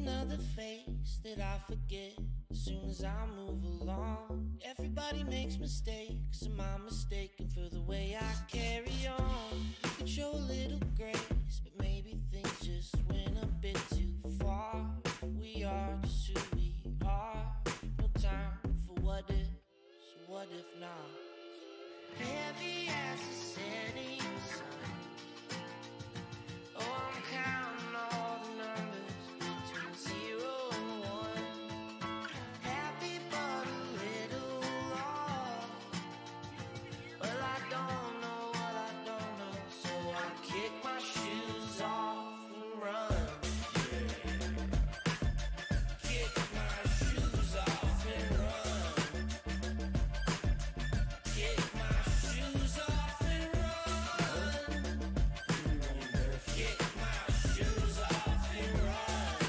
another face that I forget as soon as I move along. Everybody makes mistakes, am I mistaken for the way I carry on? You could show a little grace, but maybe things just went a bit too far. We are just who we are, no time for what if, so what if not? Heavy as the setting sun. Oh, I'm counting all the numbers between 0 and 1. Happy but a little lost. Well, I don't know what I don't know, so I kick my shoes off and run. Kick my shoes off and run. Kick my shoes off and run. Kick my shoes off and run.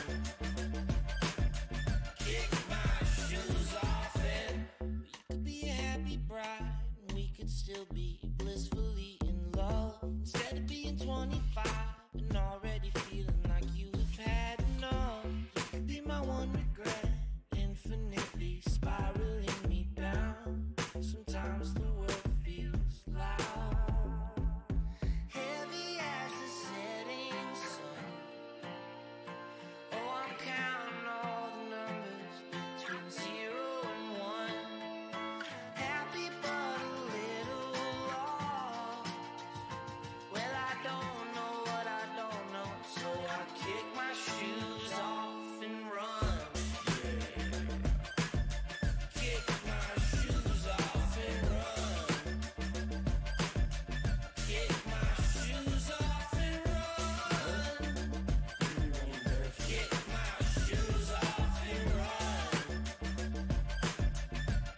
Kick my shoes off and we could be a happy bride and we could still be blissfully in love instead of being 25 and already feeling like you have had enough. You could be my one regret, infinitely spiraling me down. Sometimes the world feels loud, heavy as the setting sun. Oh, I'm counting all the numbers between 0 and 1. Happy but a little lost. Well, I don't know what I don't know, so I kick my shoes off and run. Kick my shoes off and run. Kick my shoes off and run. Kick my shoes off and run.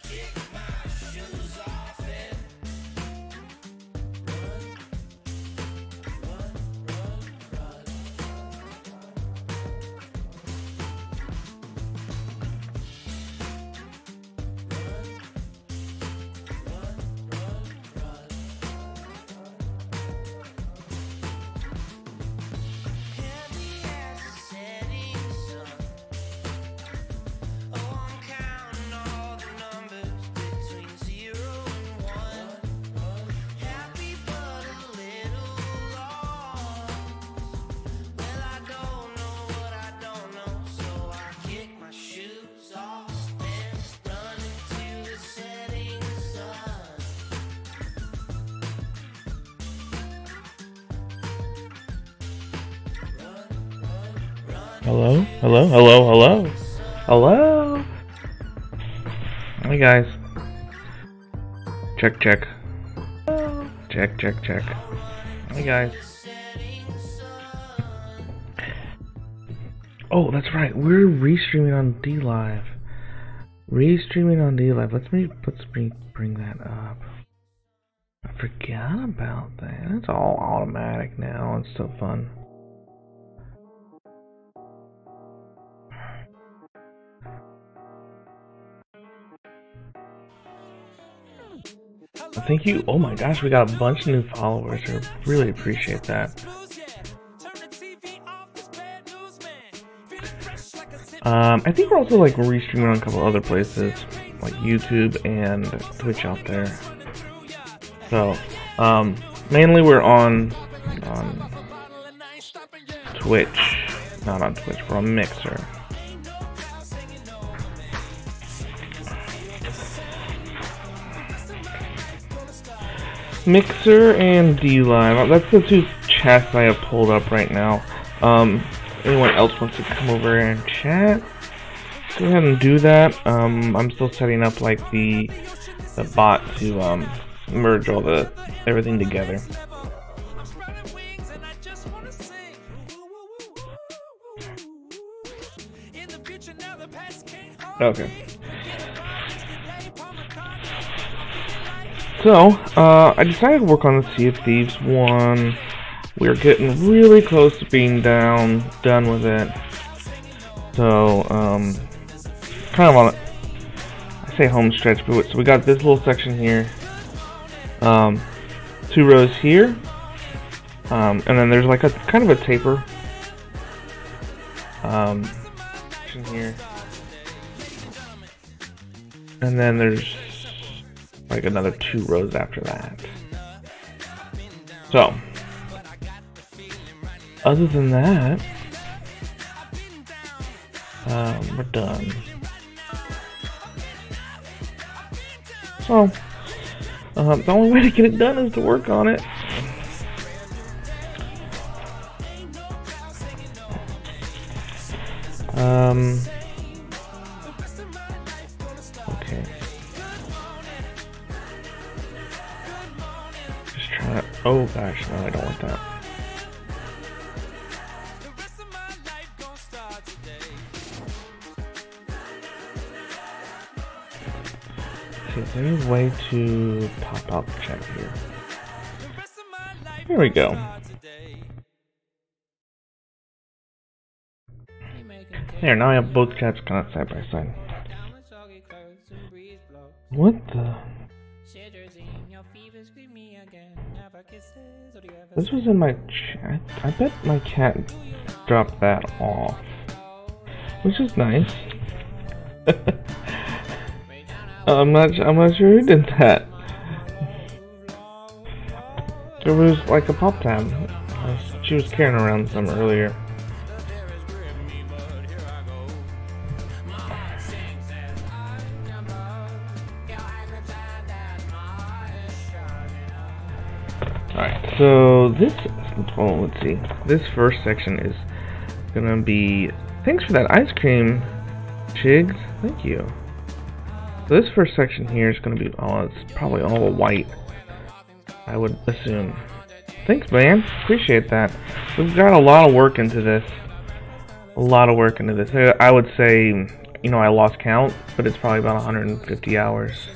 Kick my shoes off and heavy as the setting sun. Oh, I'm counting all the numbers between 0 and 1. Happy but a little lost. Well, I don't know what I don't know, so I kick my shoes off and run into the setting sun. Hello? Hello? Hello? Hello? Hello? Hey guys. Check, check. Check, check, check. Hey guys. Oh, that's right. We're restreaming on DLive. Restreaming on DLive. Let's me bring that up. I forgot about that. It's all automatic now. It's so fun. Thank you. Oh my gosh, we got a bunch of new followers. I really appreciate that. I think we're also like restreaming on a couple other places, like YouTube and Twitch out there. So, mainly we're on Twitch, not on Twitch. We're on Mixer. Mixer and DLive. That's the two chats I have pulled up right now. Anyone else wants to come over and chat? Go ahead and do that. I'm still setting up like the bot to merge all everything together. Okay. So, I decided to work on the Sea of Thieves 1. We're getting really close to being done with it. So, kind of on a, I say home stretch, but so we got this little section here. 2 rows here. And then there's like a kind of a taper. section here. And then there's like another 2 rows after that. So, other than that, we're done. So, the only way to get it done is to work on it. Okay. Just trying to, oh gosh, no, I don't want that. Okay, is there a way to pop out the chat here? Here we go. There, now I have both chats kind of side by side. What the? This was in my chat. I bet my cat dropped that off, which is nice. I'm not sure who did that. There was like a pop tab. She was carrying around some earlier. Alright, so this, well, let's see. This first section is gonna be, thanks for that ice cream, Chigs. Thank you. So this first section here is gonna be, oh, it's probably all white, I would assume. Thanks, man. Appreciate that. We've got a lot of work into this. A lot of work into this. I would say, you know, I lost count, but it's probably about 150 hours.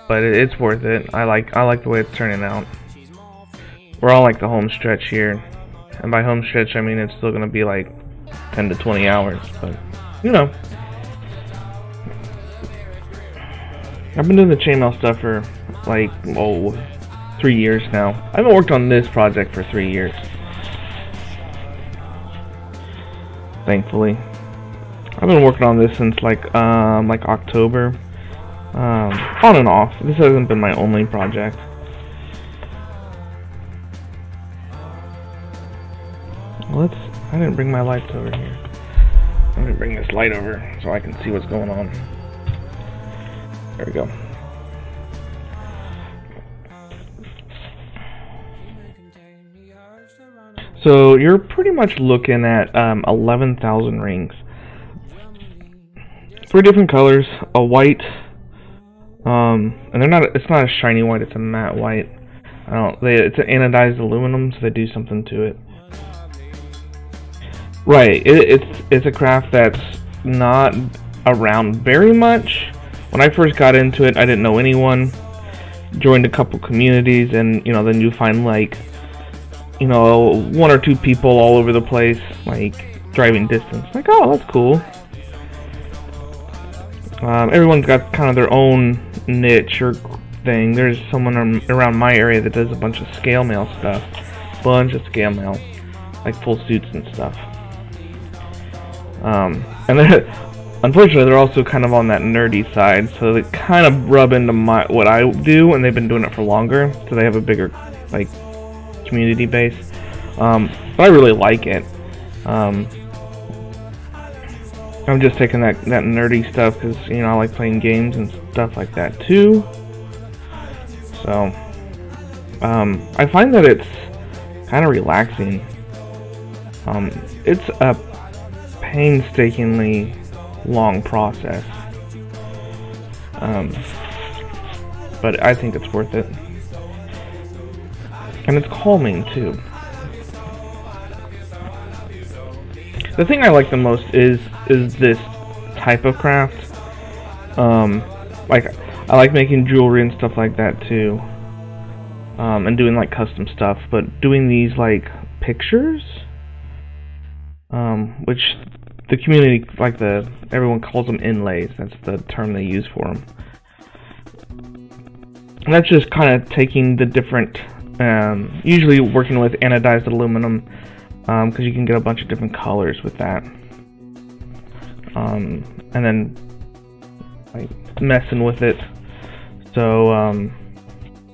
But it's worth it. I like the way it's turning out. We're all like the home stretch here, and by home stretch I mean it's still gonna be like 10 to 20 hours, but you know. I've been doing the chainmail stuff for like 3 years now. I haven't worked on this project for 3 years, thankfully. I've been working on this since like October. On and off. This hasn't been my only project. I didn't bring my lights over here. Let me bring this light over so I can see what's going on. There we go. So you're pretty much looking at 11,000 rings. 3 different colors, a white, and it's not a shiny white, it's a matte white. It's an anodized aluminum, so they do something to it. Right, it's a craft that's not around very much. When I first got into it, I didn't know anyone. Joined a couple communities, and you know, then you find like, you know, 1 or 2 people all over the place, like driving distance. Like, oh, that's cool. Everyone's got kind of their own niche or thing. There's someone around my area that does a bunch of scale mail stuff. Bunch of scale mail. Like full suits and stuff. And unfortunately they're also kind of on that nerdy side, so they kind of rub into what I do, and they've been doing it for longer, so they have a bigger like community base. But I really like it. I'm just taking that nerdy stuff because, you know, I like playing games and stuff like that too. So, I find that it's kind of relaxing. It's a painstakingly long process. But I think it's worth it. And it's calming too. The thing I like the most is this type of craft. Like, I like making jewelry and stuff like that too. And doing like custom stuff, but doing these like pictures, which the community, like everyone calls them inlays. That's the term they use for them. And that's just kind of taking the different, usually working with anodized aluminum, because you can get a bunch of different colors with that. and then like messing with it. So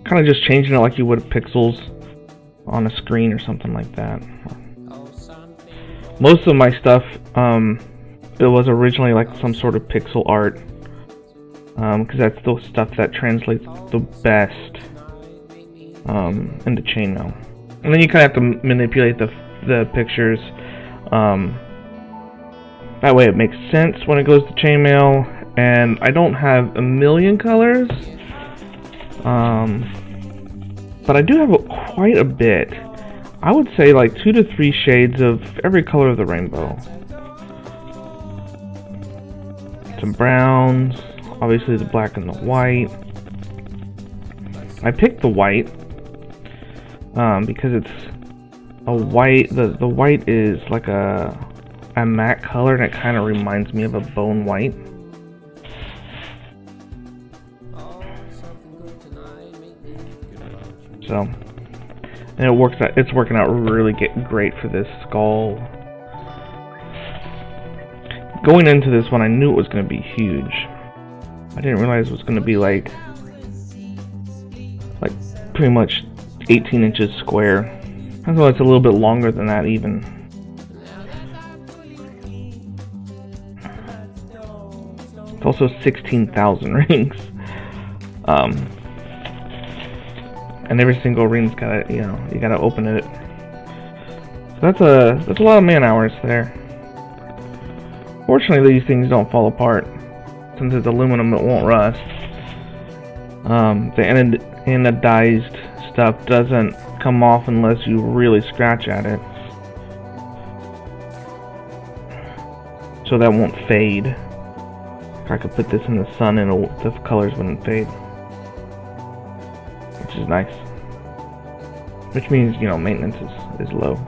kind of just changing it like you would pixels on a screen or something like that. Most of my stuff, it was originally like some sort of pixel art, because that's the stuff that translates the best into chainmail. And then you kind of have to manipulate the pictures. That way it makes sense when it goes to chainmail. And I don't have a million colors, but I do have quite a bit. I would say like 2 to 3 shades of every color of the rainbow. Some browns, obviously the black and the white. I picked the white because it's a white. The white is like a matte color, and it kind of reminds me of a bone white. So, and it works out. It's working out really great for this skull. Going into this one, I knew it was going to be huge. I didn't realize it was going to be like pretty much 18 inches square. I thought it's a little bit longer than that even. It's also 16,000 rings. And every single ring's gotta, you gotta open it. So that's a lot of man hours there. Fortunately, these things don't fall apart. Since it's aluminum, it won't rust. The anodized stuff doesn't come off unless you really scratch at it. So that won't fade. If I could put this in the sun and the colors wouldn't fade. Which is nice. Which means, maintenance is low.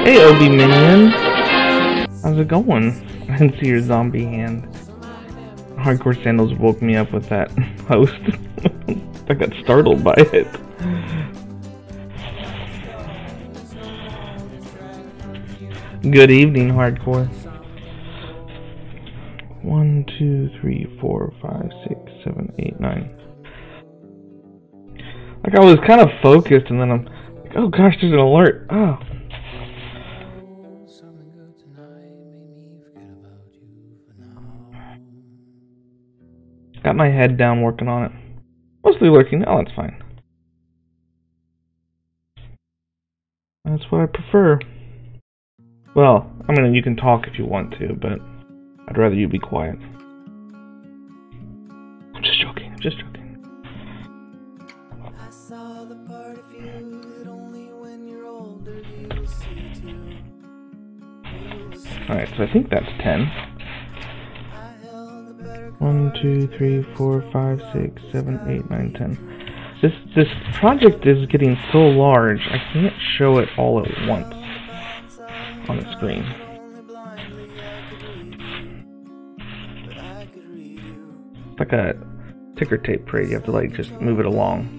Hey, Obi Minion! How's it going? I didn't see your zombie hand. Hardcore Sandals woke me up with that host. I got startled by it. Good evening, Hardcore. 1, 2, 3, 4, 5, 6, 7, 8, 9. Like I was kind of focused, and then I'm like, oh gosh, there's an alert. Oh. Got my head down working on it. Mostly lurking. Oh, that's fine. That's what I prefer. Well, I mean, you can talk if you want to, but I'd rather you be quiet. I'm just joking. I'm just joking. I saw the part of you that only when you're older you see too. Alright, so I think that's 10. 1, 2, 3, 4, 5, 6, 7, 8, 9, 10. This project is getting so large, I can't show it all at once on the screen. It's like a ticker tape parade. You have to like just move it along.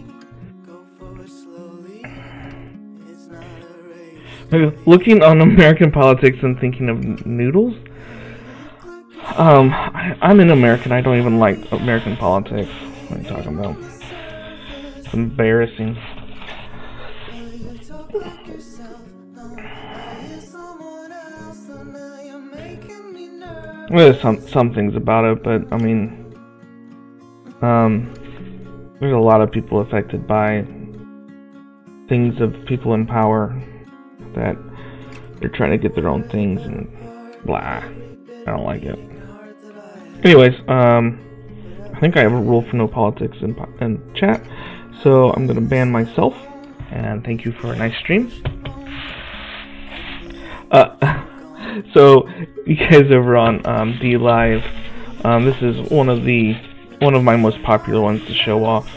Looking on American politics and thinking of noodles. I'm an American. I don't even like American politics. What are you talking about? It's embarrassing. There's some things about it, but I mean, there's a lot of people affected by things of people in power that they're trying to get their own things and blah. I don't like it. Anyways, I think I have a rule for no politics in chat, so I'm gonna ban myself. And thank you for a nice stream. So you guys over on DLive, this is one of the one of my most popular ones to show off.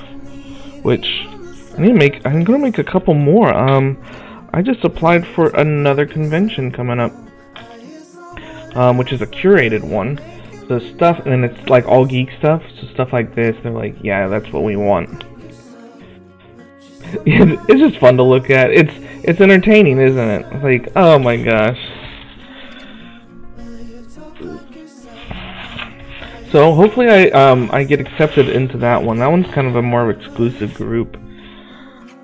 Which I'm gonna make a couple more. I just applied for another convention coming up, which is a curated one. So stuff, and it's like all geek stuff. So stuff like this, they're like, yeah, that's what we want. It's just fun to look at. It's entertaining, isn't it? It's like, oh my gosh. So hopefully I get accepted into that one. That one's kind of a more exclusive group.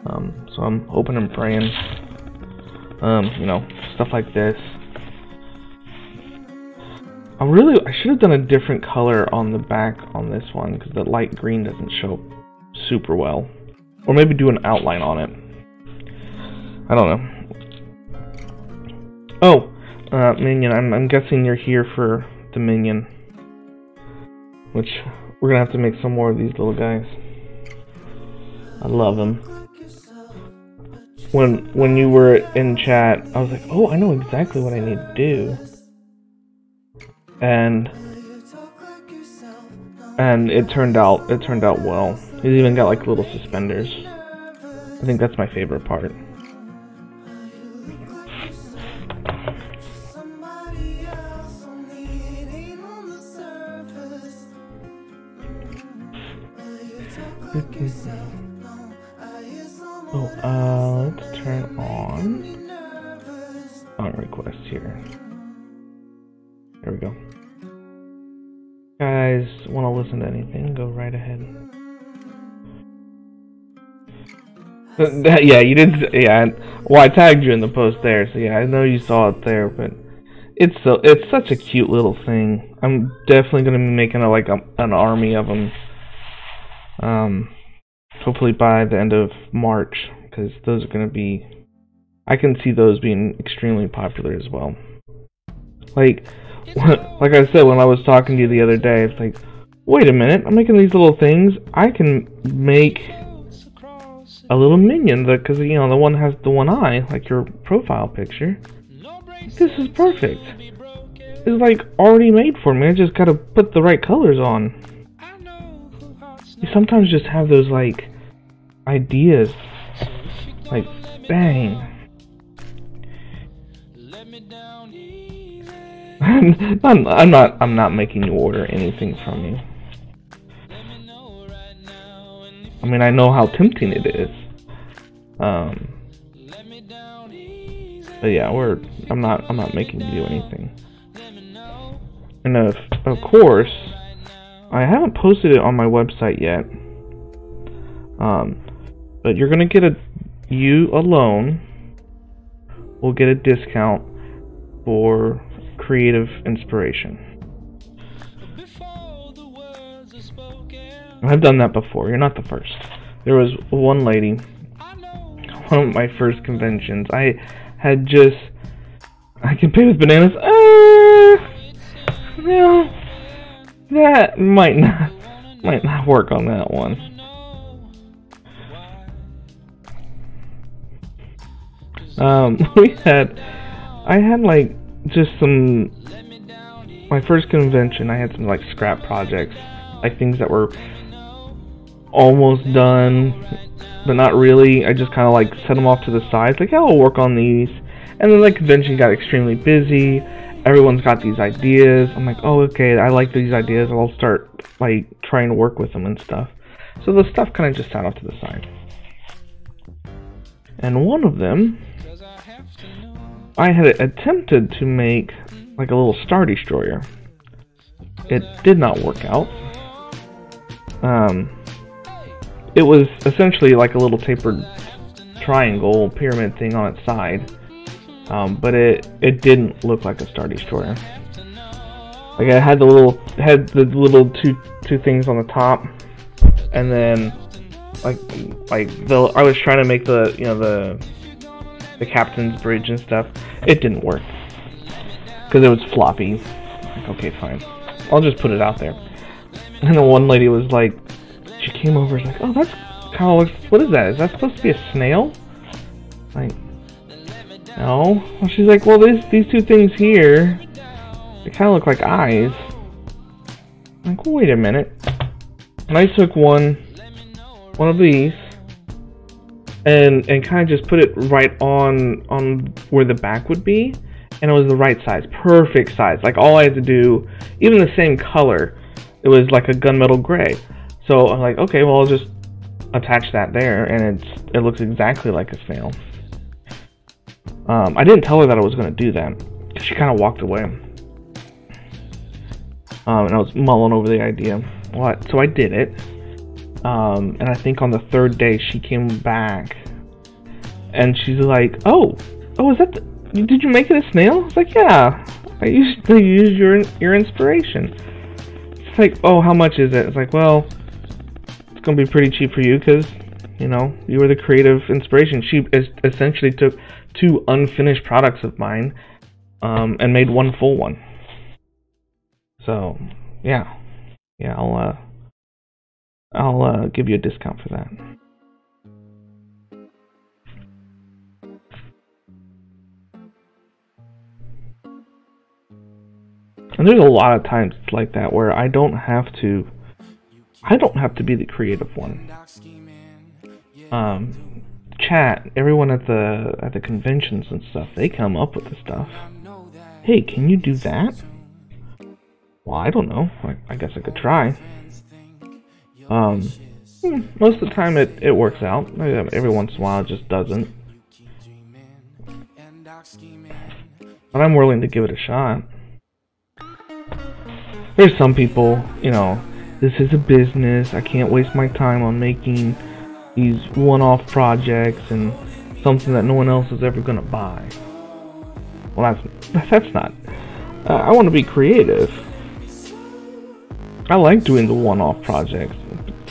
So I'm hoping and praying. You know, stuff like this. I should have done a different color on the back on this one because the light green doesn't show super well. Or maybe do an outline on it. I don't know. Oh, Minion. I'm guessing you're here for the Minion. Which, we're gonna have to make some more of these little guys. I love them. When you were in chat, I was like, oh, I know exactly what I need to do. And it turned out well. He's even got like little suspenders. I think that's my favorite part. Oh, let's turn on request here. There we go. Guys, want to listen to anything? Go right ahead. Yeah, you did. Yeah, well, I tagged you in the post there, so yeah, I know you saw it there. But it's such a cute little thing. I'm definitely gonna be making an army of them. Hopefully by the end of March, because those are gonna be. I can see those being extremely popular as well. Like I said when I was talking to you the other day, it's like, wait a minute, I'm making these little things. I can make a little minion because you know the one has the one eye, like your profile picture. This is perfect. It's like already made for me. I just gotta put the right colors on. You sometimes just have those like ideas, like bang. I'm not making you order anything from you. I mean, I know how tempting it is. But yeah, I'm not making you do anything. And of course, I haven't posted it on my website yet. But you're gonna get you alone will get a discount for creative inspiration. I've done that before. You're not the first. There was one lady, one of my first conventions. I can pay with bananas. No, that might not work on that one. I had like just some. My first convention, I had some like scrap projects, like things that were almost done, but not really. I just kind of like set them off to the side, like, yeah, I'll work on these. And then the convention got extremely busy. Everyone's got these ideas. I'm like, oh, okay, I like these ideas. I'll start like trying to work with them and stuff. So the stuff kind of just sat off to the side. And one of them, I had attempted to make like a little Star Destroyer. It did not work out. It was essentially like a little tapered triangle pyramid thing on its side, but it didn't look like a Star Destroyer. Like it had the little two things on the top, and then I was trying to make the captain's bridge and stuff. It didn't work because it was floppy. Like, okay, fine, I'll just put it out there. And then one lady was like, she came over, like, oh, that's kind of looks. What is that? Is that supposed to be a snail? Like, no. Well, she's like, well, these two things here, they kind of look like eyes. I'm like, well, wait a minute. And I took one of these and kind of just put it right on where the back would be, and it was the right size, perfect size. Like all I had to do, even the same color, it was like a gunmetal gray. So I'm like, okay, well I'll just attach that there, and it looks exactly like a snail. I didn't tell her that I was going to do that, because she kind of walked away. And I was mulling over the idea. So I did it. And I think on the third day she came back, and she's like, "Oh, is that? Did you make it a snail?" I was like, "Yeah, I used your inspiration." It's like, "Oh, how much is it?" It's like, "Well, it's gonna be pretty cheap for you because, you know, you were the creative inspiration." She essentially took 2 unfinished products of mine, and made one full one. So, yeah, I'll give you a discount for that. And there's a lot of times like that where I don't have to be the creative one. Chat, everyone at the conventions and stuff, they come up with the stuff. Hey, can you do that? Well, I don't know. I guess I could try. Most of the time it works out. Every once in a while it just doesn't. But I'm willing to give it a shot. There's some people, you know, this is a business. I can't waste my time on making these one-off projects and something that no one else is ever gonna buy. Well, that's not. I want to be creative. I like doing the one-off projects.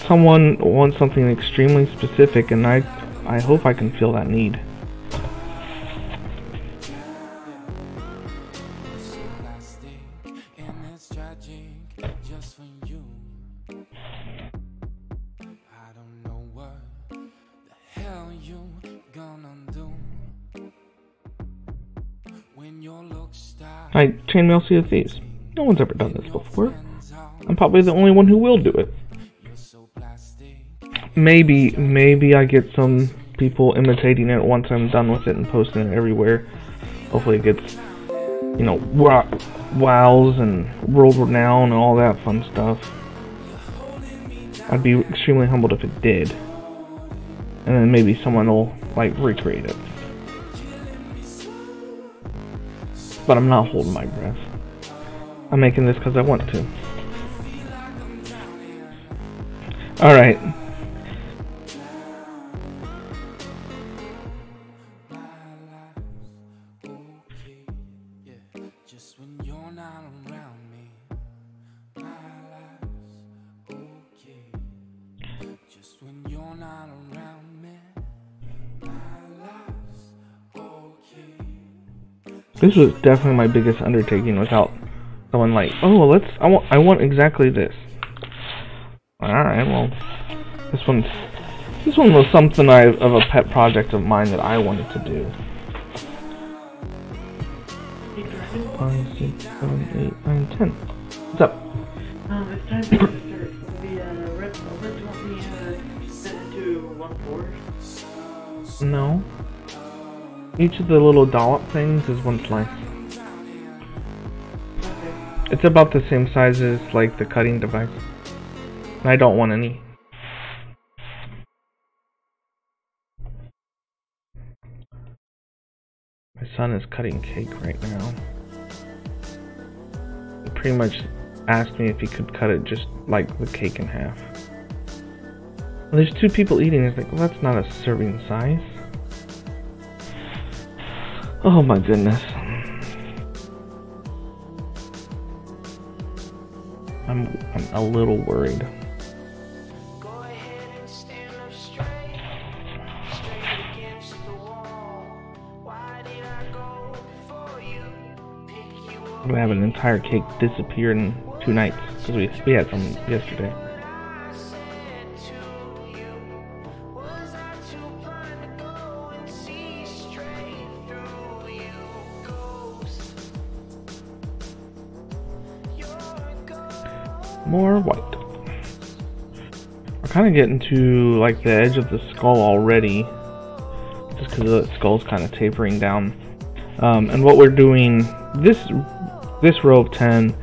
Someone wants something extremely specific, and I hope I can fill that need. I chainmail Sea of Thieves. No one's ever done this before. I'm probably the only one who will do it. Maybe I get some people imitating it once I'm done with it and posting it everywhere. Hopefully it gets, you know, wows and world renown and all that fun stuff. I'd be extremely humbled if it did. And then maybe someone will, like, recreate it. But I'm not holding my breath. I'm making this because I want to. Alright. This was definitely my biggest undertaking without someone like, oh, I want exactly this. Alright, well, this one was something of a pet project of mine that I wanted to do. 5, 6, 7, 8, 9, 10. What's up? It's time to start. The red want me set into 1/4? No. Each of the little dollop things is 1 slice. Okay. It's about the same size as, like, the cutting device. And I don't want any. My son is cutting cake right now. He pretty much asked me if he could cut it just like the cake in half. Well, there's 2 people eating. It's like, well, that's not a serving size. Oh my goodness. I'm a little worried. I'm gonna have an entire cake disappear in 2 nights because we had some yesterday. More white. kind of getting to like the edge of the skull already, just because the skull's kind of tapering down. And what we're doing, this row of 10,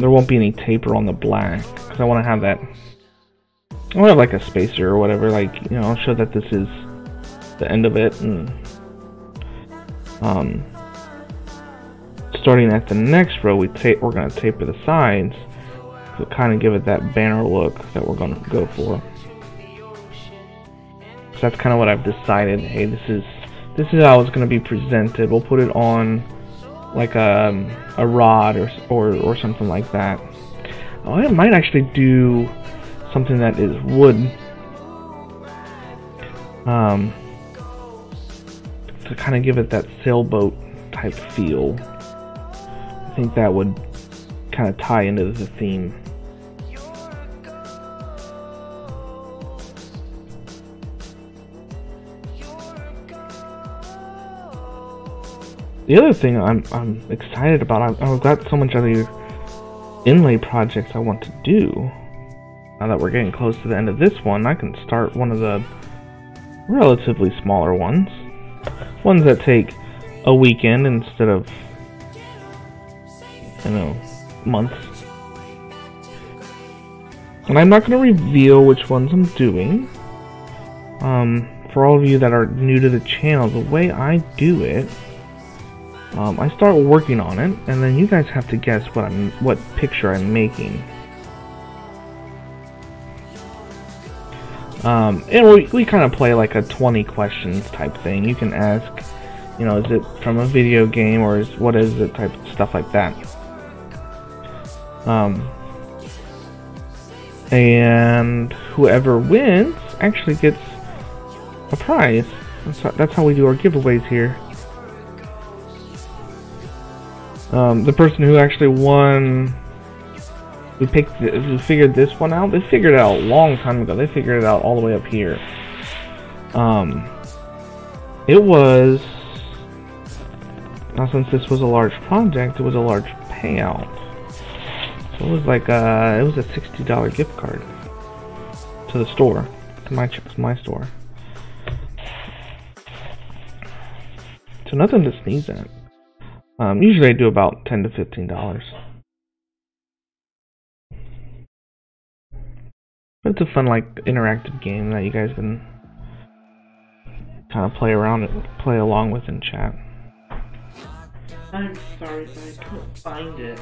there won't be any taper on the black, because I want to have that, I want to have like a spacer or whatever, like, you know, show that this is the end of it. And starting at the next row, we're going to taper the sides to kind of give it that banner look that we're going to go for. So that's kind of what I've decided. Hey, this is how it's going to be presented. We'll put it on like a rod or something like that. Oh, I might actually do something that is wood, to kind of give it that sailboat type feel. I think that would kind of tie into the theme. The other thing I'm excited about, I've got so much other inlay projects I want to do. Now that we're getting close to the end of this one, I can start one of the relatively smaller ones. Ones that take a weekend instead of, you know, months. And I'm not going to reveal which ones I'm doing. For all of you that are new to the channel, the way I do it, I start working on it, and then you guys have to guess what picture I'm making. And we kind of play like a 20 questions type thing. You can ask, you know, is it from a video game, or what is it, type of stuff like that. And whoever wins actually gets a prize. That's how we do our giveaways here. The person who actually won, we figured this one out. They figured it out a long time ago. They figured it out all the way up here. It was, now since this was a large project, it was a large payout. So it was like it was a $60 gift card to the store, to my store. So nothing to sneeze at. Usually I do about $10 to $15. But it's a fun, like, interactive game that you guys can kind of play around and play along with in chat. I'm sorry, but I couldn't find it.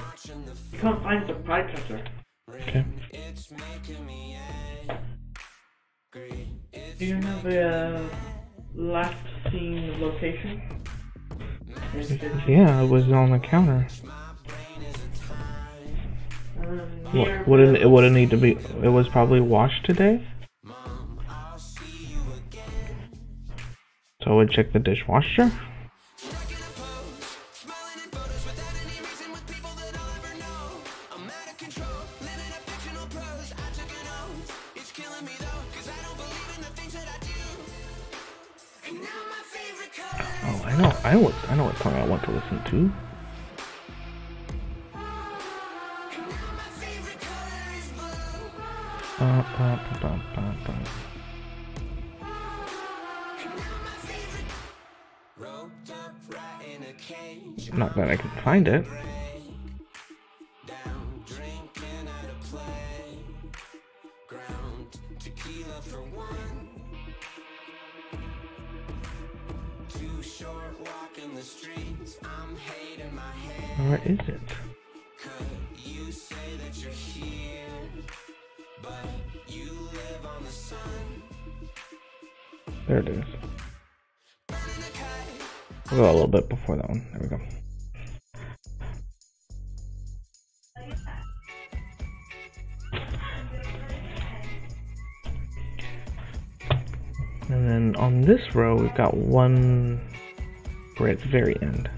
I can't find the pie cutter. Okay. Do you have a last seen location? Yeah, it was on the counter. It wouldn't need to be. It was probably washed today. So I would check the dishwasher. Oh, I know what song I want to listen to. Not that I can find it. Where is it? There it is. We'll go a little bit before that one. There we go. And then on this row, we've got one right at the very end.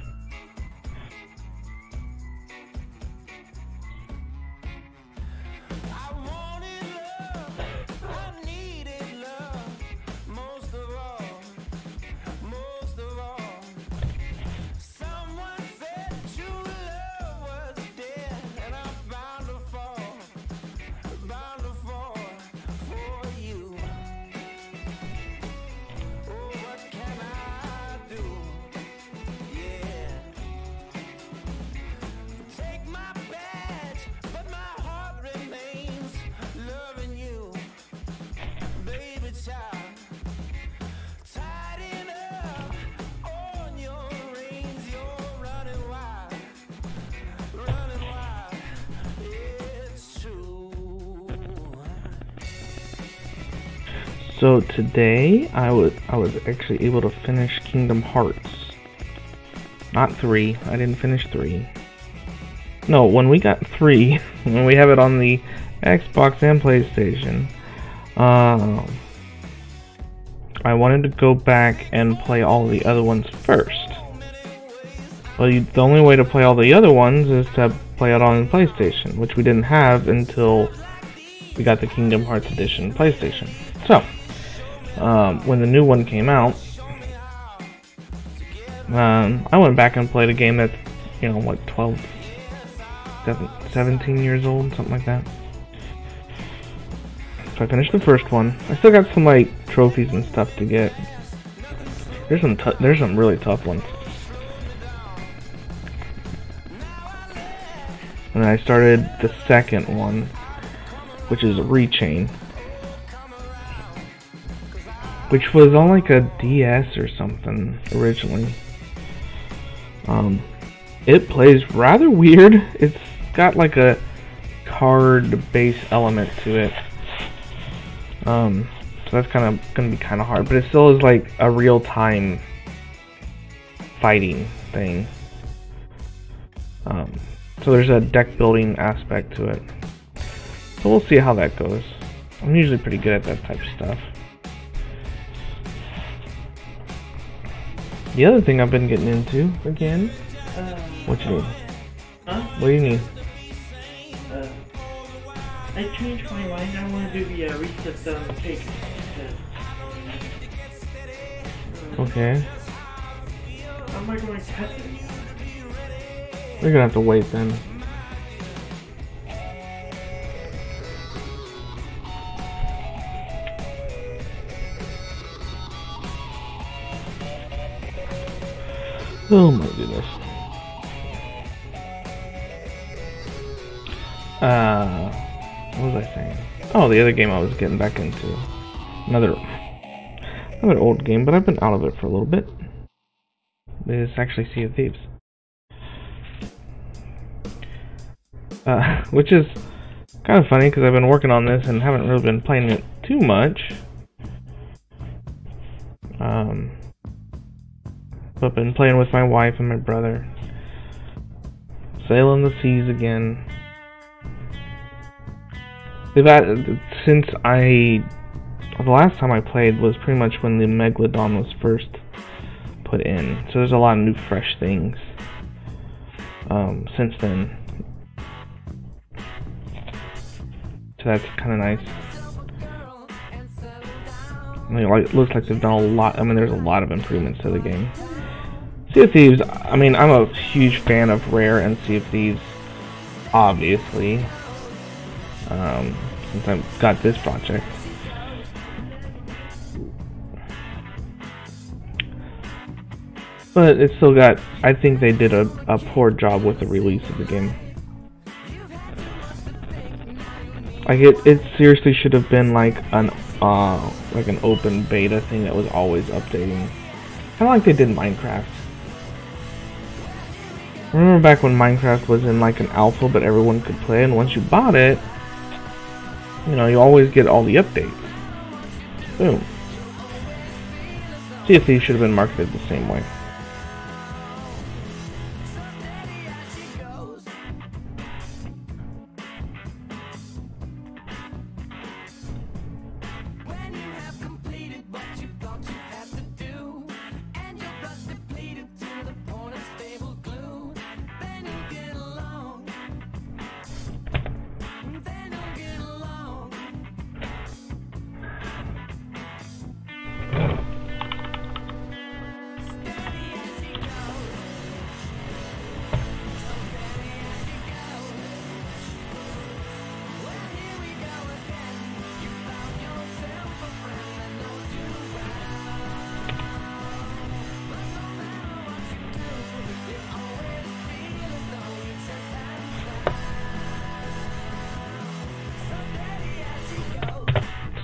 So today I was actually able to finish Kingdom Hearts. Not 3. I didn't finish 3. No, when we got 3, when we have it on the Xbox and PlayStation, I wanted to go back and play all the other ones first. Well, the only way to play all the other ones is to play it on PlayStation, which we didn't have until we got the Kingdom Hearts Edition PlayStation. So, when the new one came out, I went back and played a game that's, you know, what, 12, 17 years old, something like that. So I finished the first one. I still got some, like, trophies and stuff to get. There's some really tough ones. And I started the second one, which is Rechain, which was on like a DS or something originally. It plays rather weird. It's got like a card-based element to it. So that's gonna be kind of hard, but it still is like a real-time fighting thing. So there's a deck building aspect to it. So we'll see how that goes. I'm usually pretty good at that type of stuff. The other thing I've been getting into again. What you need? Huh? What do you need? I changed my mind. I want to do the reset on the cake. Okay. How am I going to test it? We're gonna have to wait then. Oh my goodness. What was I saying? Oh, the other game I was getting back into. Another old game, but I've been out of it for a little bit. It's actually Sea of Thieves. Which is kind of funny because I've been working on this and haven't really been playing it too much. But been playing with my wife and my brother. Sailing the seas again. Since the last time I played was pretty much when the Megalodon was first put in. So there's a lot of new fresh things since then. So that's kind of nice. I mean, it looks like they've done a lot. I mean, there's a lot of improvements to the game. Sea of Thieves, I mean, I'm a huge fan of Rare and Sea of Thieves, obviously, since I've got this project. But it's still got, I think they did a poor job with the release of the game. Like it seriously should have been like an open beta thing that was always updating, kind of like they did Minecraft. Remember back when Minecraft was in like an alpha, but everyone could play, and once you bought it, you know, you always get all the updates. Boom. Sea of Thieves should have been marketed the same way.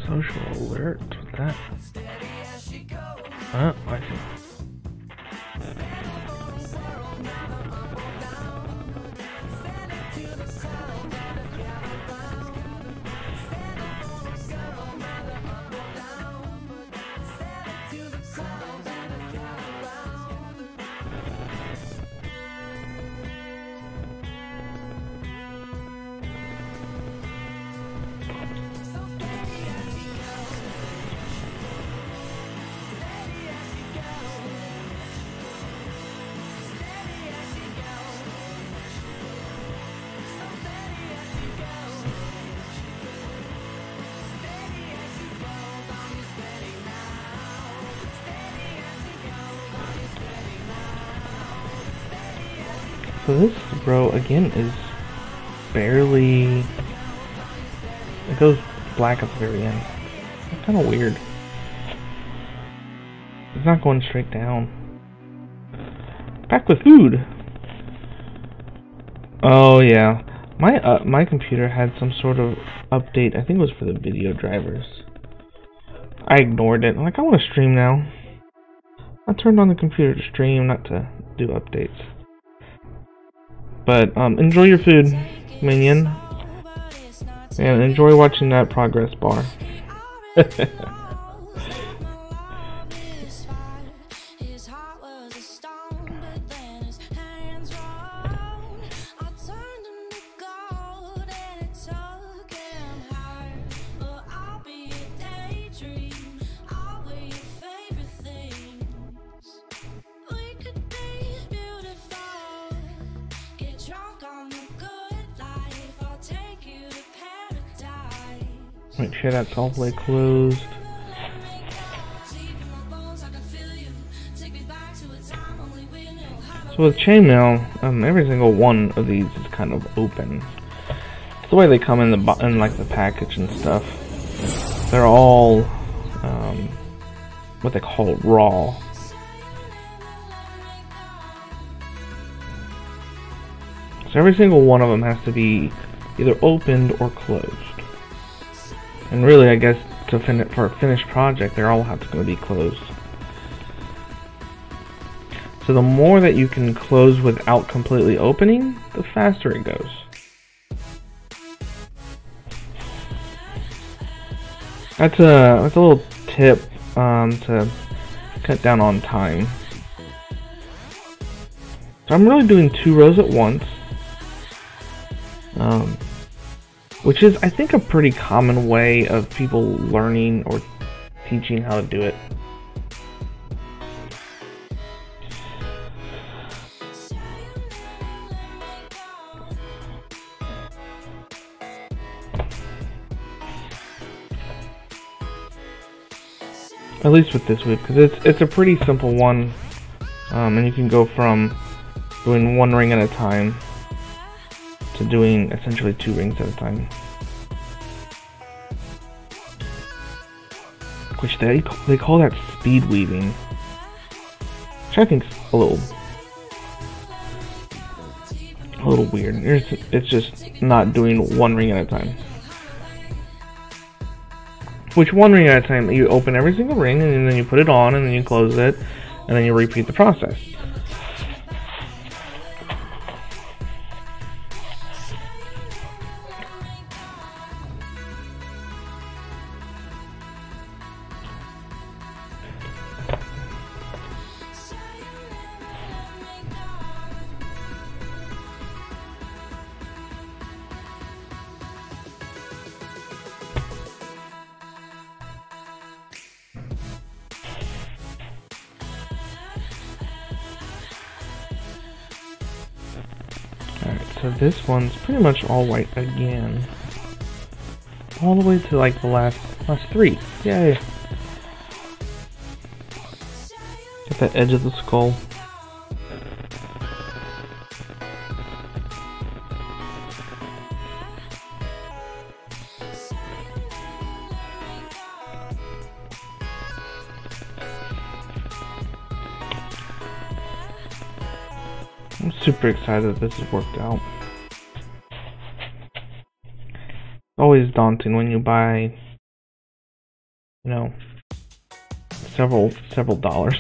Social alert, what's that? Oh, I see. So this row again is barely, it goes black at the very end. It's kind of weird. It's not going straight down. Back with food. Oh yeah, my computer had some sort of update. I think it was for the video drivers. I ignored it. I'm like, I want to stream now. I turned on the computer to stream, not to do updates. But enjoy your food, minion, and enjoy watching that progress bar. Make sure that's all the way closed. So with chainmail, every single one of these is kind of open. It's the way they come in like the package and stuff. They're all what they call raw. So every single one of them has to be either opened or closed. And really, I guess for a finished project, they're all going to be closed. So the more that you can close without completely opening, the faster it goes. That's a little tip to cut down on time. So I'm really doing 2 rows at once. Which is, I think, a pretty common way of people learning or teaching how to do it. At least with this whip, because it's a pretty simple one, and you can go from doing 1 ring at a time to doing essentially 2 rings at a time, which they call that speed weaving, which I think is a little weird. It's just not doing 1 ring at a time. Which 1 ring at a time, you open every single ring and then you put it on and then you close it and then you repeat the process. So this one's pretty much all white again. All the way to like the last 3. Yay! Get that edge of the skull. I'm super excited that this has worked out. It's always daunting when you buy, you know, several dollars.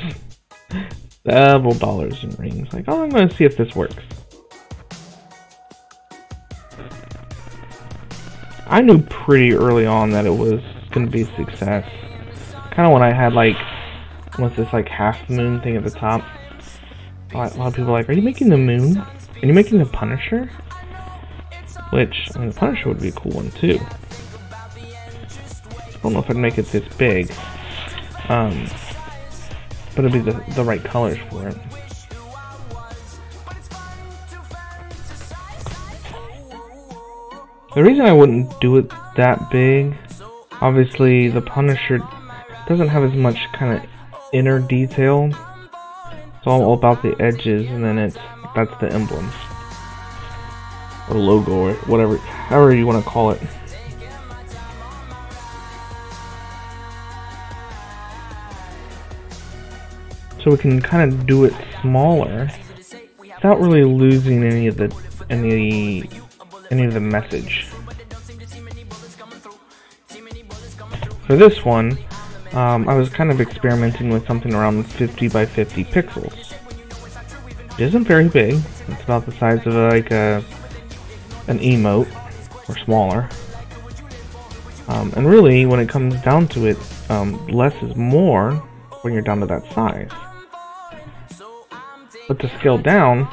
Several dollars in rings. Like, oh, I'm going to see if this works. I knew pretty early on that it was going to be a success. Kind of when I had like, what's this, like half moon thing at the top. A lot of people are like, are you making the moon? Are you making the Punisher? Which, I mean, the Punisher would be a cool one too. I don't know if I'd make it this big. But it'd be the right colors for it. The reason I wouldn't do it that big, obviously the Punisher doesn't have as much kind of inner detail. It's all about the edges, and then that's the emblem. or logo or whatever, however you want to call it. So we can kind of do it smaller without really losing any of the message. For this one, I was kind of experimenting with something around 50 by 50 pixels. It isn't very big. It's about the size of like an emote or smaller. And really, when it comes down to it, less is more when you're down to that size. But to scale down,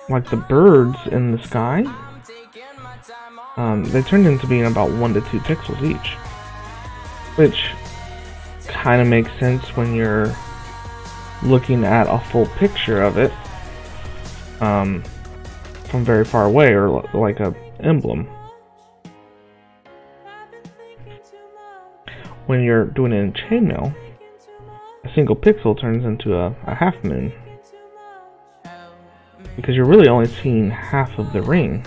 like the birds in the sky, they turned into being about 1 to 2 pixels each, which kind of makes sense when you're looking at a full picture of it from very far away, or like a emblem. When you're doing it in chainmail, a single pixel turns into a half moon, because you're really only seeing half of the ring.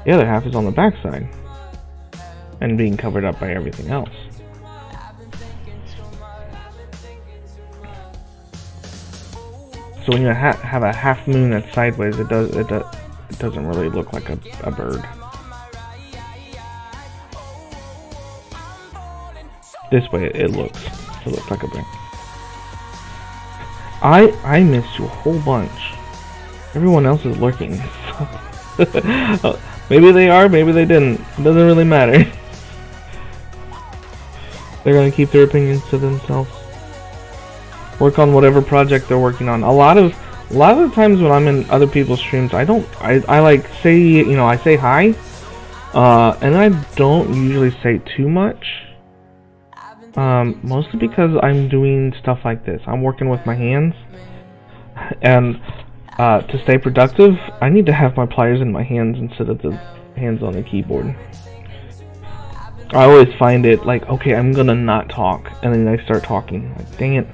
The other half is on the backside and being covered up by everything else. So when you have a half moon that's sideways, it doesn't really look like a bird. This way it looks like a bird. I missed you a whole bunch. Everyone else is lurking. Maybe they are, maybe they didn't. It doesn't really matter. They're gonna keep their opinions to themselves. Work on whatever project they're working on. A lot of the times when I'm in other people's streams, I like say, you know, I say hi, and I don't usually say too much. Mostly because I'm doing stuff like this. I'm working with my hands, and to stay productive, I need to have my pliers in my hands instead of the hands on the keyboard. I always find it like, okay, I'm gonna not talk, and then I start talking. Like, dang it.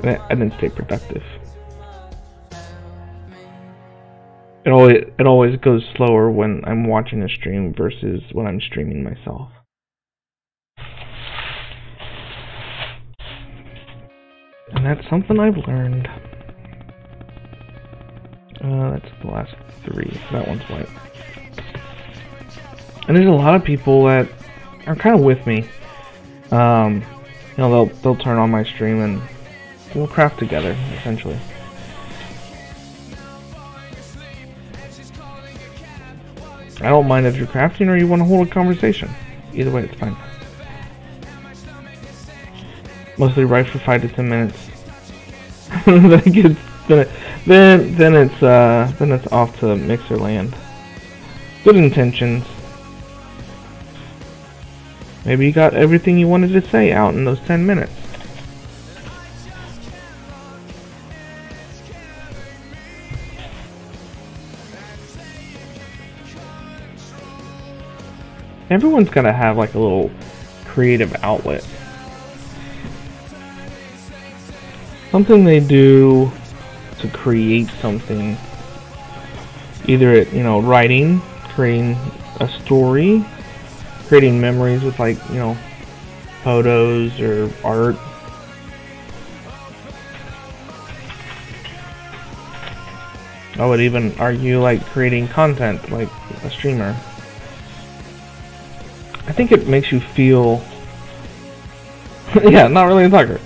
And then stay productive. It always goes slower when I'm watching a stream versus when I'm streaming myself. And that's something I've learned. That's the last 3. That one's white. And there's a lot of people that are kind of with me. You know, they'll turn on my stream and we'll craft together, essentially. I don't mind if you're crafting or you want to hold a conversation. Either way, it's fine. Mostly right for 5 to 10 minutes. Then it's off to Mixer land. Good intentions. Maybe you got everything you wanted to say out in those 10 minutes. Everyone's gotta have like a little creative outlet. Something they do to create something. Either it, you know, writing, creating a story, creating memories with, like, you know, photos or art. I would even argue like creating content, like a streamer. I think it makes you feel yeah, not really a talker.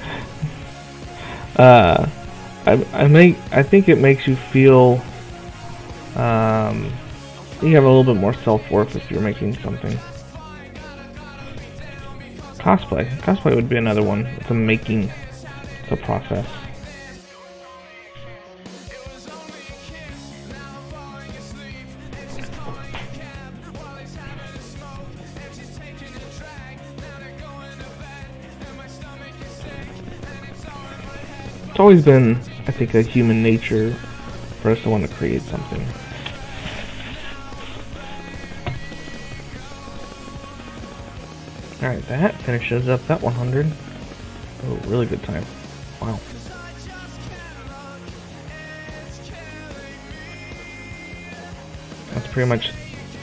I think it makes you feel you have a little bit more self-worth if you're making something. Cosplay would be another one. It's a making, it's a process. It's always been, I think, a human nature for us to want to create something. Alright, that finishes up that 100. Oh, really good time. Wow. pretty much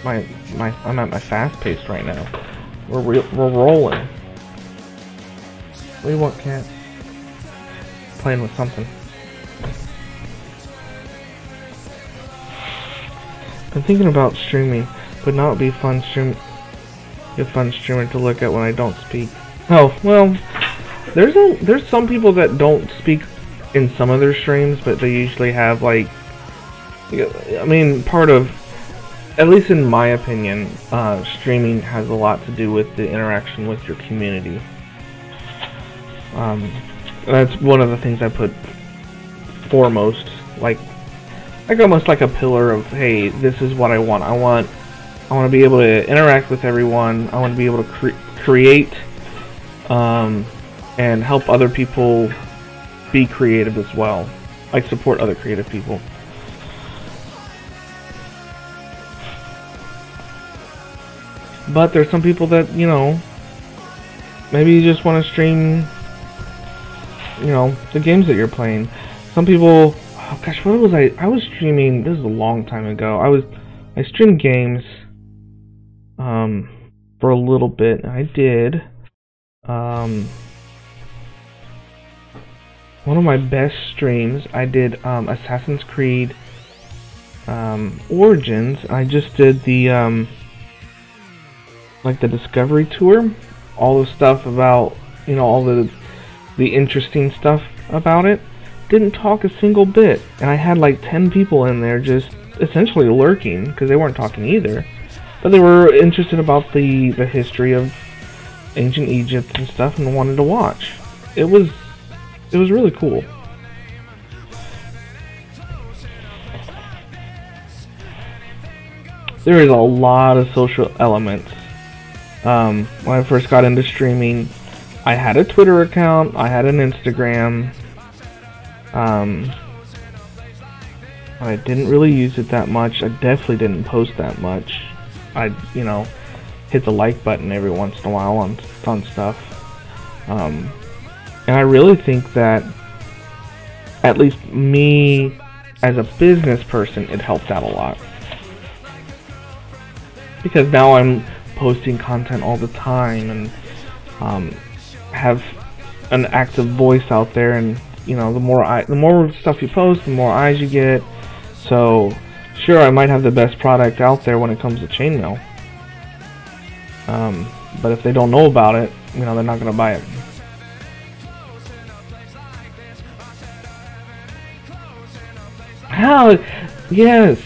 I'm at my fast pace right now. We're rolling. What do you want, cat? Playing with something. I'm thinking about streaming, but not be a fun streamer to look at when I don't speak. Oh well, there's some people that don't speak in some of their streams, but they usually have like, I mean, part of, at least in my opinion, streaming has a lot to do with the interaction with your community. That's one of the things I put foremost, like almost like a pillar of, hey, this is what I want. I want to be able to interact with everyone. I want to be able to create and help other people be creative as well. Like support other creative people. But there's some people that, you know, maybe you just want to stream, you know, the games that you're playing. Some people, oh gosh, what was I was streaming, this is a long time ago. I streamed games for a little bit, and I did one of my best streams, I did Assassin's Creed Origins. I just did the like the Discovery Tour, all the stuff about, you know, all the interesting stuff about it. Didn't talk a single bit, and I had like 10 people in there just essentially lurking because they weren't talking either, but they were interested about the history of ancient Egypt and stuff and wanted to watch. It was really cool. There is a lot of social elements. When I first got into streaming, I had a Twitter account, I had an Instagram. I didn't really use it that much. I definitely didn't post that much. I, you know, hit the like button every once in a while on stuff. And I really think that, at least me as a business person, it helped out a lot. Because now I'm posting content all the time and have an active voice out there, and you know, the more stuff you post, the more eyes you get. So sure, I might have the best product out there when it comes to chainmail, but if they don't know about it, you know, they're not gonna buy it. How? Yes,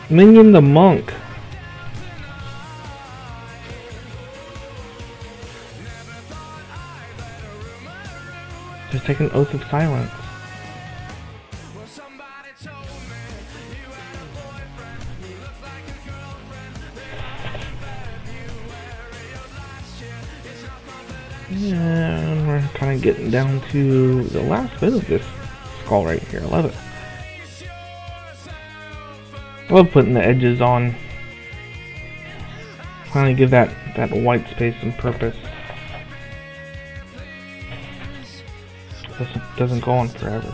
Minion the Monk. Just take an oath of silence. Yeah, we're kind of getting down to the last bit of this skull right here. I love it. I love putting the edges on. Finally give that white space some purpose. Doesn't go on forever.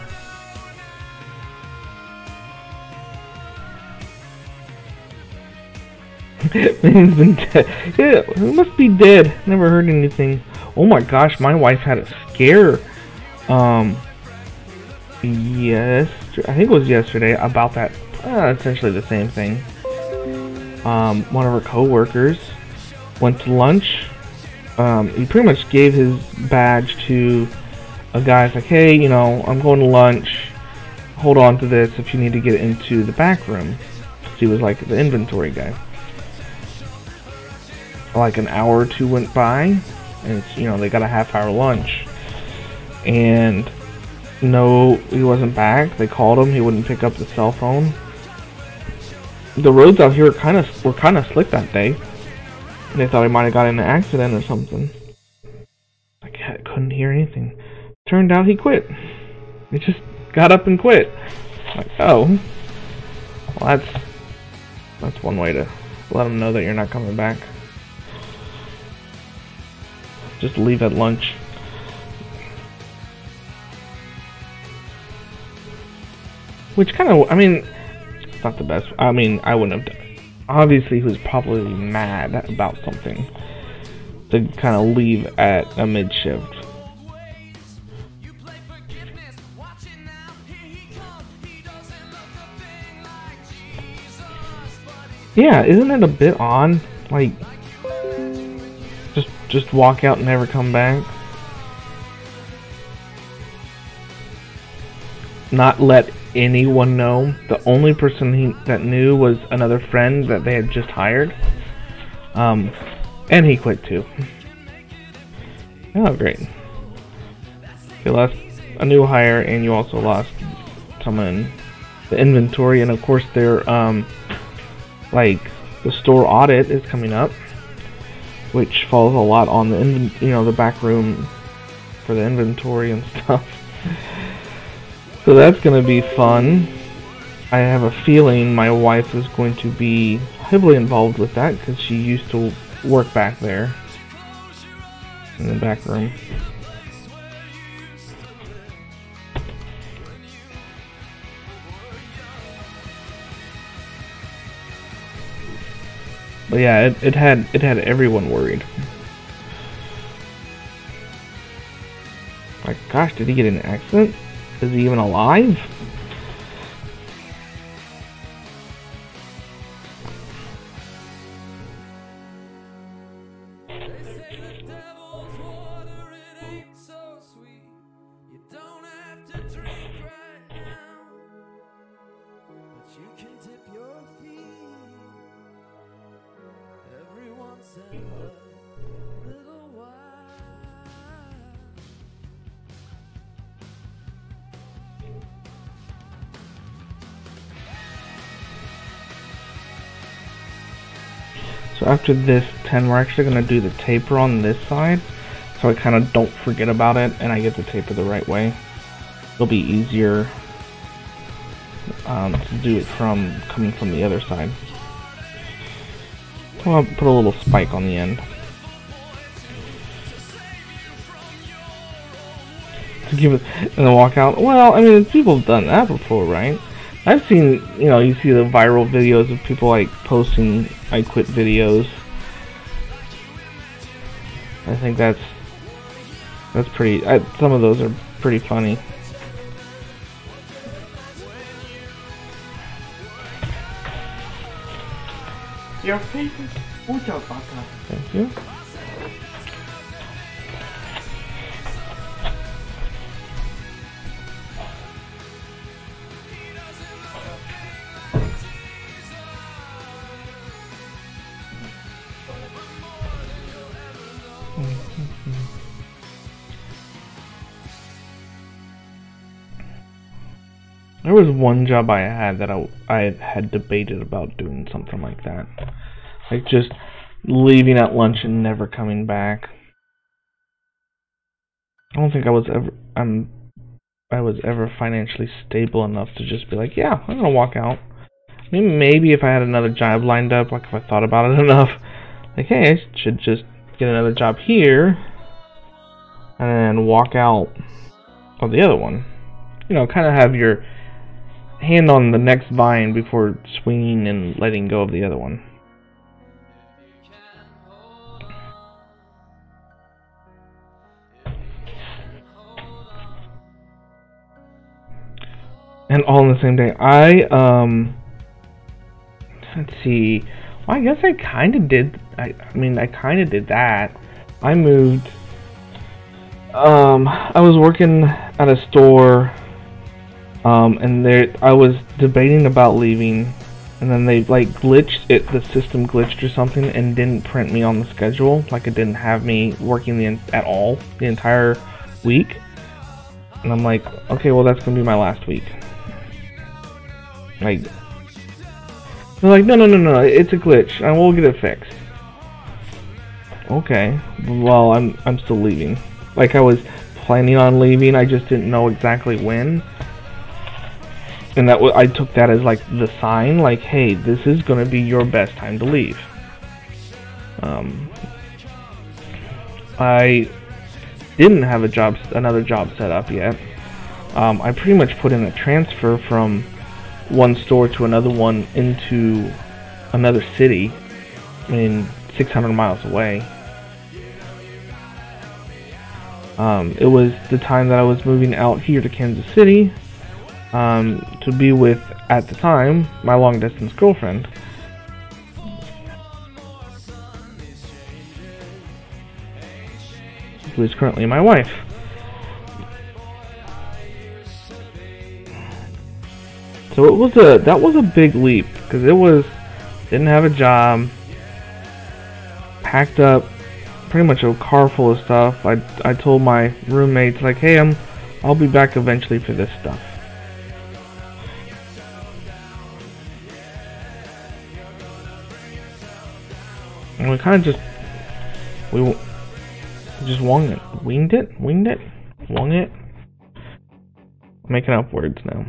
Man's been dead. Yeah, he must be dead. Never heard anything. Oh my gosh, my wife had a scare. Yes, I think it was yesterday about that. Essentially the same thing. One of her co-workers went to lunch. He pretty much gave his badge to a guy's like, hey, you know, I'm going to lunch, hold on to this if you need to get into the back room. He was like the inventory guy. Like an hour or two went by, and it's, you know, they got a half-hour lunch, and no, he wasn't back. They called him, he wouldn't pick up the cell phone. The roads out here were kind of slick that day. They thought he might have got in an accident or something. I couldn't hear anything. Turned out he quit. He just got up and quit. Like, oh, well, that's one way to let them know that you're not coming back. Just leave at lunch. Which kind of, I mean, it's not the best. I mean, I wouldn't have done it. obviously he was probably mad about something to kind of leave at a mid-shift. Yeah, isn't it a bit odd? Like, just walk out and never come back? Not let anyone know. The only person that knew was another friend that they had just hired. And he quit too. Oh, great. You lost a new hire, and you also lost someone in the inventory, and of course their like the store audit is coming up, which falls a lot on the the back room for the inventory and stuff. So that's gonna be fun. I have a feeling my wife is going to be heavily involved with that because she used to work back there in the back room. But yeah, it had everyone worried. Like, gosh, did he get in an accident? Is he even alive? So after this 10, we're actually going to do the taper on this side, so I kind of don't forget about it and I get the taper the right way. It'll be easier to do it coming from the other side. So I'll put a little spike on the end to give it, and then walk out. Well, I mean, people have done that before, right? I've seen, you see the viral videos of people like posting I quit videos. I think that's pretty, some of those are pretty funny. Your favorite Ujo Baka. Thank you. There was one job I had that I had debated about doing something like that, like just leaving at lunch and never coming back. I don't think I was ever financially stable enough to just be like, yeah, I'm gonna walk out. I mean, maybe if I had another job lined up, like if I thought about it enough, like, hey, I should just get another job here and then walk out of the other one. Kind of have your hand on the next vine before swinging and letting go of the other one. And all on the same day. Let's see. Well, I guess I kind of did. I kind of did that. I moved. I was working at a store. And I was debating about leaving, and then they glitched it. The system glitched or something, and didn't print me on the schedule. Like, it didn't have me working at all the entire week. And I'm like, okay, well, that's gonna be my last week. Like, they're like, no, it's a glitch, and we'll get it fixed. Okay, well, I'm still leaving. Like, I was planning on leaving, I just didn't know exactly when. And I took that as like the sign, like, hey, this is gonna be your best time to leave. I didn't have another job set up yet. I pretty much put in a transfer from one store to another one into another city. I mean, 600 miles away. It was the time that I was moving out here to Kansas City to be with, at the time, my long-distance girlfriend. Who is currently my wife. So that was a big leap, because didn't have a job, packed up pretty much a car full of stuff. I told my roommates, like, hey, I'll be back eventually for this stuff. And we kind of just winged it, making up words now.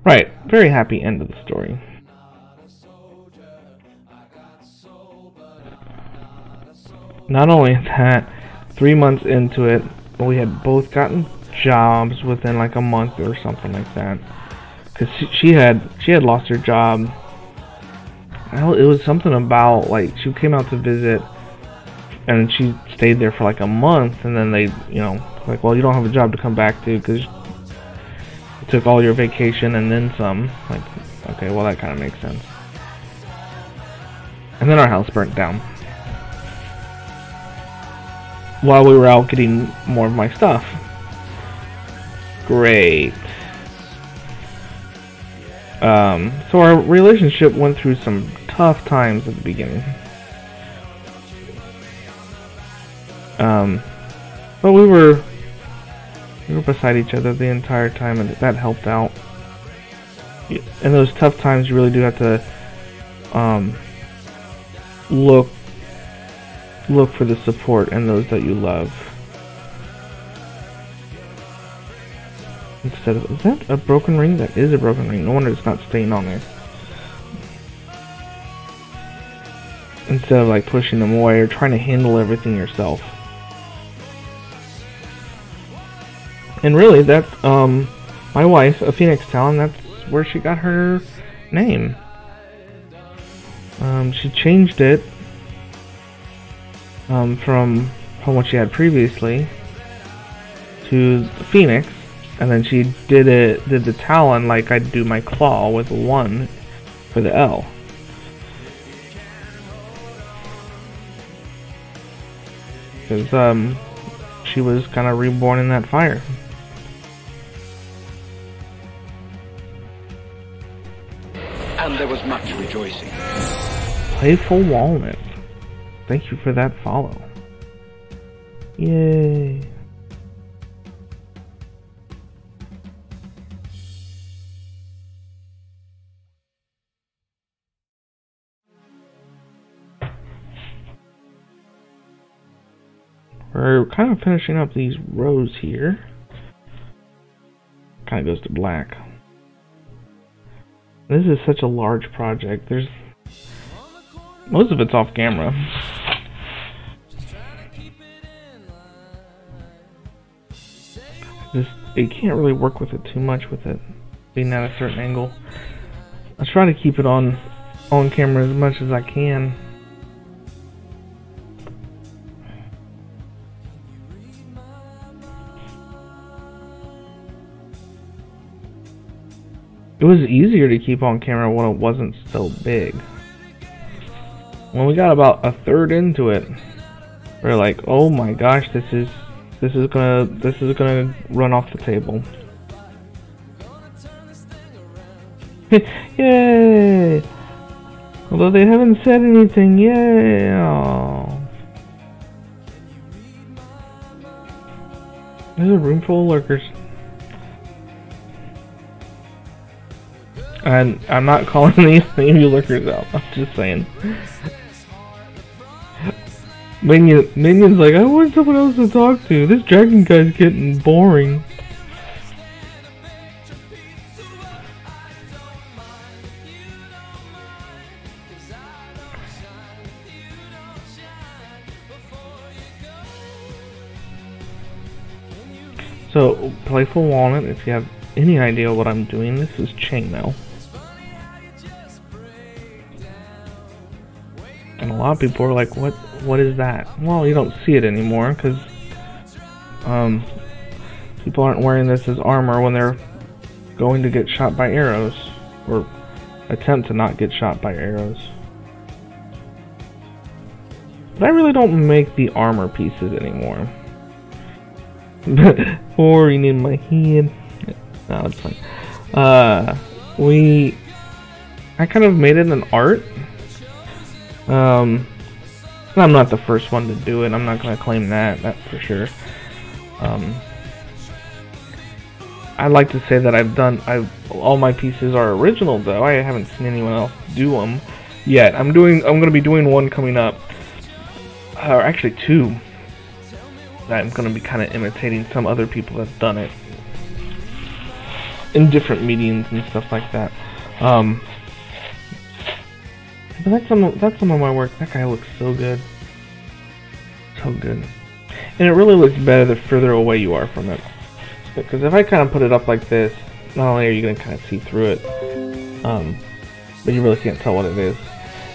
Right, very happy end of the story. Not only that, 3 months into it, we had both gotten jobs within like a month or something like that. Cause she had lost her job. Well, it was something about like she came out to visit, and she stayed there for like a month, and then they, like, well, you don't have a job to come back to because took all your vacation and then some. Like, okay, well, that kind of makes sense. And then our house burnt down while we were out getting more of my stuff. Great. So our relationship went through some tough times at the beginning. But we were beside each other the entire time, and that helped out. In those tough times, you really do have to look for the support in those that you love. Instead of, is that a broken ring? That is a broken ring. No wonder it's not staying on there. Instead of like pushing them away or trying to handle everything yourself. And really, that's my wife, a Phoenix Talon. That's where she got her name. She changed it from what she had previously to Phoenix, and then she did the Talon like I'd do my claw with a 1 for the L. Because she was kind of reborn in that fire. And there was much rejoicing. Playful Walnut. Thank you for that follow. Yay. We're kind of finishing up these rows here. Kind of goes to black. This is such a large project. There's most of it's off camera. You can't really work with it too much with it being at a certain angle. I try to keep it on camera as much as I can. It was easier to keep on camera when it wasn't so big. When we got about a third into it, we're like, oh my gosh, this is gonna run off the table. Yay! Although they haven't said anything, yay! Oh. There's a room full of lurkers. And I'm not calling any of you lurkers out, I'm just saying. Minion's like, I want someone else to talk to. This dragon guy's getting boring. So, Playful Walnut, if you have any idea what I'm doing, this is chainmail. And a lot of people are like, what is that? Well, you don't see it anymore, because people aren't wearing this as armor when they're going to get shot by arrows, or attempt to not get shot by arrows. But I really don't make the armor pieces anymore. Or you need my hand. No, it's fine. I kind of made it an art. I'm not the first one to do it. I'm not gonna claim that for sure. I'd like to say that all my pieces are original though. I haven't seen anyone else do them yet. I'm gonna be doing one coming up, or actually two. That I'm gonna be kind of imitating some other people that's done it in different mediums and stuff like that. But that's some of my work. That guy looks so good, so good, and it really looks better the further away you are from it. Because if I kind of put it up like this, not only are you gonna kind of see through it, but you really can't tell what it is.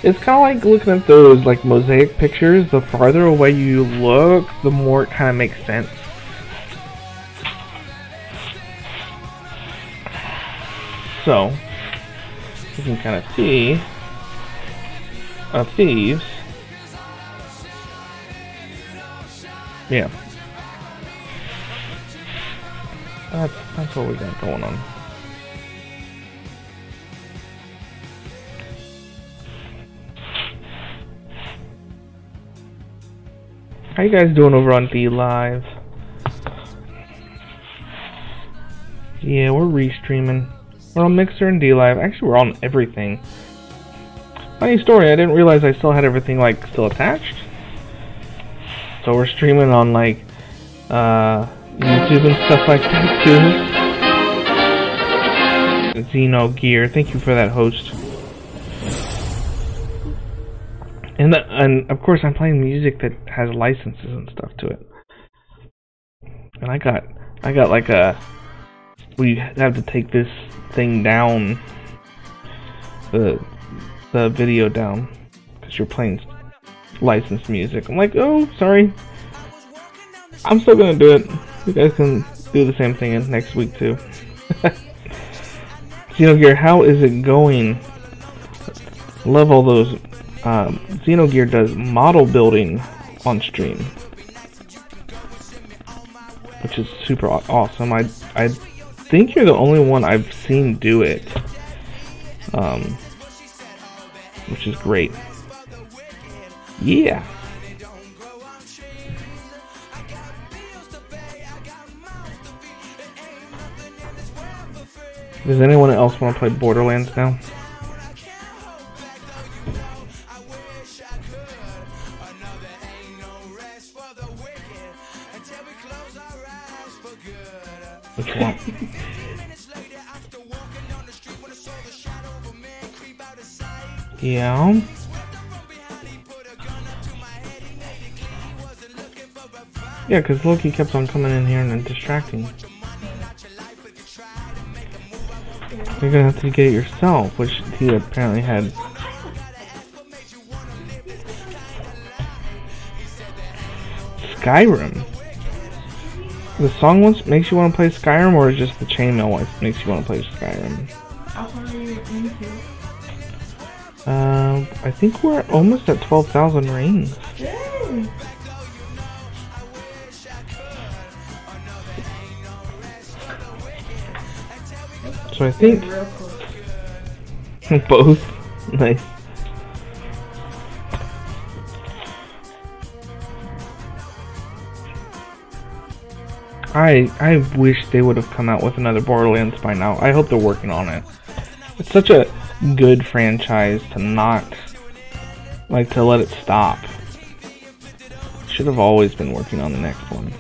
It's kind of like looking at those like mosaic pictures. The farther away you look, the more it kind of makes sense. So you can kind of see thieves. Yeah, that's what we got going on. How you guys doing over on DLive? Yeah, we're restreaming. We're on Mixer and DLive. Actually, we're on everything. Funny story, I didn't realize I still had everything like still attached. So we're streaming on like YouTube and stuff like that too. Xenogear, thank you for that, host. And of course I'm playing music that has licenses and stuff to it. And I got like we have to take this thing down, the video down, because you're playing licensed music. I'm like, oh, sorry. I'm still gonna do it. You guys can do the same thing in next week too. Xenogear, how is it going? Love all those. Xenogear does model building on stream, which is super awesome. I think you're the only one I've seen do it, which is great. Yeah. Does anyone else want to play Borderlands now? Which one? Yeah. Yeah, because Loki kept on coming in here and then distracting. You're gonna have to get it yourself, which he apparently had. Skyrim. The song makes you want to play Skyrim, or is just the chainmail makes you want to play Skyrim? I think we're almost at 12,000 rings. Yay. So I think both. Nice. I wish they would have come out with another Borderlands by now. I hope they're working on it. It's such a good franchise to not to let it stop. Should have always been working on the next one.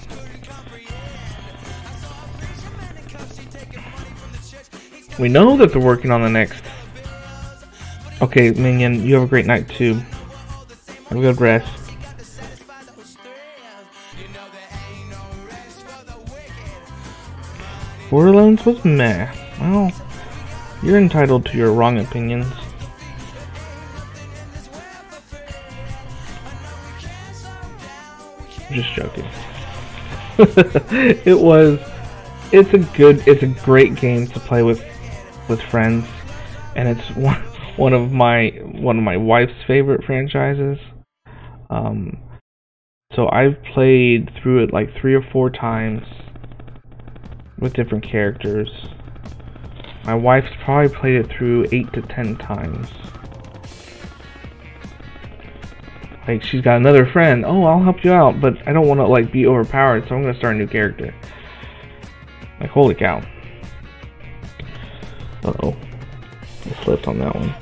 We know that they're working on the next. Okay, Minion, you have a great night too. Have a good rest. Borderlands was meh. Well, you're entitled to your wrong opinions. Just joking. It's a great game to play with friends, and it's one of my wife's favorite franchises. So I've played through it like 3 or 4 times with different characters. My wife's probably played it through 8 to 10 times. Like, she's got another friend. Oh, I'll help you out, but I don't want to like be overpowered, so I'm gonna start a new character. Like, holy cow. Uh-oh. I slipped on that one.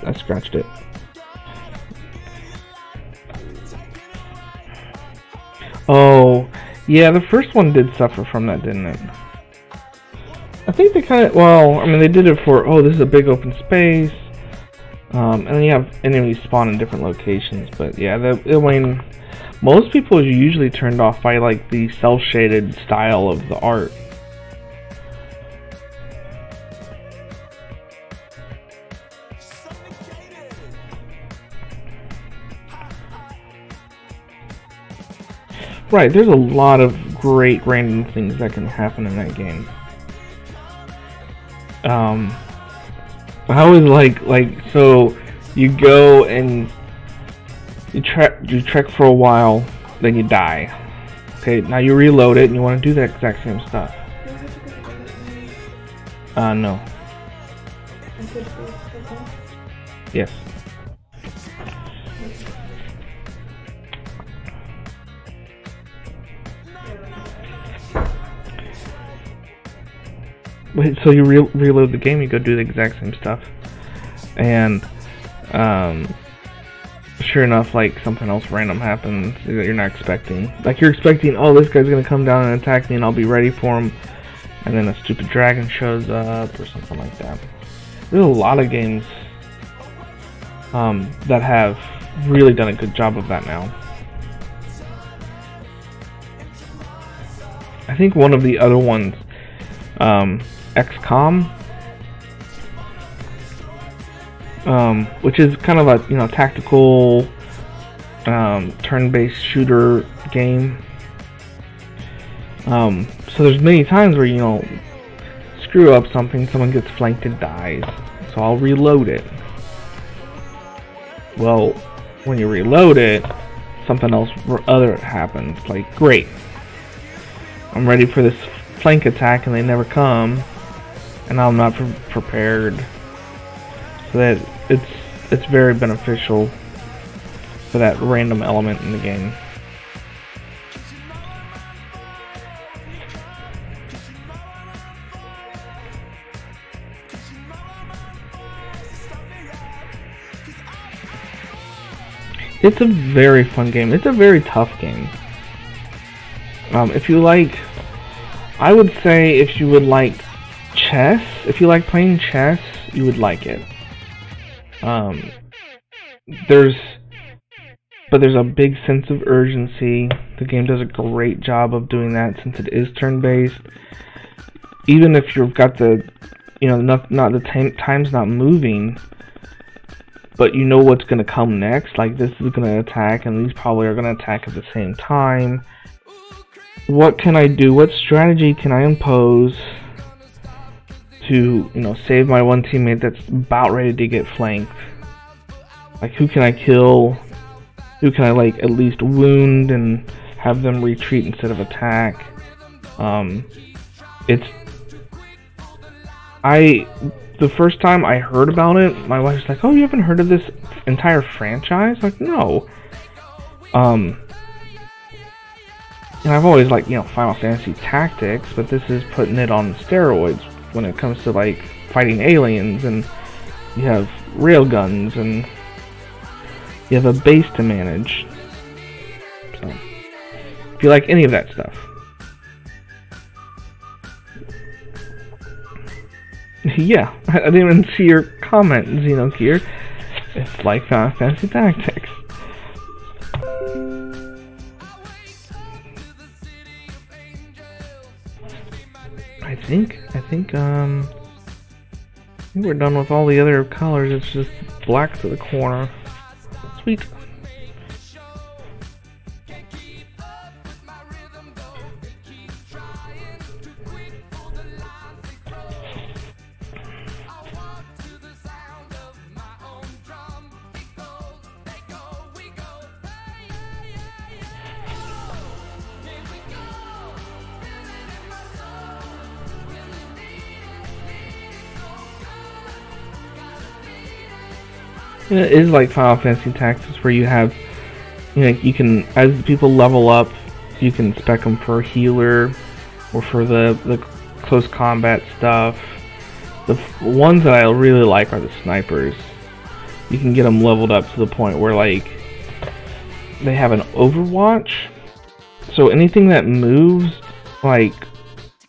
I scratched it. Oh, yeah, the first one did suffer from that, didn't it? I think they kind of, well, I mean, they did it for, oh, this is a big open space. And then you have enemies spawn in different locations, but yeah, I mean, most people are usually turned off by like the cel-shaded style of the art. Right, there's a lot of great random things that can happen in that game. I always like so you go and you trek for a while, then you die. Okay, now you reload it and you want to do that exact same stuff. No. Yes. Wait, so you reload the game, you go do the exact same stuff, and sure enough, like something else random happens that you're not expecting. Like you're expecting, oh, this guy's gonna come down and attack me, and I'll be ready for him, and then a stupid dragon shows up or something like that. There's a lot of games that have really done a good job of that now. I think one of the other ones, XCOM, which is kind of a tactical turn-based shooter game. So there's many times where screw up something, someone gets flanked and dies, so I'll reload it. Well, when you reload it, something else other happens. Like, great, I'm ready for this flank attack and they never come, and I'm not prepared. So that it's very beneficial for that random element in the game. It's a very fun game. It's a very tough game. If you like, I would say if you would like chess, if you like playing chess, you would like it. There's a big sense of urgency. The game does a great job of doing that since it is turn-based. Even if you've got the, not the time's not moving, but you know what's going to come next. Like, this is going to attack, and these probably are going to attack at the same time. What can I do? What strategy can I impose to, save my one teammate that's about ready to get flanked? Like, who can I kill? Who can I, like, at least wound and have them retreat instead of attack? The first time I heard about it, my wife was like, "Oh, you haven't heard of this entire franchise?" Like, no. And I've always liked, Final Fantasy Tactics, but this is putting it on steroids when it comes to, like, fighting aliens, and you have railguns, and you have a base to manage. So, if you like any of that stuff. Yeah, I didn't even see your comment, Xenogear. It's like Final Fantasy Tactics. I think we're done with all the other colors. It's just black to the corner. Sweet. It is like Final Fantasy Tactics, where you have, you can, as people level up, you can spec them for healer or for the close combat stuff. The ones that I really like are the snipers. You can get them leveled up to the point where like they have an Overwatch, so anything that moves, like,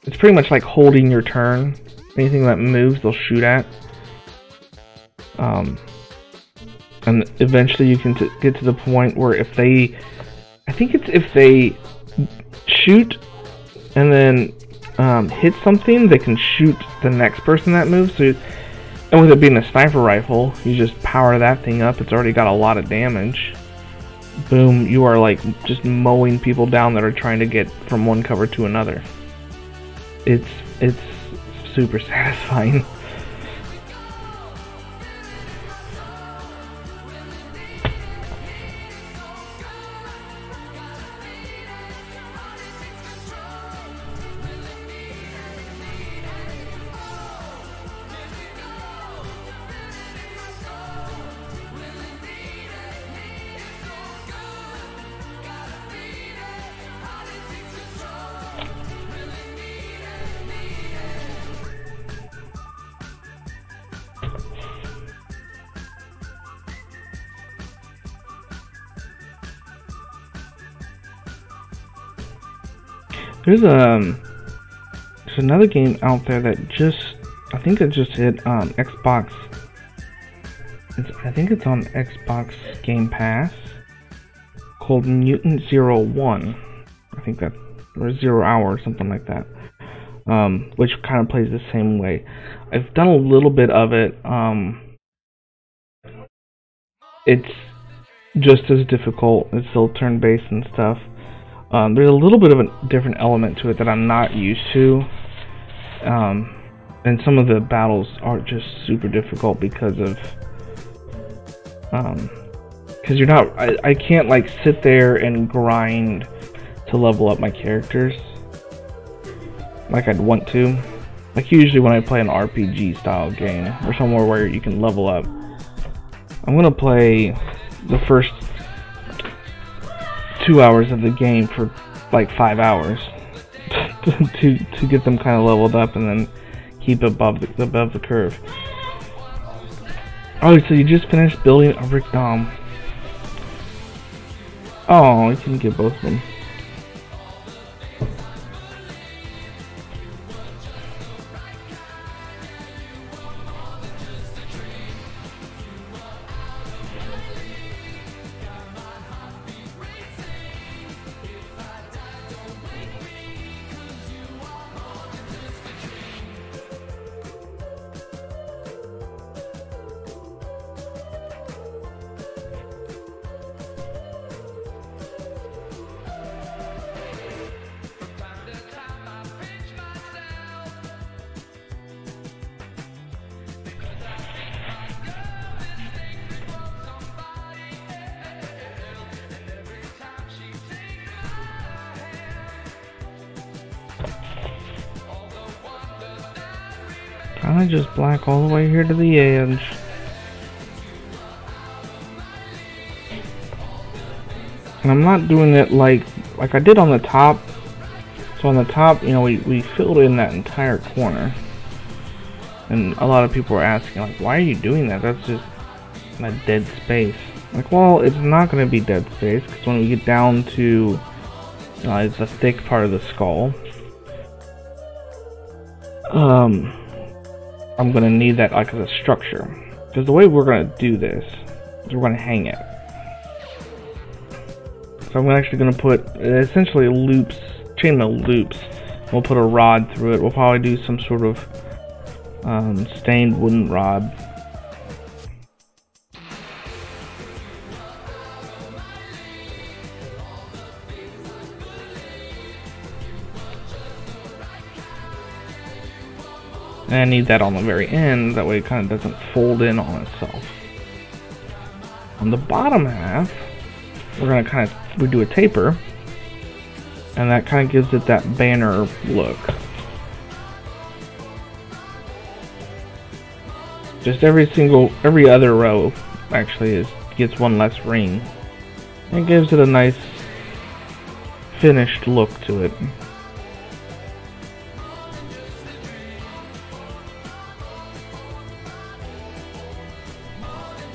it's pretty much like holding your turn. Anything that moves, they'll shoot at. And eventually you can get to the point where if they, I think it's if they shoot and then hit something, they can shoot the next person that moves. So, and with it being a sniper rifle, you just power that thing up. It's already got a lot of damage. Boom, you are like just mowing people down that are trying to get from one cover to another. It's super satisfying. There's another game out there that I think it just hit Xbox. I think it's on Xbox Game Pass, called Mutant Zero One. I think that, or 0 Hour or something like that. Which kind of plays the same way. I've done a little bit of it. It's just as difficult. It's still turn-based and stuff. There's a little bit of a different element to it that I'm not used to, and some of the battles are just super difficult because of, because you're not, I can't like sit there and grind to level up my characters like I'd want to. Like usually when I play an RPG style game or somewhere where you can level up, I'm gonna play the first 2 hours of the game for like 5 hours to get them kind of leveled up and then keep above the curve. Oh, so you just finished building a brick dome. Oh, you can get both of them. I just black all the way here to the edge. And I'm not doing it like I did on the top. So on the top, you know, we filled in that entire corner. And a lot of people were asking, like, why are you doing that? That's just a dead space. Like, well, it's not going to be dead space, because when we get down to, it's the thick part of the skull. I'm going to need that like as a structure. Because the way we're going to do this is we're going to hang it. So I'm actually going to put essentially loops, chainmail loops We'll put a rod through it. We'll probably do some sort of stained wooden rod. And I need that on the very end, that way it kind of doesn't fold in on itself. On the bottom half, we're going to kind of do a taper, and that kind of gives it that banner look. Just every other row actually gets one less ring. It gives it a nice finished look to it.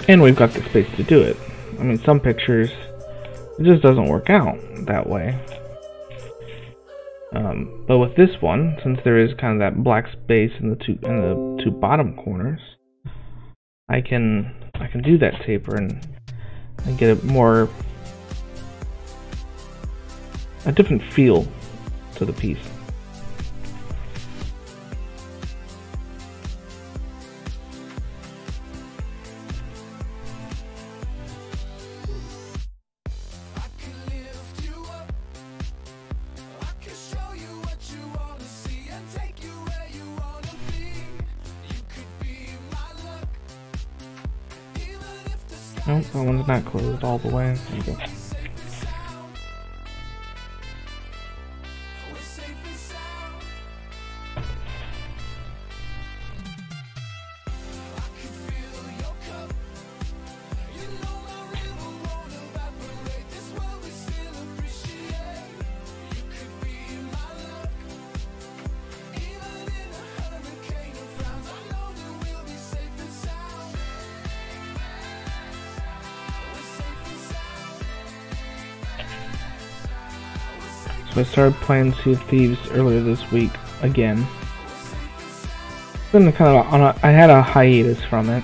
And we've got the space to do it. I mean, some pictures, it just doesn't work out that way. But with this one, since there is kind of that black space in the two bottom corners, I can do that taper and get a different feel to the piece. Nope, that one's not closed all the way. There you go. So I started playing Sea of Thieves earlier this week again. Been kind of I had a hiatus from it,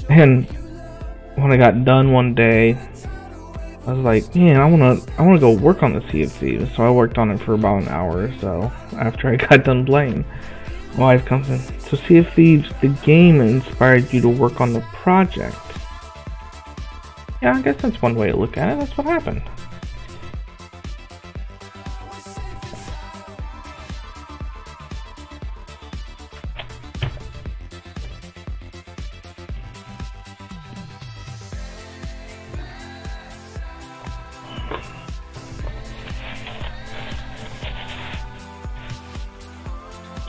and when I got done one day, I was like, man, I wanna go work on the Sea of Thieves. So I worked on it for about an hour or so after I got done playing. My wife comes in. So Sea of Thieves, the game inspired you to work on the project. Yeah, I guess that's one way to look at it. That's what happened.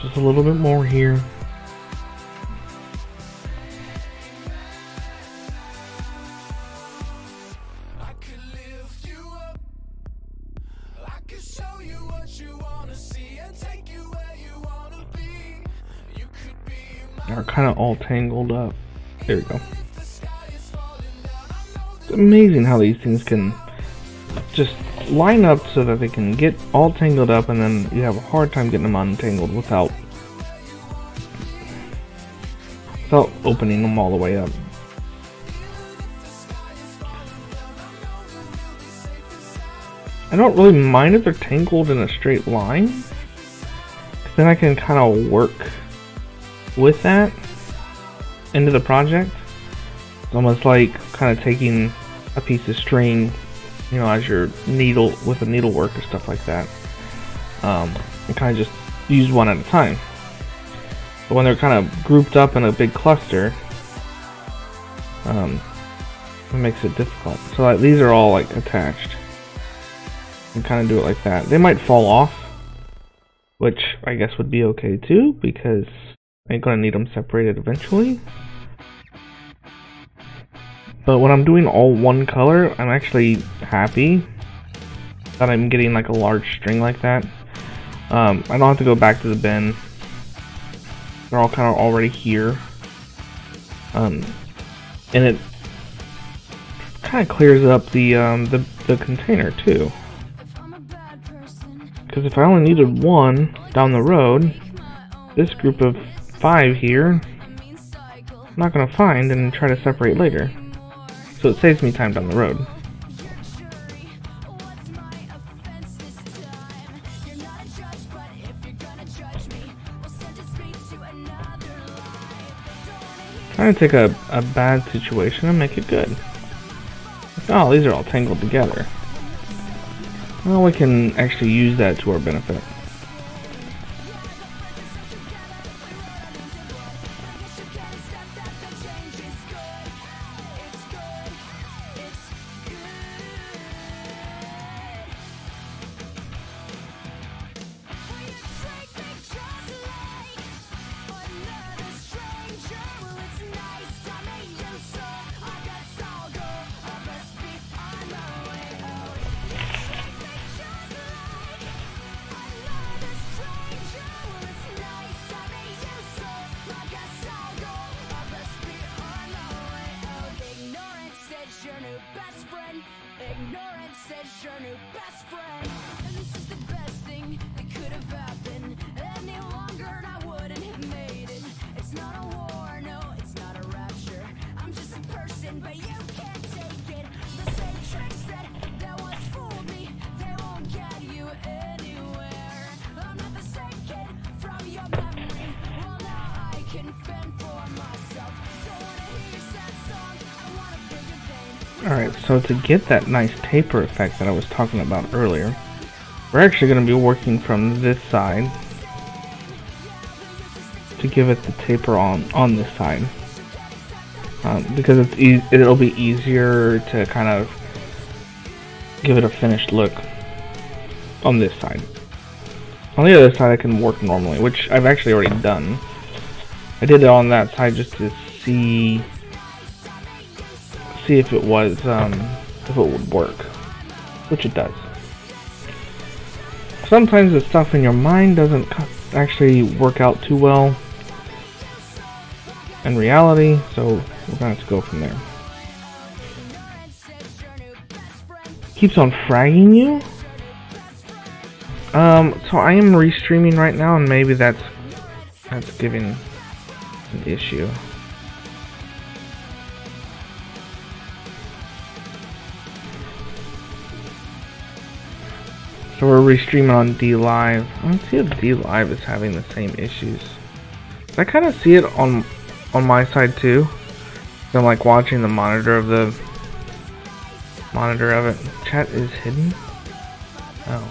Just a little bit more here. I could lift you up. I could show you what you wanna see and take you where you wanna be. You could be They're kind of all tangled up. There we go. It's amazing how these things can just line up so that they can get all tangled up, and then you have a hard time getting them untangled without opening them all the way up. I don't really mind if they're tangled in a straight line, 'cause then I can kind of work with that into the project. It's almost like kind of taking a piece of string, you know, as your needle with a needlework or stuff like that, and kind of just use one at a time. But when they're kind of grouped up in a big cluster, it makes it difficult. So like, these are all like attached, and kind of do it like that. They might fall off, which I guess would be okay too, because I'm gonna need them separated eventually. But when I'm doing all one color, I'm actually happy that I'm getting like a large string like that. I don't have to go back to the bin. They're all kind of already here. And it kind of clears up the container too. Because if I only needed one down the road, this group of 5 here, I'm not going to find and try to separate later. So it saves me time down the road. trying to take a bad situation and make it good. Oh, these are all tangled together. Well, we can actually use that to our benefit. Alright, so to get that nice taper effect that I was talking about earlier, we're actually going to be working from this side to give it the taper on this side. Because it'll be easier to kind of give it a finished look on this side. On the other side I can work normally, which I've actually already done. I did it on that side just to see if it was if it would work, which it does. Sometimes the stuff in your mind doesn't actually work out too well in reality, so we're going to go from there. Keeps on fragging you? So I am restreaming right now, and maybe that's giving an issue. So we're restreaming on DLive. Let's see if DLive is having the same issues. I kind of see it on my side too. I'm like watching the monitor of it. Chat is hidden. Oh.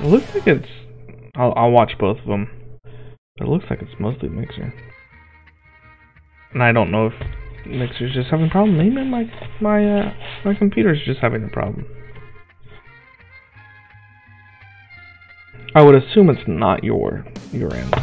It looks like it's. I'll watch both of them. But it looks like it's mostly Mixer. And I don't know if Mixer's just having a problem. Maybe my computer's just having a problem. I would assume it's not your end.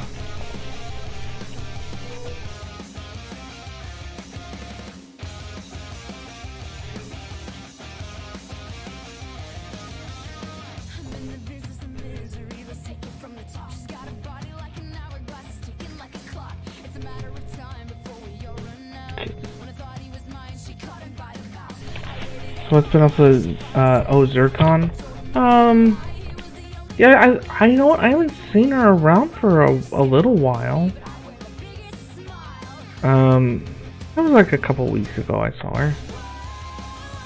So what's been up with Zircon? Yeah, I know what, I haven't seen her around for a little while. That was like a couple weeks ago I saw her.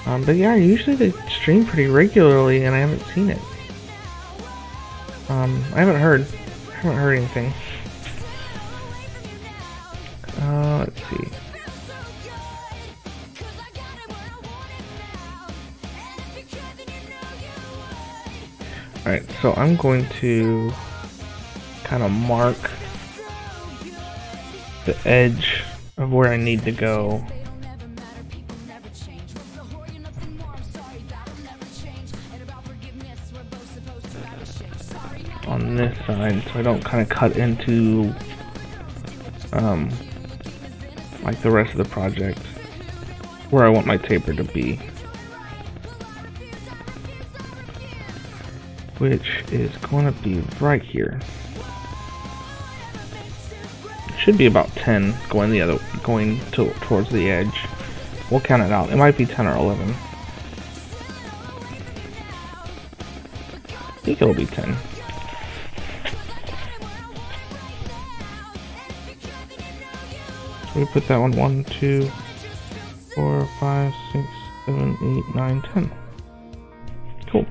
But yeah, usually they stream pretty regularly and I haven't seen it. I haven't heard anything. Let's see. Alright, so I'm going to kind of mark the edge of where I need to go. On this side, so I don't kind of cut into like the rest of the project where I want my taper to be. Which is going to be right here. It should be about 10 going towards the edge. We'll count it out. It might be 10 or 11. I think it'll be 10. We put that one 1, 2, 4, 5, 6, 7, 8, 9, 10. Cool.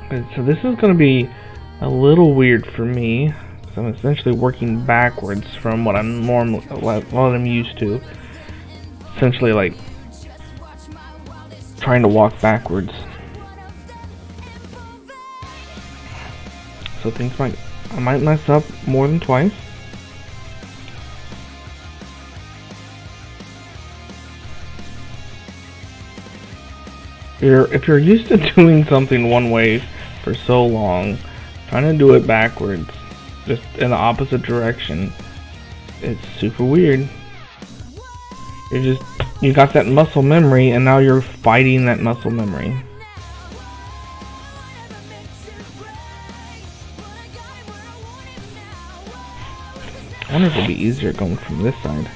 Okay, so this is going to be a little weird for me. So I'm essentially working backwards from what I'm what I'm used to. Essentially, like trying to walk backwards. So I might mess up more than twice. If you're used to doing something one way for so long, trying to do it backwards, just in the opposite direction, it's super weird. You got that muscle memory, and now you're fighting that muscle memory. I wonder if it'll be easier going from this side.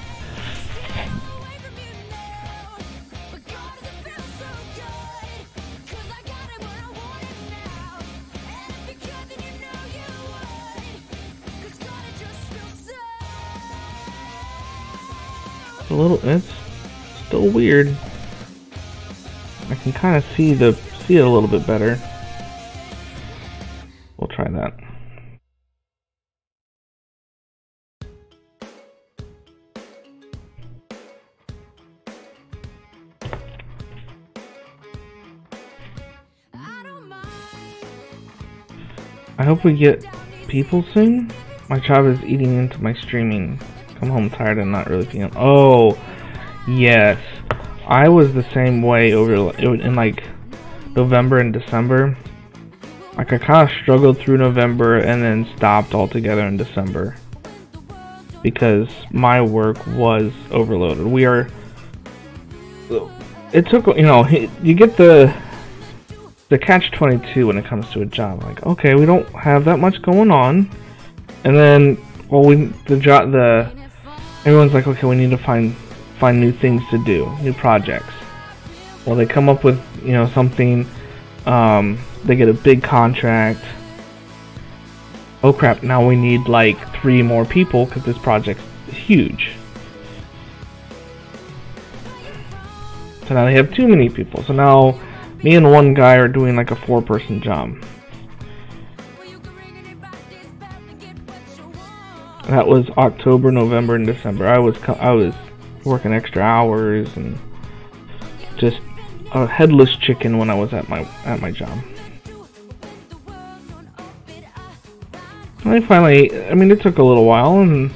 It's still weird. I can kind of see it a little bit better. We'll try that. I hope we get people soon. My job is eating into my streaming. Come home tired and not really feeling. Oh, yes. I was the same way in like November and December. Like I kind of struggled through November and then stopped altogether in December because my work was overloaded. It took, you get the catch-22 when it comes to a job. Like, okay, we don't have that much going on, and then everyone's like, okay, we need to find new things to do, new projects. Well, they come up with, something, they get a big contract. Oh crap, now we need like 3 more people because this project's huge. So now they have too many people. So now me and one guy are doing like a 4-person job. That was October, November, and December. I was working extra hours and just a headless chicken when I was at my job. And I finally, it took a little while, and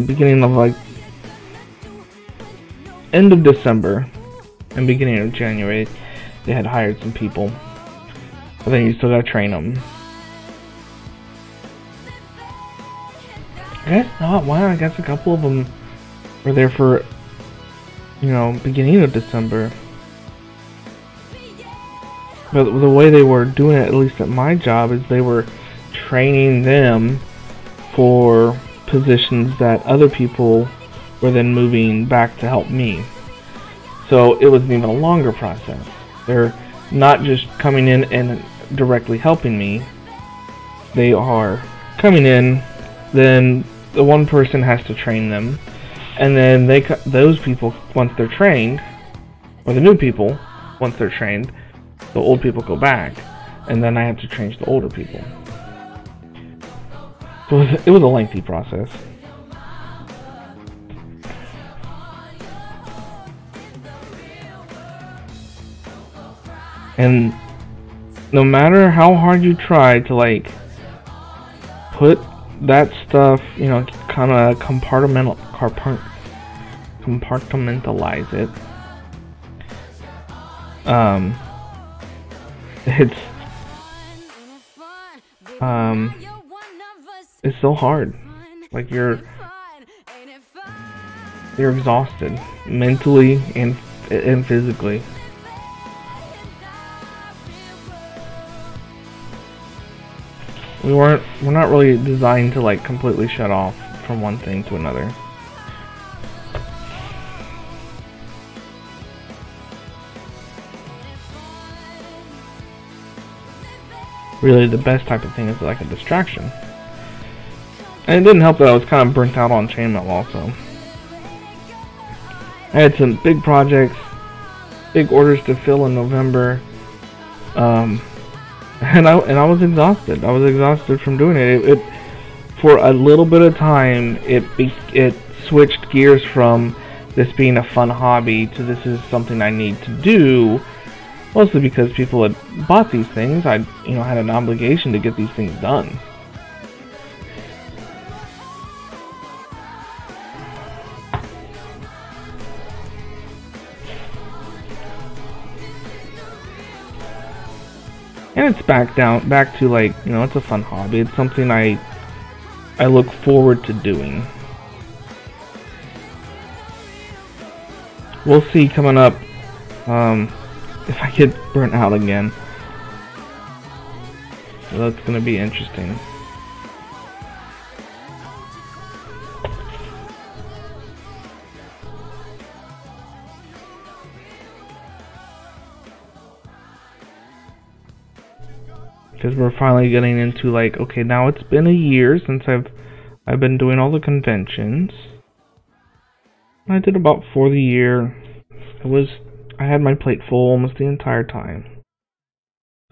beginning of like end of December and beginning of January, they had hired some people, but then you still gotta train them. I guess not. Wow, I guess a couple of them were there for, beginning of December. But the way they were doing it, at least at my job, is they were training them for positions that other people were then moving back to help me. So it was an even a longer process. They're not just coming in and directly helping me. They are coming in, then the one person has to train them, and then those people, once they're trained, or the new people, once they're trained, the old people go back, and then I have to train the older people. So it was a lengthy process. And no matter how hard you try to like put that stuff, kind of compartmentalize it, it's so hard. Like you're exhausted mentally and physically. We're not really designed to like completely shut off from one thing to another. Really, the best type of thing is like a distraction. And it didn't help that I was kind of burnt out on chainmail also. I had some big projects, big orders to fill in November, and I was exhausted. I was exhausted from doing it. It for a little bit of time, it switched gears from this being a fun hobby to this is something I need to do. Mostly because people had bought these things, I had an obligation to get these things done. And it's back to like, it's a fun hobby. It's something I look forward to doing. We'll see coming up if I get burnt out again. So that's gonna be interesting. Because we're finally getting into like, okay, now it's been a year since I've been doing all the conventions. I did about 4 the year. I had my plate full almost the entire time.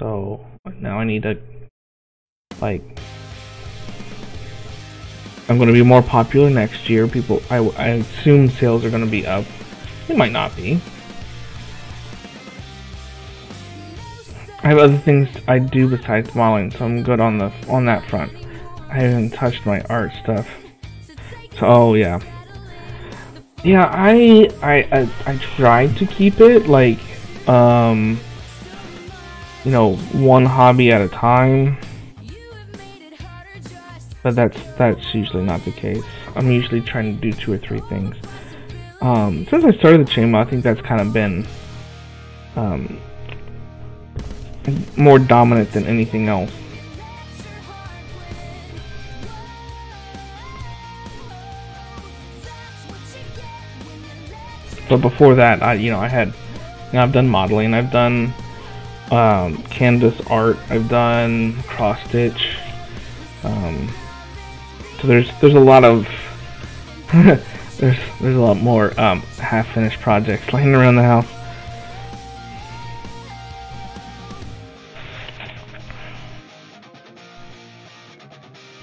So now I need to, like, I'm going to be more popular next year. I assume sales are going to be up. They might not be. I have other things I do besides modeling, so I'm good on that front. I haven't touched my art stuff. So, oh yeah. Yeah, I tried to keep it like, one hobby at a time, but that's usually not the case. I'm usually trying to do 2 or 3 things. Since I started the channel, I think that's kind of been more dominant than anything else. But before that, I've done modeling, I've done canvas art, I've done cross stitch. So there's a lot of there's a lot more half finished projects laying around the house.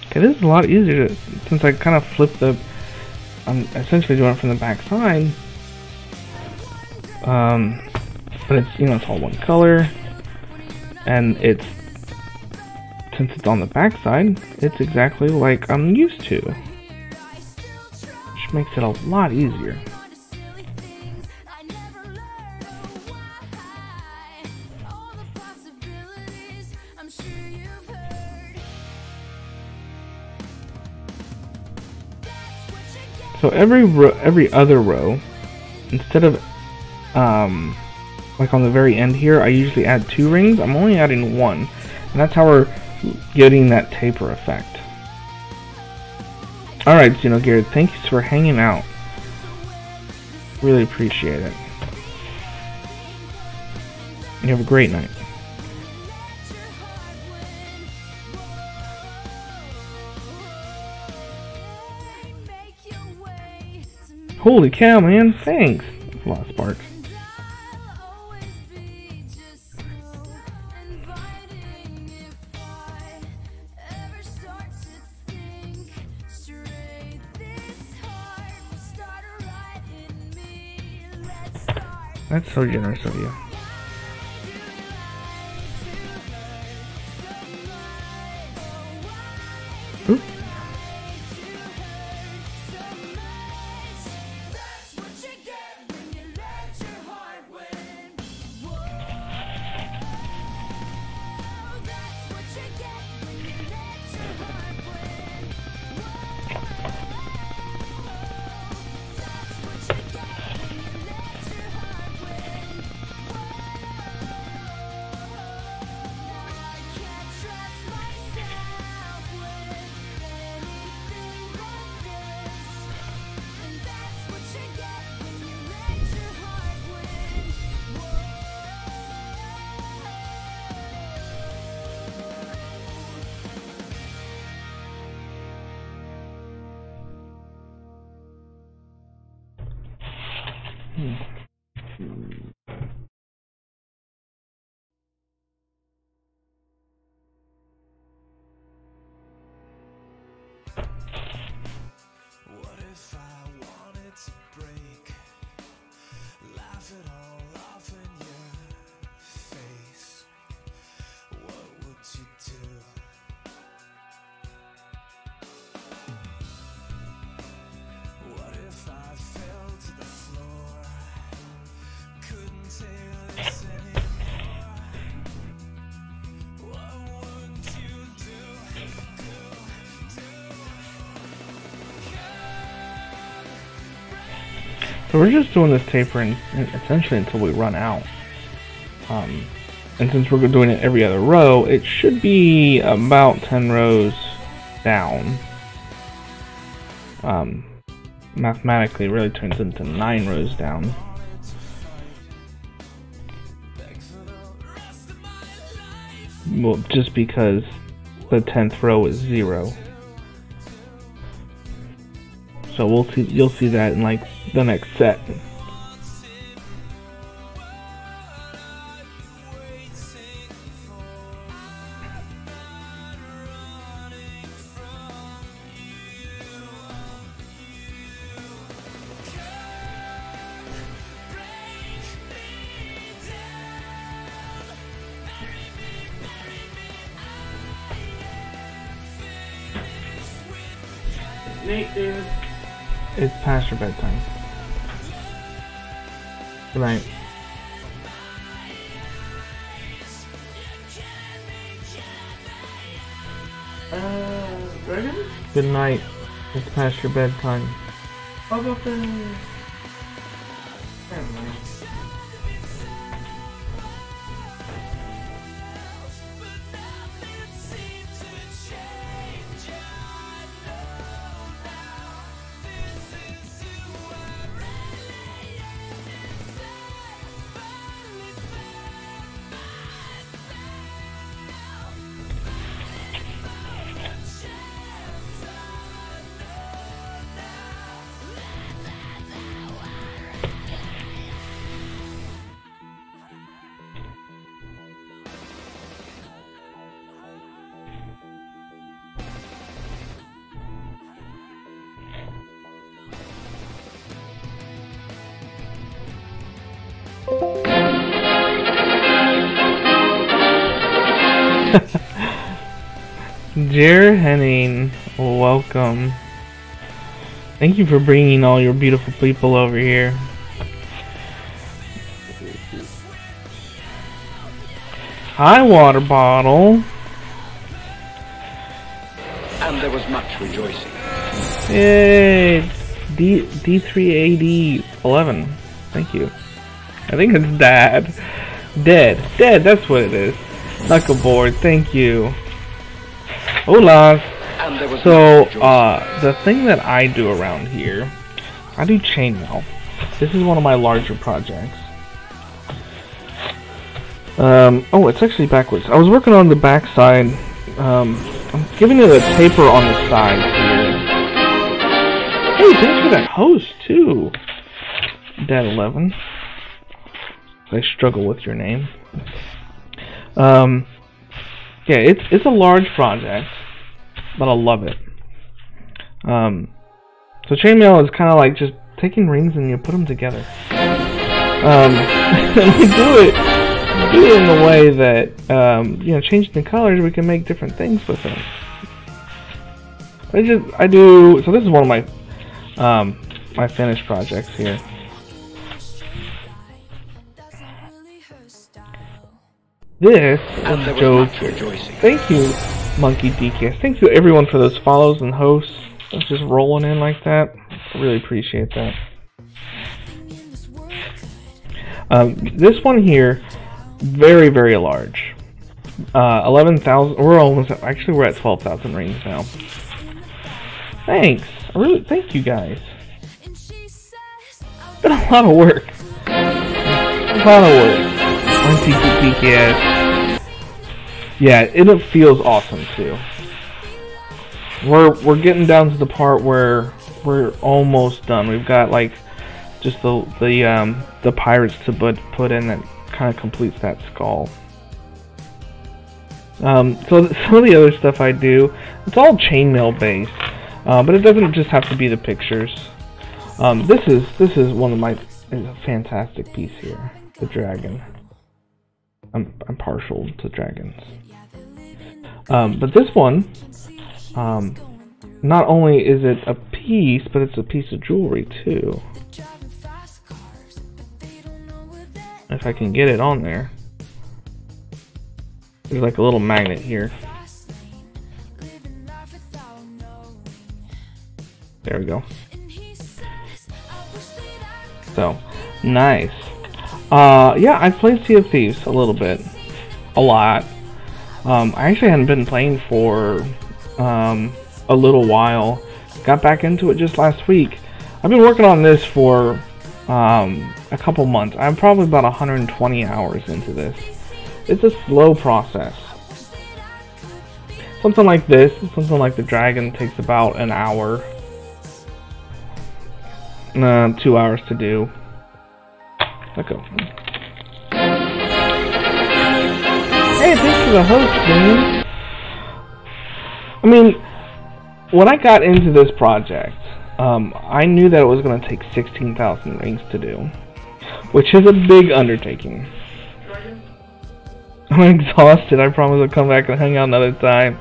Okay, this is a lot easier since I kind of flipped I'm essentially doing it from the back side. But it's, it's all one color, and since it's on the back side, it's exactly like I'm used to, which makes it a lot easier. So every other row, instead of like on the very end here, I usually add 2 rings. I'm only adding 1, and that's how we're getting that taper effect. Alright, Xenogear, thanks for hanging out. Really appreciate it. You have a great night. Holy cow, man, thanks. That's a lot of sparks. That's so generous of you. Ooh. So we're just doing this tapering essentially until we run out. And since we're doing it every other row, it should be about 10 rows down. Mathematically, it really turns into 9 rows down. Well, just because the 10th row is 0. So we'll see. You'll see that in like the next set. Nate, David. It's past your bedtime. Good night. Dragon? Good night. It's past your bedtime. How about the... Never mind. Jer Henning, welcome. Thank you for bringing all your beautiful people over here. Hi, water bottle. And there was much rejoicing. Yay! D3AD11. Thank you. I think it's Dad. Dead, that's what it is. Knuckleboard, thank you. Hola. So, the thing that I do around here, I do chainmail. This is one of my larger projects. Oh, it's actually backwards. I was working on the back side. I'm giving it a taper on the side here. Hey, thanks for that host, too. Dad11. I struggle with your name. Yeah, it's a large project, but I love it. So chainmail is kind of like just taking rings and you put them together. And we do it in the way that you know, changing the colors, we can make different things with them. I do. So this is one of my my finished projects here. This is Joker. Thank you, Monkey DKS. Thank you everyone for those follows and hosts. That's just rolling in like that. I really appreciate that. This one here, very, very large. 11,000. We're almost. Actually, we're at 12,000 rings now. Thanks. Thank you guys. It's been a lot of work. DKS. Yeah, it feels awesome too. We're getting down to the part where we're almost done. We've got like just the pirates to put in that kind of completes that skull. So some of the other stuff I do, it's all chainmail based, but it doesn't just have to be the pictures. This is one of my is a fantastic piece here, the dragon. I'm partial to dragons. But this one, not only is it a piece, but it's a piece of jewelry too. If I can get it on there. There's like a little magnet here. There we go. So, nice. Yeah, I've played Sea of Thieves a little bit. A lot. I actually hadn't been playing for a little while. Got back into it just last week. I've been working on this for a couple months. I'm probably about 120 hours into this. It's a slow process. Something like this, something like the dragon, takes about an hour. 2 hours to do. Let's go. Hey, thanks for the host, man. I mean, when I got into this project, I knew that it was going to take 16,000 rings to do, which is a big undertaking. I'm exhausted. I promise I'll come back and hang out another time.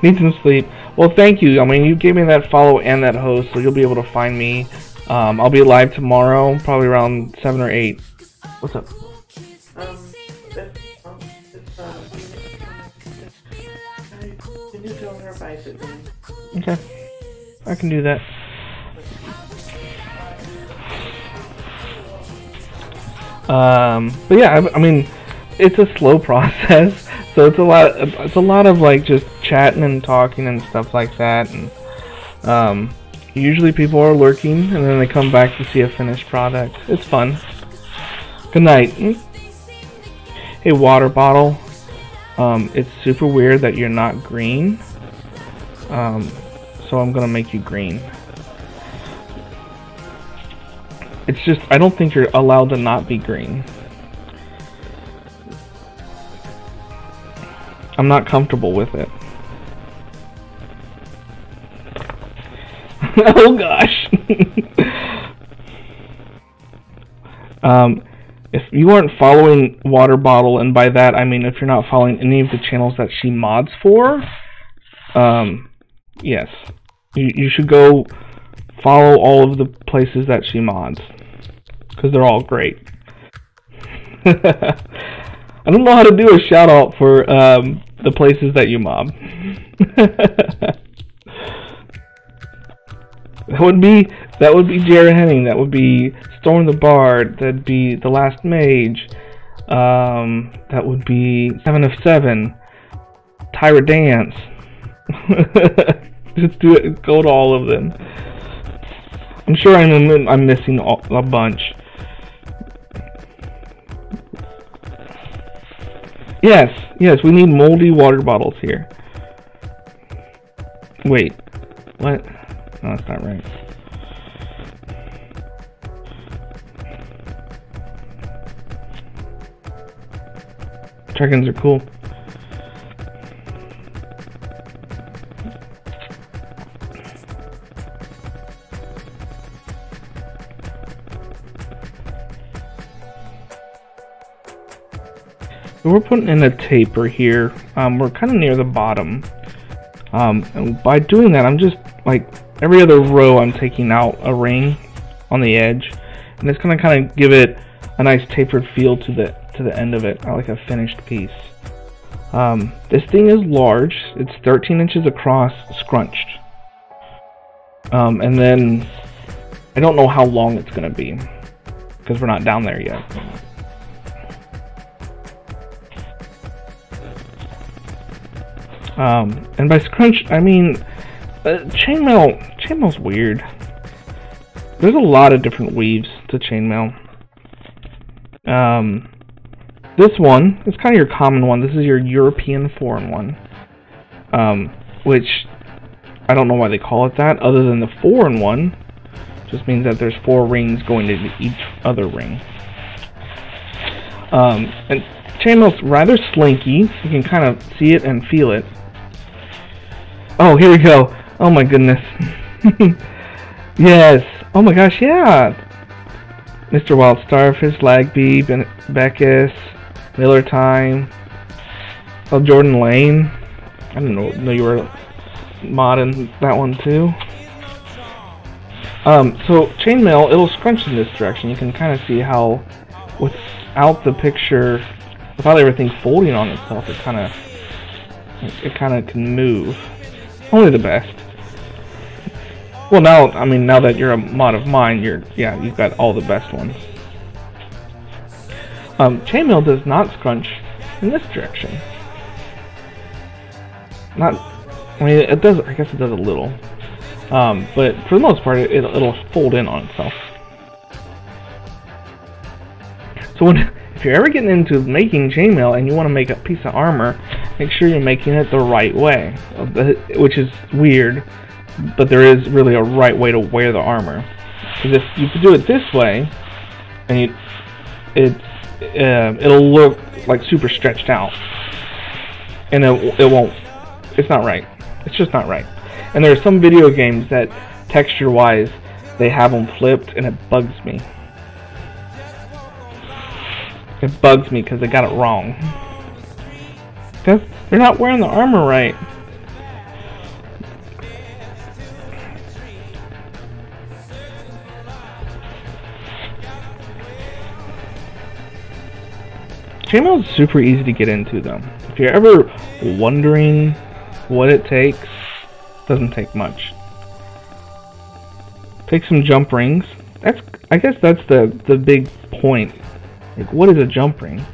Need some sleep. Well, thank you. I mean, you gave me that follow and that host, so you'll be able to find me. I'll be live tomorrow, probably around 7 or 8. What's up? Okay, I can do that. But yeah, I mean, it's a slow process, so it's a lot of like just chatting and talking and stuff like that, and usually people are lurking and then they come back to see a finished product. It's fun. Good night. Hey, water bottle. It's super weird that you're not green. So I'm gonna make you green. It's just, I don't think you're allowed to not be green. I'm not comfortable with it. Oh gosh. If you aren't following Water Bottle, and by that I mean if you're not following any of the channels that she mods for, yes, you should go follow all of the places that she mods, because they're all great. I don't know how to do a shout out for the places that you mob. That would be Jared Henning. That would be Storm the Bard. That'd be The Last Mage. That would be 7 of 7. Tyra Dance. Just do it. Go to all of them. I'm sure I'm missing a bunch. Yes, we need moldy water bottles here. Wait, what? No, that's not right. Dragons are cool. We're putting in a taper here. We're kind of near the bottom. And by doing that, I'm just like every other row I'm taking out a ring on the edge, and it's gonna kind of give it a nice tapered feel to the end of it, like a finished piece. This thing is large. It's 13 inches across, scrunched. And then I don't know how long it's gonna be because we're not down there yet. And by scrunch, I mean chainmail's weird. There's a lot of different weaves to chainmail. This one is kind of your common one. This is your European 4-in-1, which I don't know why they call it that, other than the 4-in-1 Just means that there's 4 rings going into each other ring. And chainmail's rather slinky. You can kind of see it and feel it. Oh, here we go. Oh my goodness. Yes. Oh my gosh, yeah. Mr. Wild Starfish, Lagby, Beckus, Miller Time. Oh, Jordan Lane. I didn't know you were modding that one too. So chainmail, it'll scrunch in this direction. You can kind of see how, without the picture, without everything folding on itself, it kind of can move. Only the best. Well, now, I mean, now that you're a mod of mine, you've got all the best ones. Chainmail does not scrunch in this direction. I mean, it does. I guess it does a little, but for the most part, it'll fold in on itself. So if you're ever getting into making chainmail and you want to make a piece of armor, make sure you're making it the right way, which is weird, but there is really a right way to wear the armor. Because if you do it this way, and it'll look like super stretched out, and it won't. It's not right. It's just not right. And there are some video games that, texture-wise, they have them flipped, and it bugs me. It bugs me because they got it wrong. Because they're not wearing the armor right. Chainmail is super easy to get into, though. If you're ever wondering what it takes, doesn't take much. Take some jump rings. I guess that's the big point. Like, what is a jump ring?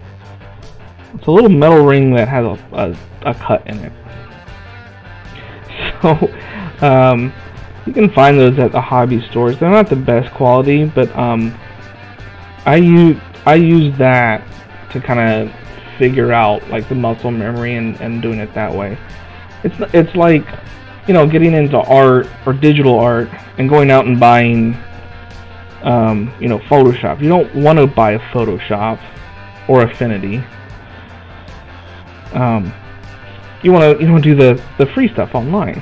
It's a little metal ring that has a cut in it. So you can find those at the hobby stores. They're not the best quality, but I use that to kind of figure out like the muscle memory and doing it that way. It's like, you know, getting into art or digital art and going out and buying you know, Photoshop. You don't want to buy a Photoshop or Affinity. You want to do the free stuff online.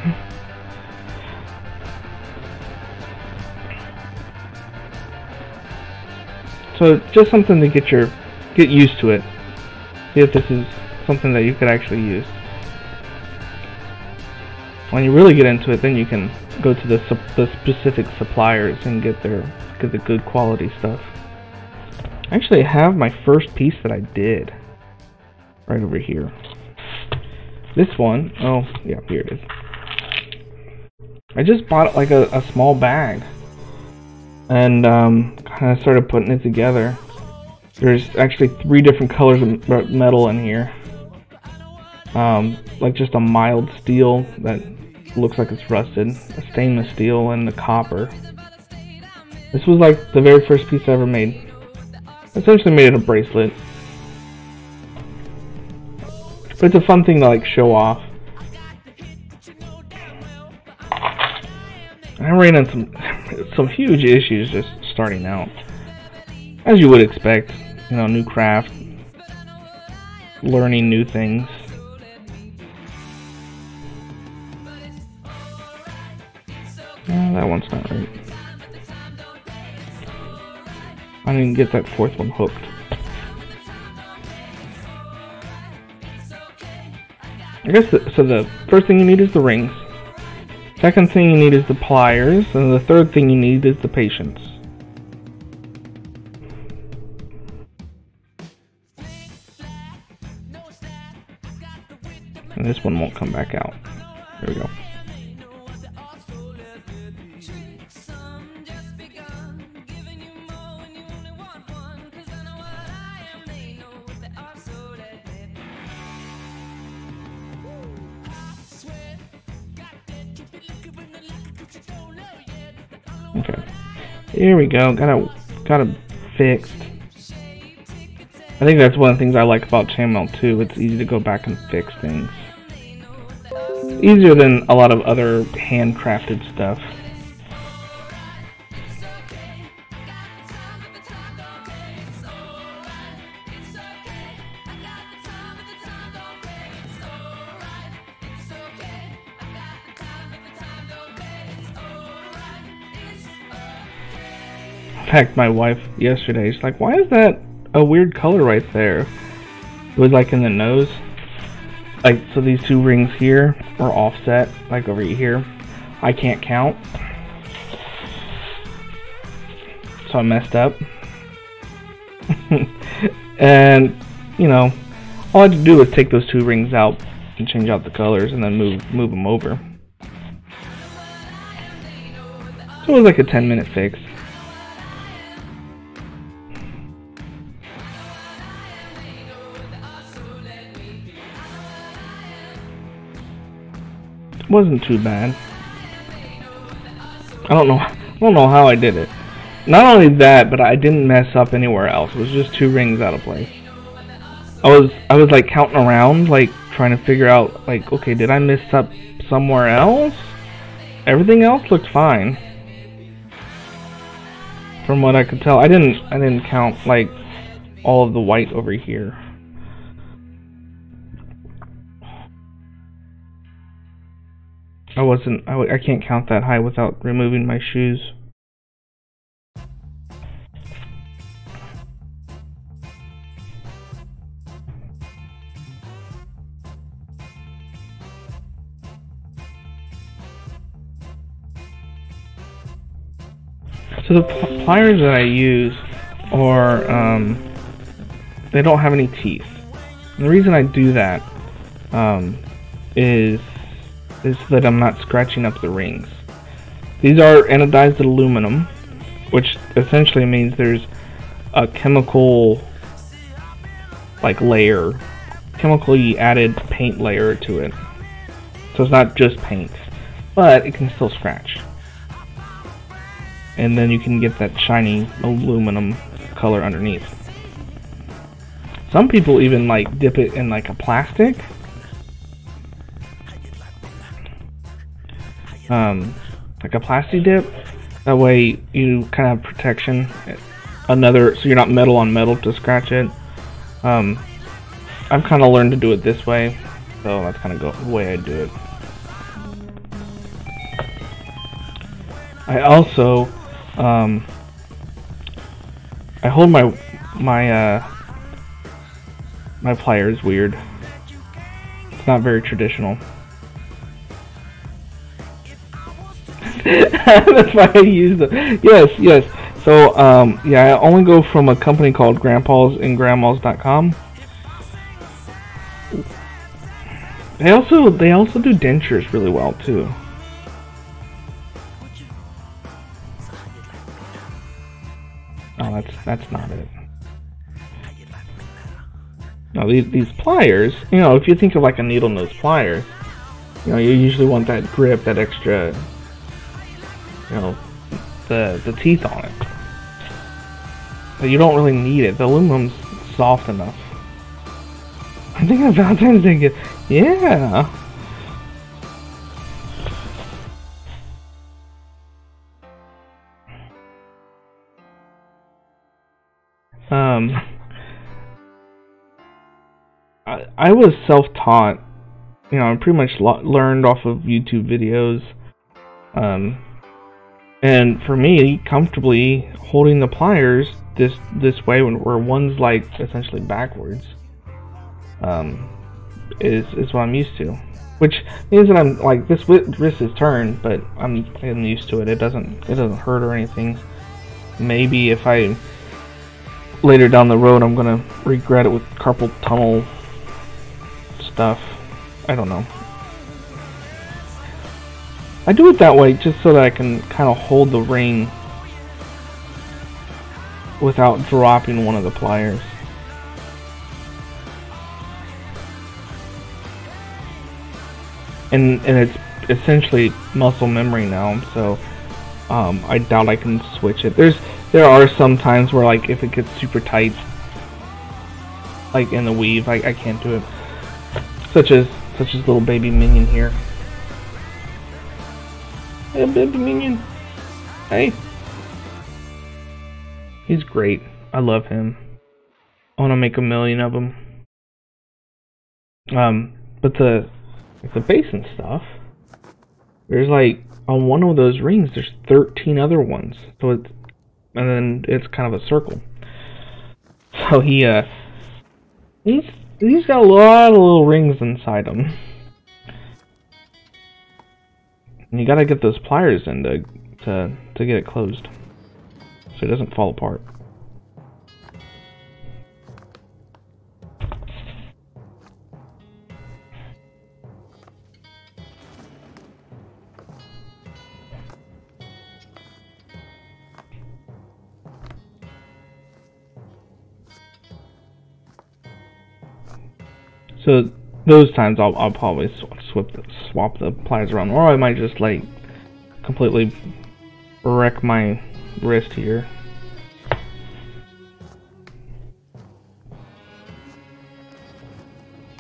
So just something to get used to it. See if this is something that you could actually use. When you really get into it, then you can go to the specific suppliers and get the good quality stuff. I actually have my first piece that I did right over here. This one, oh yeah, here it is. I just bought like a small bag and kind of started putting it together. There's actually 3 different colors of metal in here. Like just a mild steel that looks like it's rusted, a stainless steel, and the copper. This was like the very first piece I ever made. Essentially made it a bracelet. But it's a fun thing to like show off. I ran into some huge issues just starting out. As you would expect, you know, new craft, learning new things. That one's not right. I didn't get that 4th one hooked. I guess so the first thing you need is the rings. Second thing you need is the pliers, and the third thing you need is the patience. And this one won't come back out. There we go. Okay, here we go. Got it fixed. I think that's one of the things I like about chainmail too. It's easy to go back and fix things. Easier than a lot of other handcrafted stuff. In fact, my wife yesterday, she's like, why is that a weird color right there? It was like in the nose. Like, so these two rings here are offset, like over here. I can't count. So I messed up. And, you know, all I had to do was take those two rings out and change out the colors and then move them over. So it was like a 10-minute fix. It wasn't too bad. I don't know how I did it. Not only that, but I didn't mess up anywhere else. It was just two rings out of place. I was like counting around, like trying to figure out, like, okay, did I mess up somewhere else? Everything else looked fine. From what I could tell, I didn't count like all of the white over here. I can't count that high without removing my shoes. So the pliers that I use are, they don't have any teeth. And the reason I do that is so that I'm not scratching up the rings. These are anodized aluminum, which essentially means there's a chemical layer, chemically added paint layer to it. So it's not just paint, but it can still scratch. And then you can get that shiny aluminum color underneath. Some people even like dip it in like a plastic. Like a plastic dip. That way you kind of have protection. So you're not metal on metal to scratch it. I've kind of learned to do it this way, so that's kind of the way I do it. I also I hold my pliers weird. It's not very traditional. That's why I use them. Yes. So yeah, I only go from a company called grandpasandgrandmas.com. They also do dentures really well too. Oh, that's not it. No, these pliers, you know, if you think of like a needle nose pliers, you know, you usually want that grip, that extra, you know, the teeth on it. But you don't really need it. The aluminum's soft enough. I'm thinking of Valentine's Day gift. Yeah. I was self-taught. You know, I pretty much learned off of YouTube videos. And for me, comfortably holding the pliers this way, where one's like essentially backwards, is what I'm used to. Which means that I'm like, this wrist is turned, but I'm used to it. It doesn't hurt or anything. Maybe if I later down the road I'm gonna regret it with carpal tunnel stuff. I don't know. I do it that way just so that I can kind of hold the ring without dropping one of the pliers. And it's essentially muscle memory now, so I doubt I can switch it. There are some times where, like, if it gets super tight, like in the weave, I can't do it. Such as little baby Minion here. Hey, baby Minion. Hey. He's great. I love him. I want to make 1 million of them. But the base and stuff, there's like, on one of those rings, there's 13 other ones. So and then it's kind of a circle. So he's got a lot of little rings inside him. And you gotta get those pliers in to get it closed, so it doesn't fall apart. So those times I'll probably swap the pliers around, or I might just like completely wreck my wrist here.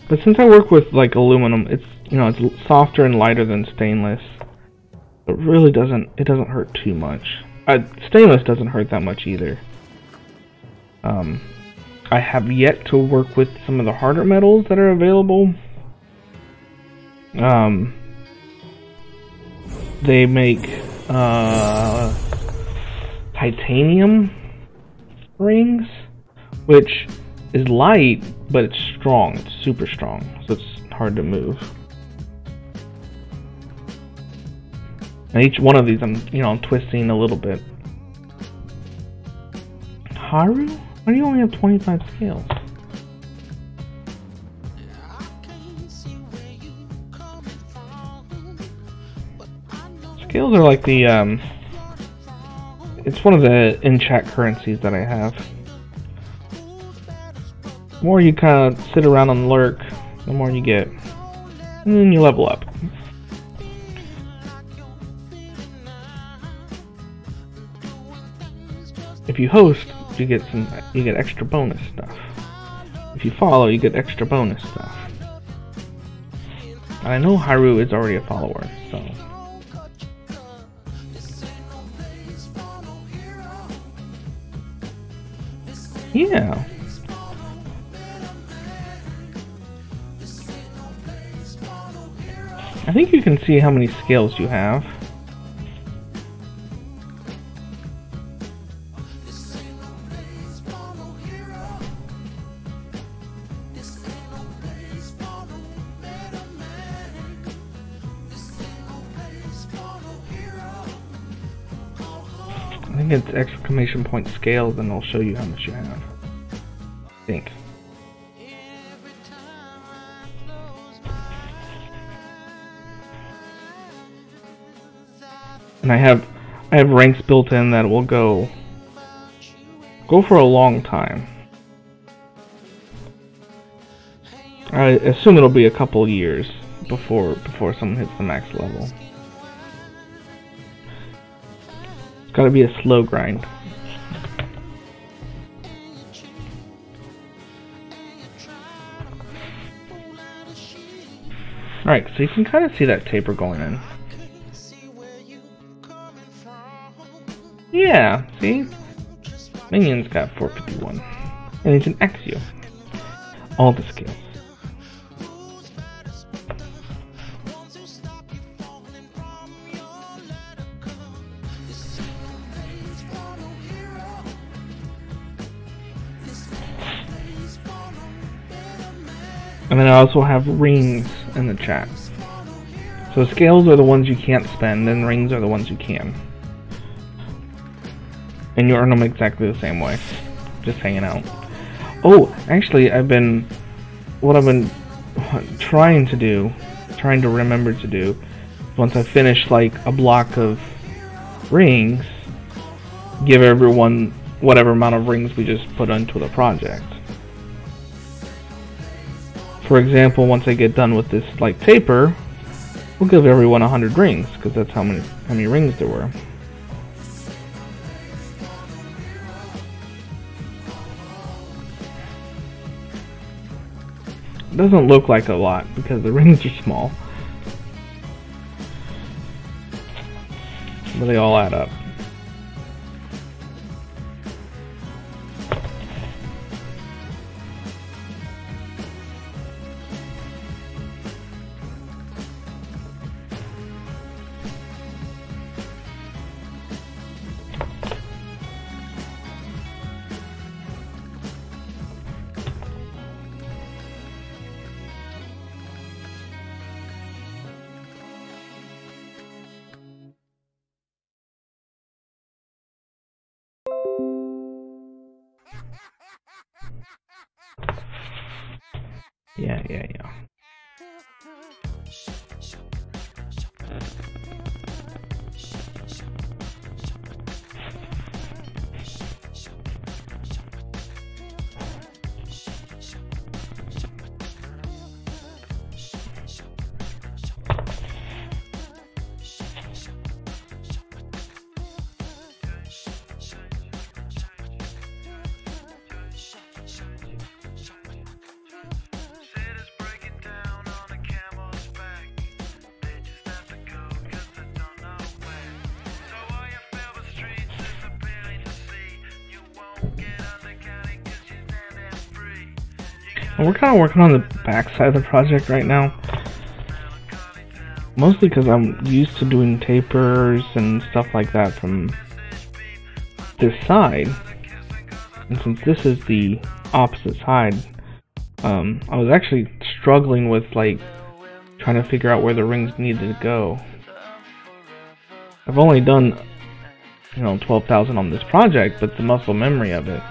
But since I work with like aluminum, it's it's softer and lighter than stainless. It really doesn't hurt too much. Stainless doesn't hurt that much either. I have yet to work with some of the harder metals that are available. They make titanium rings, which is light, but it's strong. It's super strong, so it's hard to move. And each one of these, I'm twisting a little bit. Haru? Why do you only have 25 scales? Scales are like the, it's one of the in-chat currencies that I have. The more you kind of sit around and lurk, the more you get. And then you level up. If you host, you get extra bonus stuff. If you follow, you get extra bonus stuff. And I know Haru is already a follower, so yeah. I think you can see how many scales you have. I think it's exclamation point scales, and it'll show you how much you have. I think. And I have ranks built in that will go for a long time. I assume it'll be a couple years before someone hits the max level. It's gotta be a slow grind. Alright, so you can kind of see that taper going in. Yeah, see? Minion's got 451. And he's an Axio. All the skills. And then I also have rings in the chat. So scales are the ones you can't spend, and rings are the ones you can. And you earn them exactly the same way. Just hanging out. Oh, actually, what I've been trying to remember to do, once I finish like a block of rings, give everyone whatever amount of rings we just put into the project. For example, once I get done with this like taper, we'll give everyone 100 rings, because that's how many rings there were. It doesn't look like a lot because the rings are small, but they all add up. Yeah. We're kind of working on the back side of the project right now. Mostly because I'm used to doing tapers and stuff like that from this side. And since this is the opposite side, I was actually struggling with like trying to figure out where the rings needed to go. I've only done, 12,000 on this project, but the muscle memory of it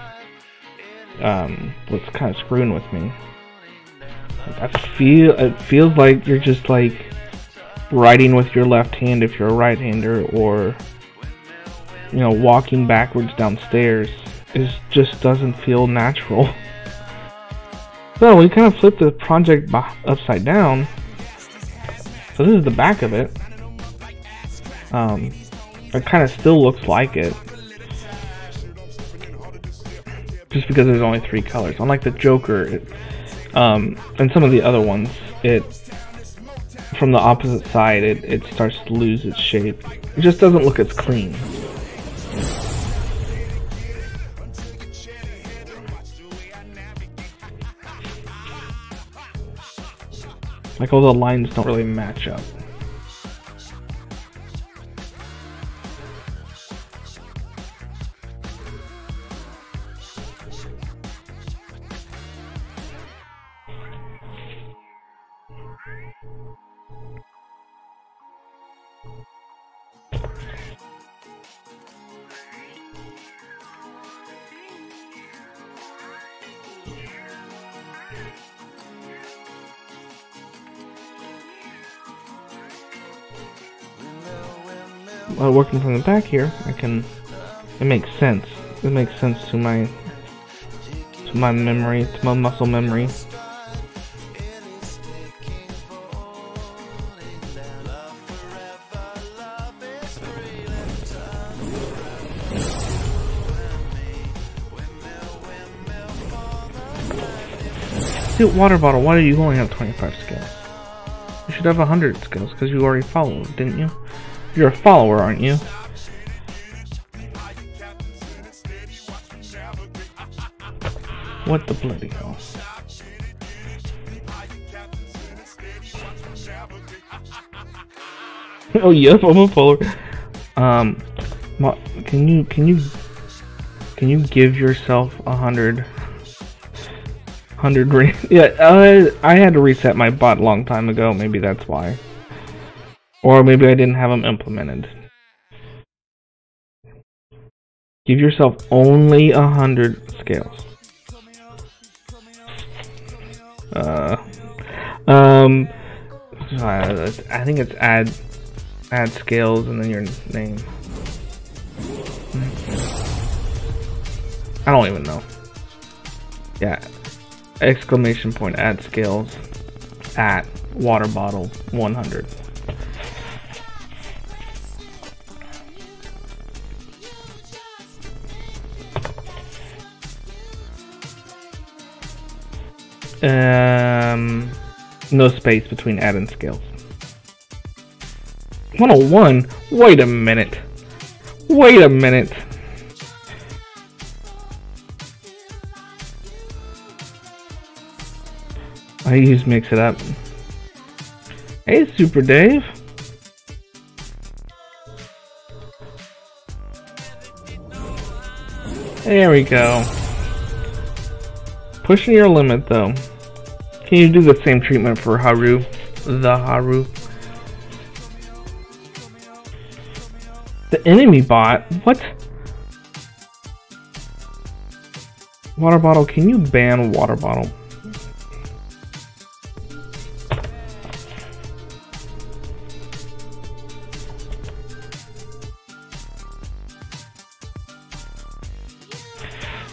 was kind of screwing with me. It feels like you're just like writing with your left hand if you're a right-hander, or walking backwards downstairs. It just doesn't feel natural. So we kind of flipped the project upside down. So this is the back of it. It kind of still looks like it, just because there's only 3 colors. Unlike the Joker, and some of the other ones, from the opposite side, it starts to lose its shape. It just doesn't look as clean. Like all the lines don't really match up. While working from the back here, it makes sense. It makes sense to my memory, to my muscle memory. Dude, water bottle, why do you only have 25 skills? You should have 100 skills, because you already followed, didn't you? You're a follower, aren't you? What the bloody hell? Oh yep, I'm a follower. Can you give yourself 100 ring? Yeah, I had to reset my bot a long time ago. Maybe that's why. Or maybe I didn't have them implemented. Give yourself only 100 scales. I think it's add scales and then your name. I don't even know. Yeah. Exclamation point, add scales at water bottle 100. No space between add and scales. 101? Wait a minute. Wait a minute. I use Mix It Up. Hey, Super Dave. There we go. Pushing your limit, though. Can you do the same treatment for Haru? The Haru. The enemy bot? What? Water bottle, can you ban water bottle?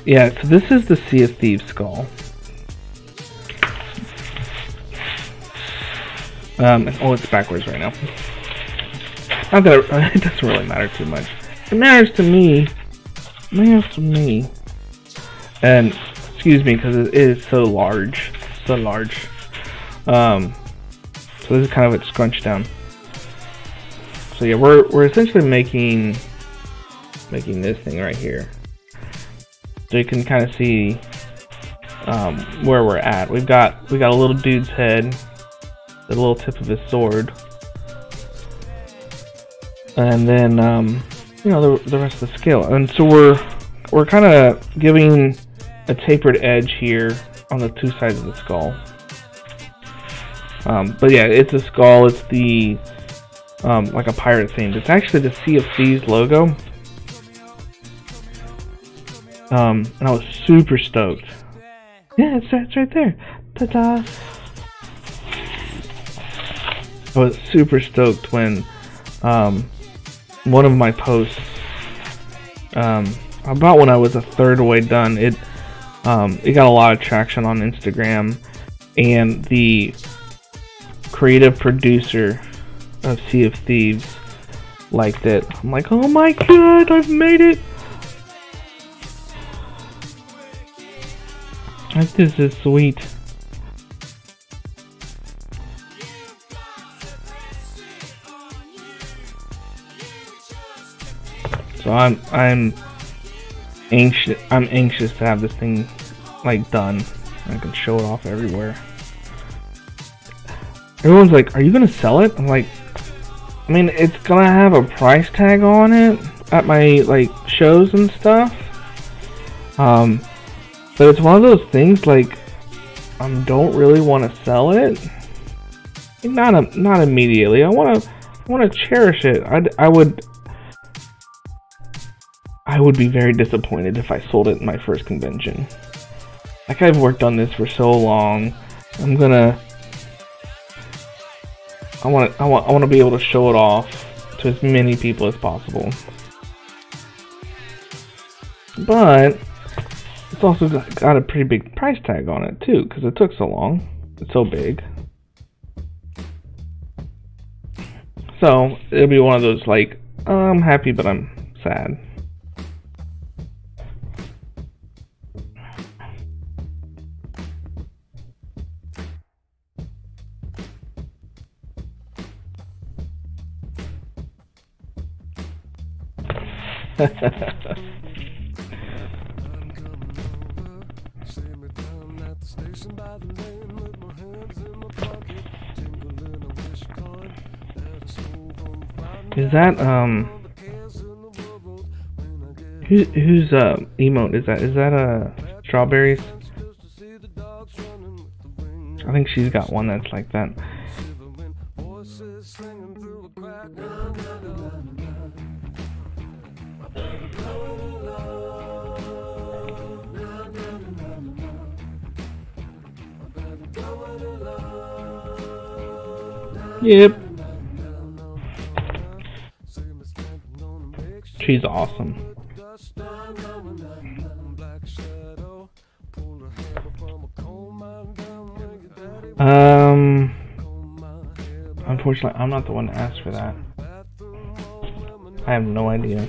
Yeah, so this is the Sea of Thieves skull. Oh, it's backwards right now. Not that it doesn't really matter too much. It matters to me. It matters to me. And excuse me, because it is so large. So large. So this is kind of a scrunch down. So yeah, we're essentially making this thing right here. So you can kind of see where we're at. We got a little dude's head, the little tip of his sword, and then you know, the rest of the scale. And so we're kind of giving a tapered edge here on the two sides of the skull. But yeah, it's a skull. It's the like a pirate theme. It's actually the Sea of Thieves logo. And I was super stoked. Yeah, it's right there. Ta-da! I was super stoked when one of my posts, about when I was a third way done, it got a lot of traction on Instagram, and the creative producer of Sea of Thieves liked it. I'm like, oh my god, I've made it! Like, this is sweet. So I'm anxious to have this thing like done. I can show it off everywhere. Everyone's like, are you gonna sell it? I'm like, I mean, it's gonna have a price tag on it at my like shows and stuff. But it's one of those things, like, I don't really want to sell it. Not immediately. I want to cherish it. I would be very disappointed if I sold it in my first convention. Like, I've worked on this for so long. I want to be able to show it off to as many people as possible. But it's also got a pretty big price tag on it too, because it took so long. It's so big. So it'll be one of those, like, I'm happy but I'm sad. Is that whose emote is that? Is that Strawberries? I think she's got one that's like that. Yep. She's awesome. Unfortunately, I'm not the one to ask for that. I have no idea.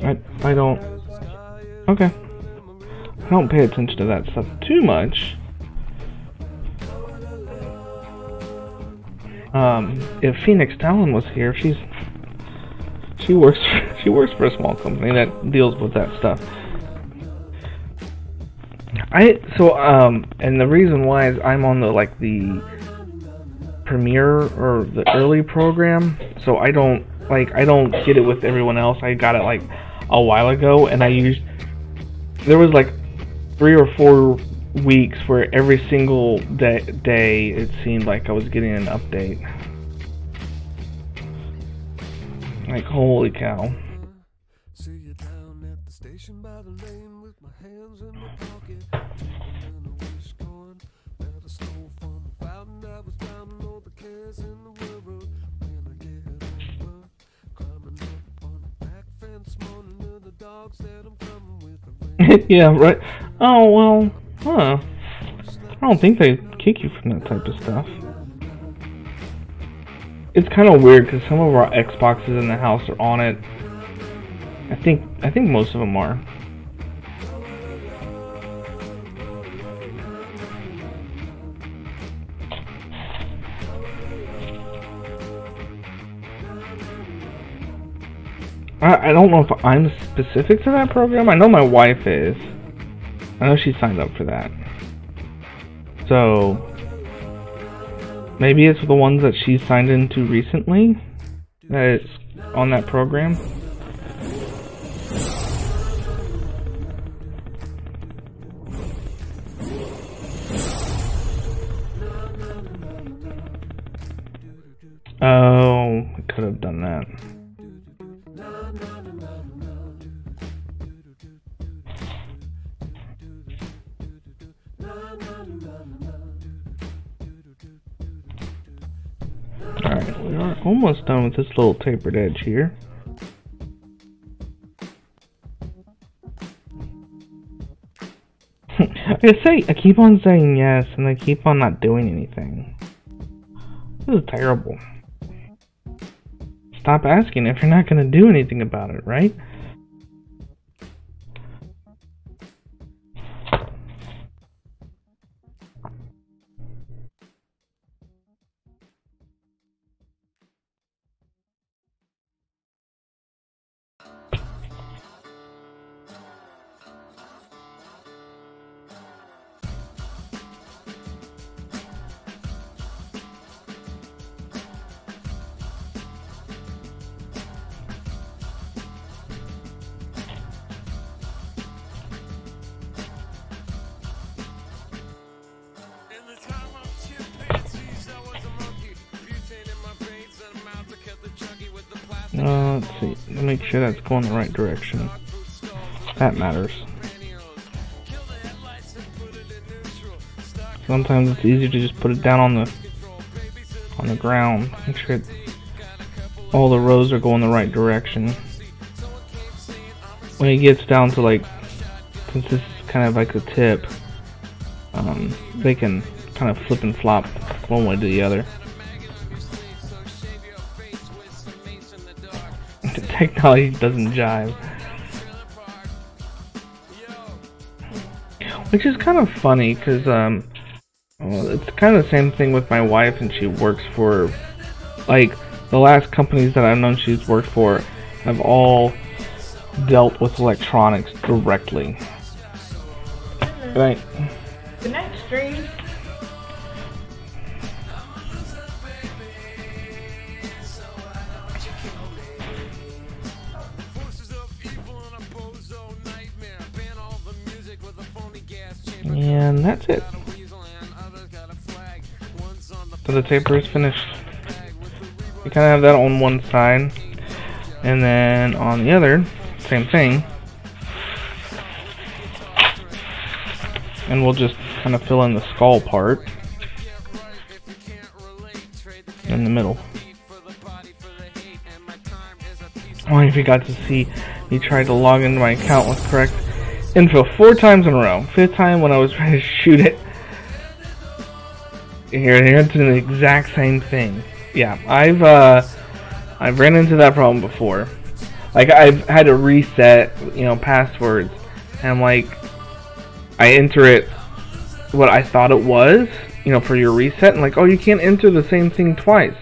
I don't. Okay. I don't pay attention to that stuff too much. If Phoenix Talon was here, she works for a small company that deals with that stuff. And the reason why is I'm on the premiere or the early program, so I don't get it with everyone else. I got it like a while ago, and there was like 3 or 4 weeks where every single day it seemed like I was getting an update. Like, holy cow. See you down at the station by the lane with my hands in my pocket. In a wish going at a slow from a fountain. I was drowning all the cares in the world. When I get over, climbing up on the back fence, morning in the dark. Yeah, right. Oh, well, huh. I don't think they kick you from that type of stuff. It's kind of weird because some of our Xboxes in the house are on it. I think most of them are. I don't know if I'm specific to that program. I know my wife is. I know she signed up for that. So maybe it's the ones that she signed into recently that it's on that program. Oh, I could have done that. Alright, we are almost done with this little tapered edge here. I keep on saying yes, and I keep on not doing anything. This is terrible. Stop asking if you're not going to do anything about it, right? Let's see. Let me make sure that's going the right direction. That matters. Sometimes it's easier to just put it down on the ground. Make sure all the rows are going the right direction. When it gets down to like, since this is kind of like the tip, they can kind of flip and flop one way to the other. The technology doesn't jive. Which is kind of funny because it's kind of the same thing with my wife, and she works for, like, the last companies that I've known she's worked for have all dealt with electronics directly. Right. Good night, stream. And that's it. So the taper is finished. You kind of have that on one side, and then on the other, same thing. And we'll just kind of fill in the skull part in the middle. Oh, if you got to see, he tried to log into my account with correct info 4 times in a row. 5th time when I was trying to shoot it. Here, it's the exact same thing. Yeah, I've ran into that problem before. Like, I've had to reset, passwords, and I'm like, I enter it what I thought it was, for your reset, and like, oh, you can't enter the same thing twice.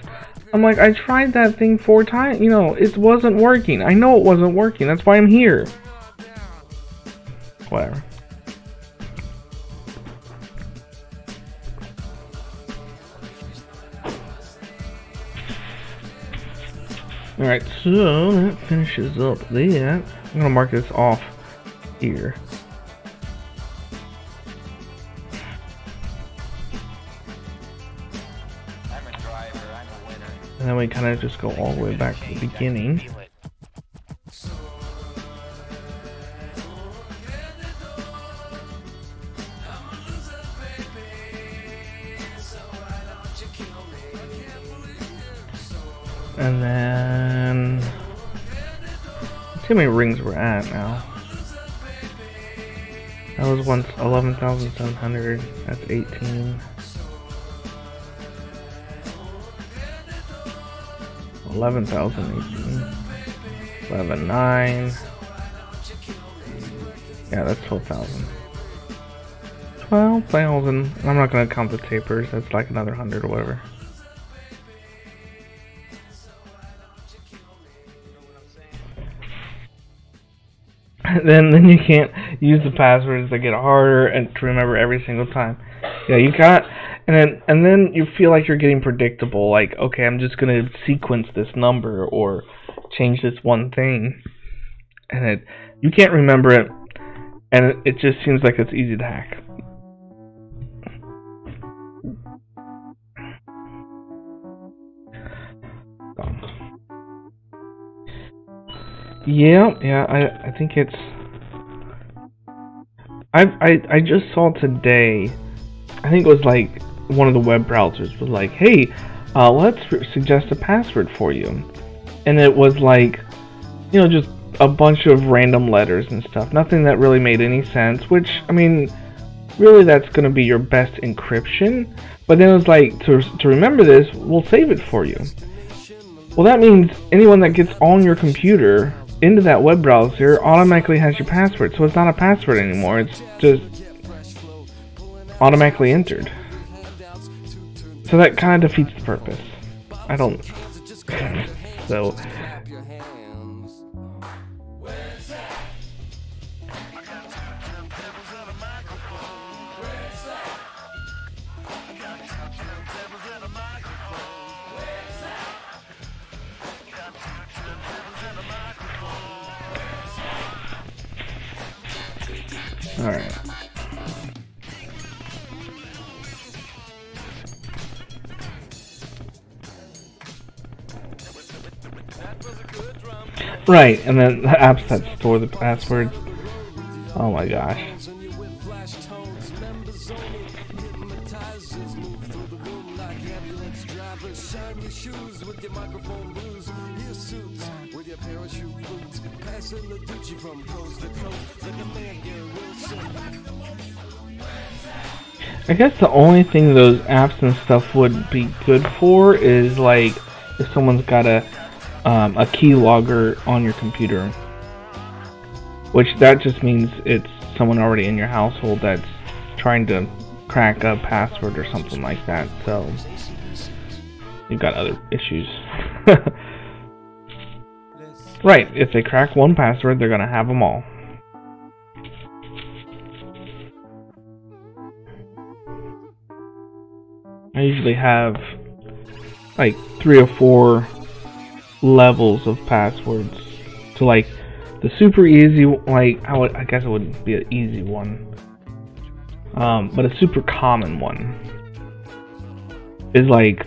I'm like, I tried that thing 4 times, it wasn't working. I know it wasn't working, that's why I'm here. Whatever. Alright, so that finishes up that. I'm gonna mark this off here. I'm a driver, I'm a winner. And then we kind of just go all the way back to the beginning. And then, let's see how many rings we're at now. That was once 11,700. That's 18. 11,018. 11,9. Yeah, that's 12,000. 12,000. I'm not gonna count the tapers. That's like another 100 or whatever. Then you can't use the passwords. They get harder and to remember every single time. Yeah, you got, and then you feel like you're getting predictable. Like, okay, I'm just gonna sequence this number or change this one thing, and you can't remember it, and it just seems like it's easy to hack. Yeah, I think it's. I just saw today. I think it was like one of the web browsers was like, "Hey, let's suggest a password for you," and it was like, you know, just a bunch of random letters and stuff. Nothing that really made any sense. Which, I mean, really, that's going to be your best encryption. But then it was like, to remember this, we'll save it for you. Well, that means anyone that gets on your computer into that web browser automatically has your password, so it's not a password anymore, it's just automatically entered. So that kind of defeats the purpose. I don't. So. Alright. Right, and then the apps that store the passwords. Oh my gosh. I guess the only thing those apps and stuff would be good for is like if someone's got a keylogger on your computer, which that just means it's someone already in your household that's trying to crack a password or something like that. So you've got other issues. Right, if they crack one password, they're gonna have them all. I usually have like 3 or 4 levels of passwords. So like the super easy, like I guess it wouldn't be an easy one, but a super common one is like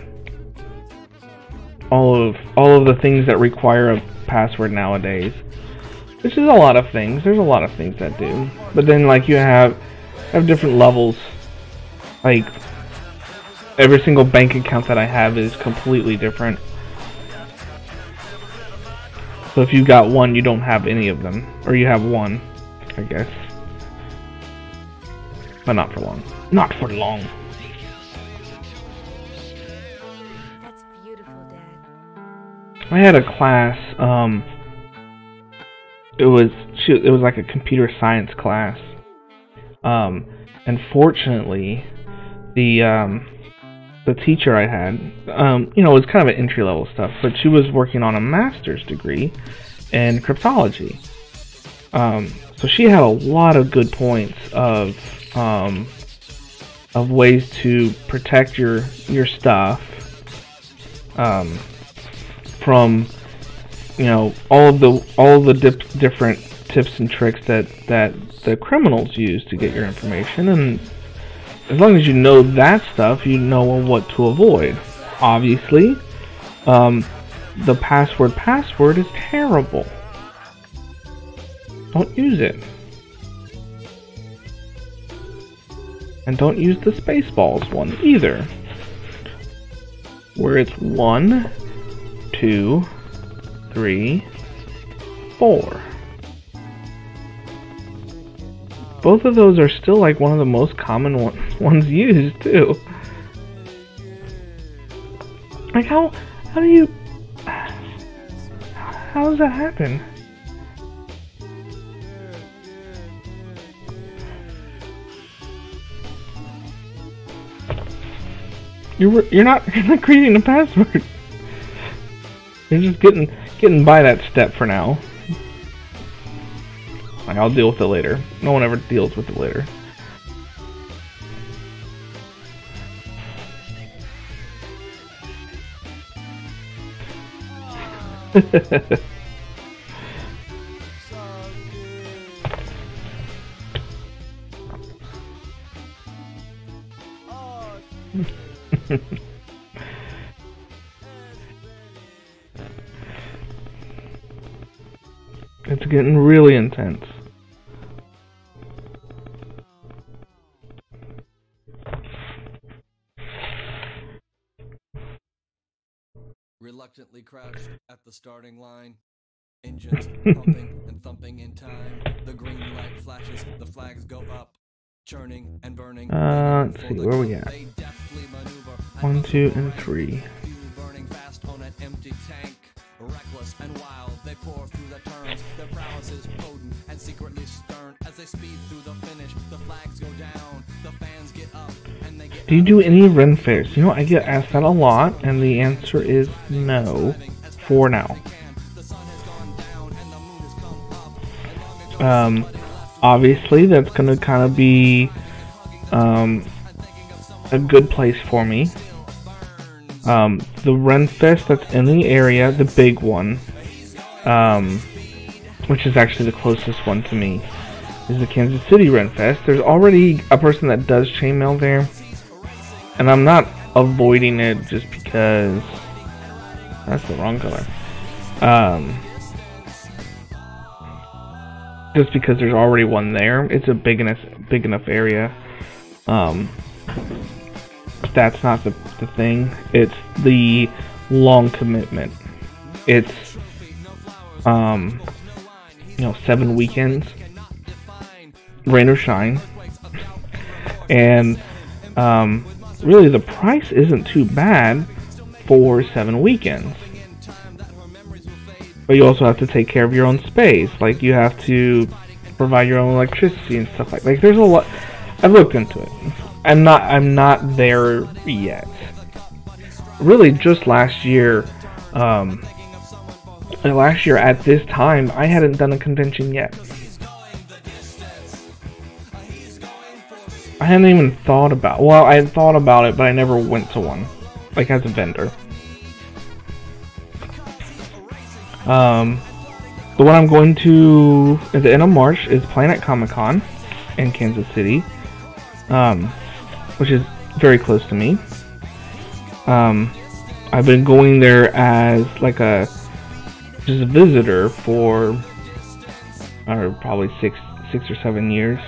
all of the things that require a password nowadays, which is a lot of things. There's a lot of things that do, but then like you have different levels. Like every single bank account that I have is completely different. So if you got one, you don't have any of them, or you have one, I guess, but not for long. Not for long. That's beautiful, Dad. I had a class. It was like a computer science class. Unfortunately, the teacher I had, you know, it was kind of an entry-level stuff, but she was working on a master's degree in cryptology. So she had a lot of good points of ways to protect your stuff from, you know, all of the different tips and tricks that the criminals use to get your information. And as long as you know that stuff, you know what to avoid. Obviously, the password is terrible. Don't use it. And don't use the Spaceballs one either, where it's 1, 2, 3, 4. both of those are still like one of the most common ones used too. Like how do you, how does that happen? You're not creating a password. You're just getting by that step for now. Like, I'll deal with it later. No one ever deals with it later. It's getting really intense. Reluctantly crouched at the starting line. Engines pumping and thumping in time. The green light flashes, the flags go up. Churning and burning. Let's see, where we at? 1, 2, and 3. Burning fast on an empty tank. Reckless and wild, they pour through the turns. Their prowess is potent and secretly stern. As they speed through the finish, the flags go down. The fans get up and they get. Do you do any Ren fairs? You know, I get asked that a lot, and the answer is no, for now. Obviously, that's gonna kind of be a good place for me. The Ren Fest that's in the area, the big one, which is actually the closest one to me, is the Kansas City Ren Fest. There's already a person that does chainmail there, and I'm not avoiding it just because that's the wrong color. Just because there's already one there. It's a big enough area. That's not the thing. It's the long commitment. It's 7 weekends, rain or shine, and really the price isn't too bad for 7 weekends. But you also have to take care of your own space. Like, you have to provide your own electricity and stuff like there's a lot. I've looked into it. I'm not there yet. Really, just last year at this time, I hadn't done a convention yet. I hadn't even thought about. Well, I had thought about it, but I never went to one, like as a vendor. The one I'm going to at the end of March is Planet Comic-Con in Kansas City, which is very close to me. I've been going there as like just a visitor for probably six or 7 years.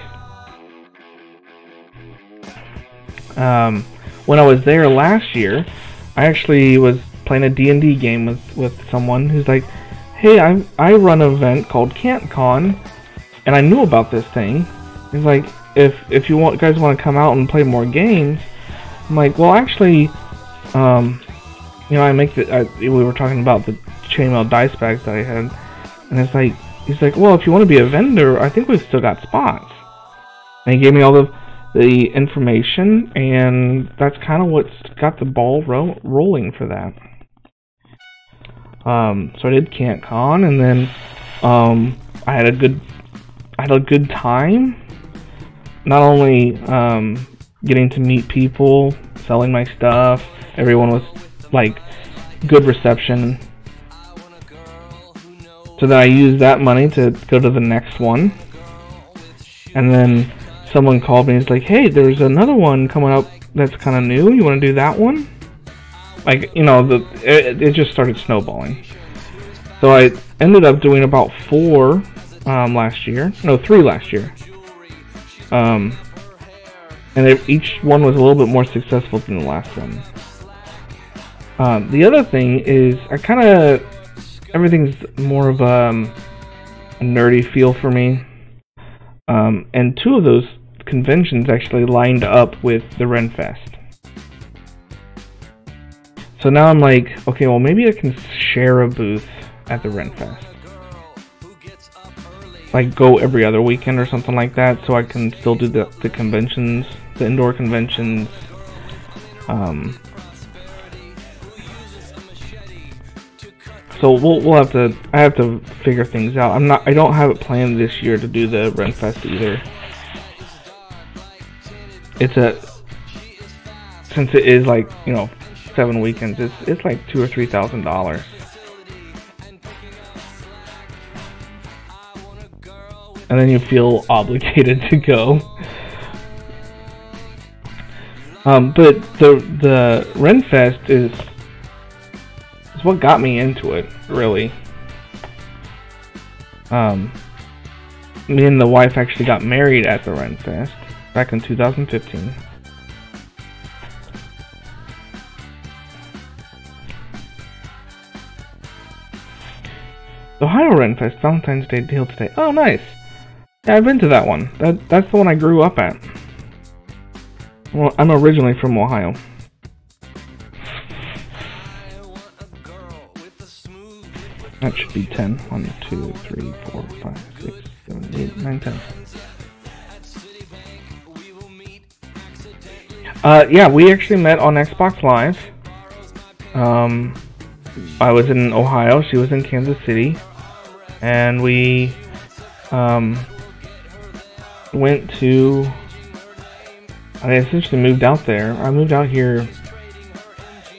When I was there last year, I actually was playing a D&D game with someone who's like, hey, I run an event called CantCon, and I knew about this thing. He's like, if you guys want to come out and play more games, I'm like, well, actually, I make we were talking about the chainmail dice bags that I had, and it's like, he's like, well, if you want to be a vendor, I think we've still got spots. And he gave me all the information, and that's kind of what's got the ball rolling for that. So I did CantCon, and then I had a good time. Not only getting to meet people, selling my stuff. Everyone was like good reception. So then I used that money to go to the next one, and then someone called me and was like, hey, there's another one coming up that's kind of new. You want to do that one? Like, it just started snowballing. So I ended up doing about 4 last year. No, 3 last year. And each one was a little bit more successful than the last one. The other thing is, everything's more of a nerdy feel for me. And 2 of those conventions actually lined up with the Renfest. So now I'm like, okay, well maybe I can share a booth at the Renfest. Like go every other weekend or something like that, so I can still do the conventions, the indoor conventions. So we'll have to. I have to figure things out. I don't have it planned this year to do the Renfest either. Since it is like, you know, 7 weekends. It's like $2,000 or $3,000. And then you feel obligated to go. But the Renfest is what got me into it, really. Me and the wife actually got married at the Renfest back in 2015. Ohio Renfest, Valentine's Day deal today. Oh, nice. Yeah, I've been to that one. That's the one I grew up at. Well, I'm originally from Ohio. That should be 10. 1, 2, 3, 4, 5, 6, 7, 8, 9, 10. Yeah, we actually met on Xbox Live. I was in Ohio, she was in Kansas City, and we went to. I essentially moved out there. I moved out here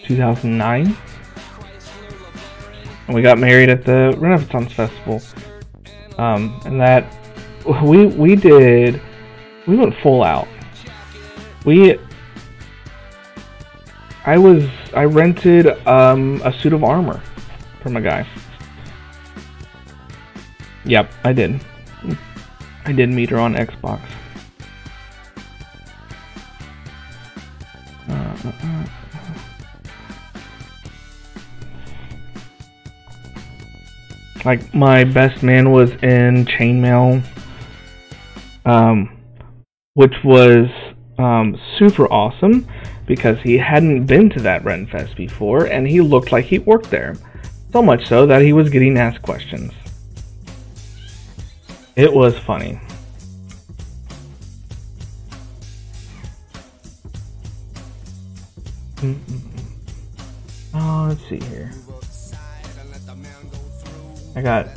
2009, and we got married at the Renaissance Festival. And that we went full out. I rented a suit of armor from a guy. Yep, I did. I did meet her on Xbox. Like, my best man was in Chainmail, which was super awesome because he hadn't been to that Renfest before, and he looked like he worked there. So much so that he was getting asked questions. It was funny. Oh, let's see here. I got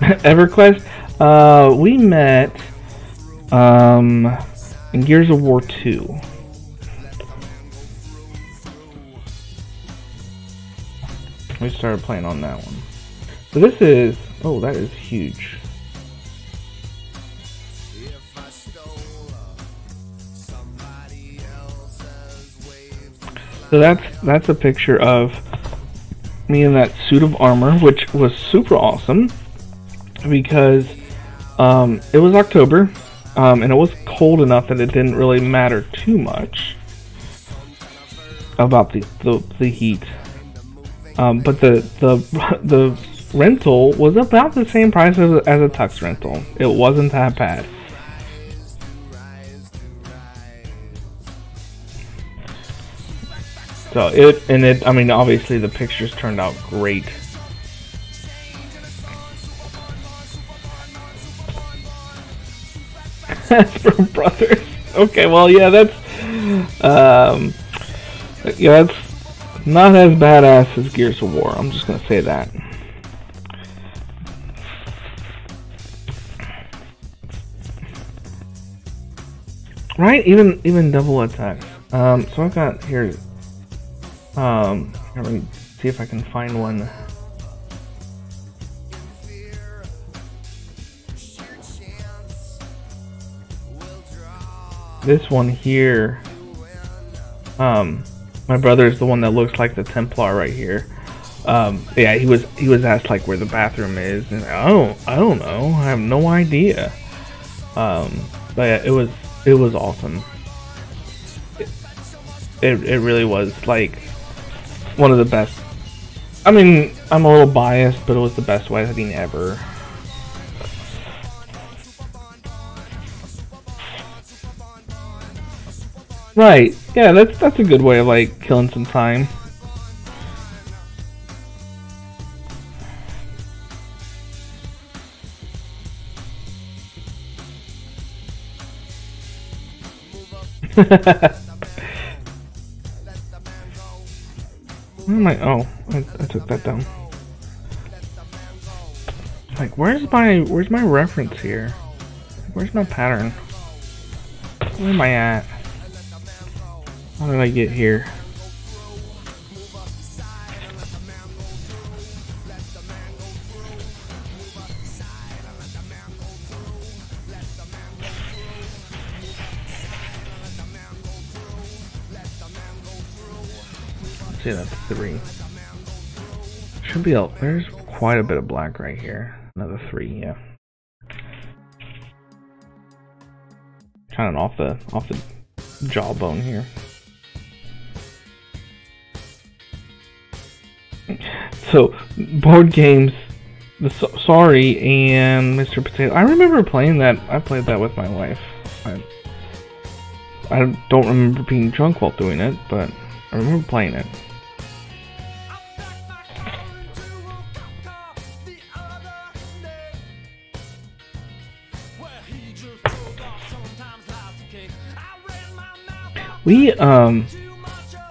EverQuest. We met in Gears of War 2. We started playing on that one. So this is, oh, that is huge. So that's a picture of me in that suit of armor, which was super awesome because it was October and it was cold enough that it didn't really matter too much about the heat. But the rental was about the same price as a Tux rental. It wasn't that bad. So I mean, obviously the pictures turned out great. From Brothers. Okay, well, yeah, that's not as badass as Gears of War. I'm just gonna say that. Right? Even double attacks. So I've got here. Let me see if I can find one. This one here. My brother is the one that looks like the Templar right here. Yeah, he was asked like where the bathroom is, and I don't know. I have no idea. But yeah, it was awesome. It really was like one of the best I mean, I'm a little biased, but it was the best wedding ever. Right. Yeah, that's a good way of like killing some time. Where am I? Oh, I took that down. Like, where's my reference here? Where's my pattern? Where am I at? How did I get here? Let's see, that's 3. Should be there's quite a bit of black right here. Another 3, yeah. Kind of off the jawbone here. So, board games, Sorry and Mr. Potato. I remember playing that. I played that with my wife. I don't remember being drunk while doing it, but I remember playing it.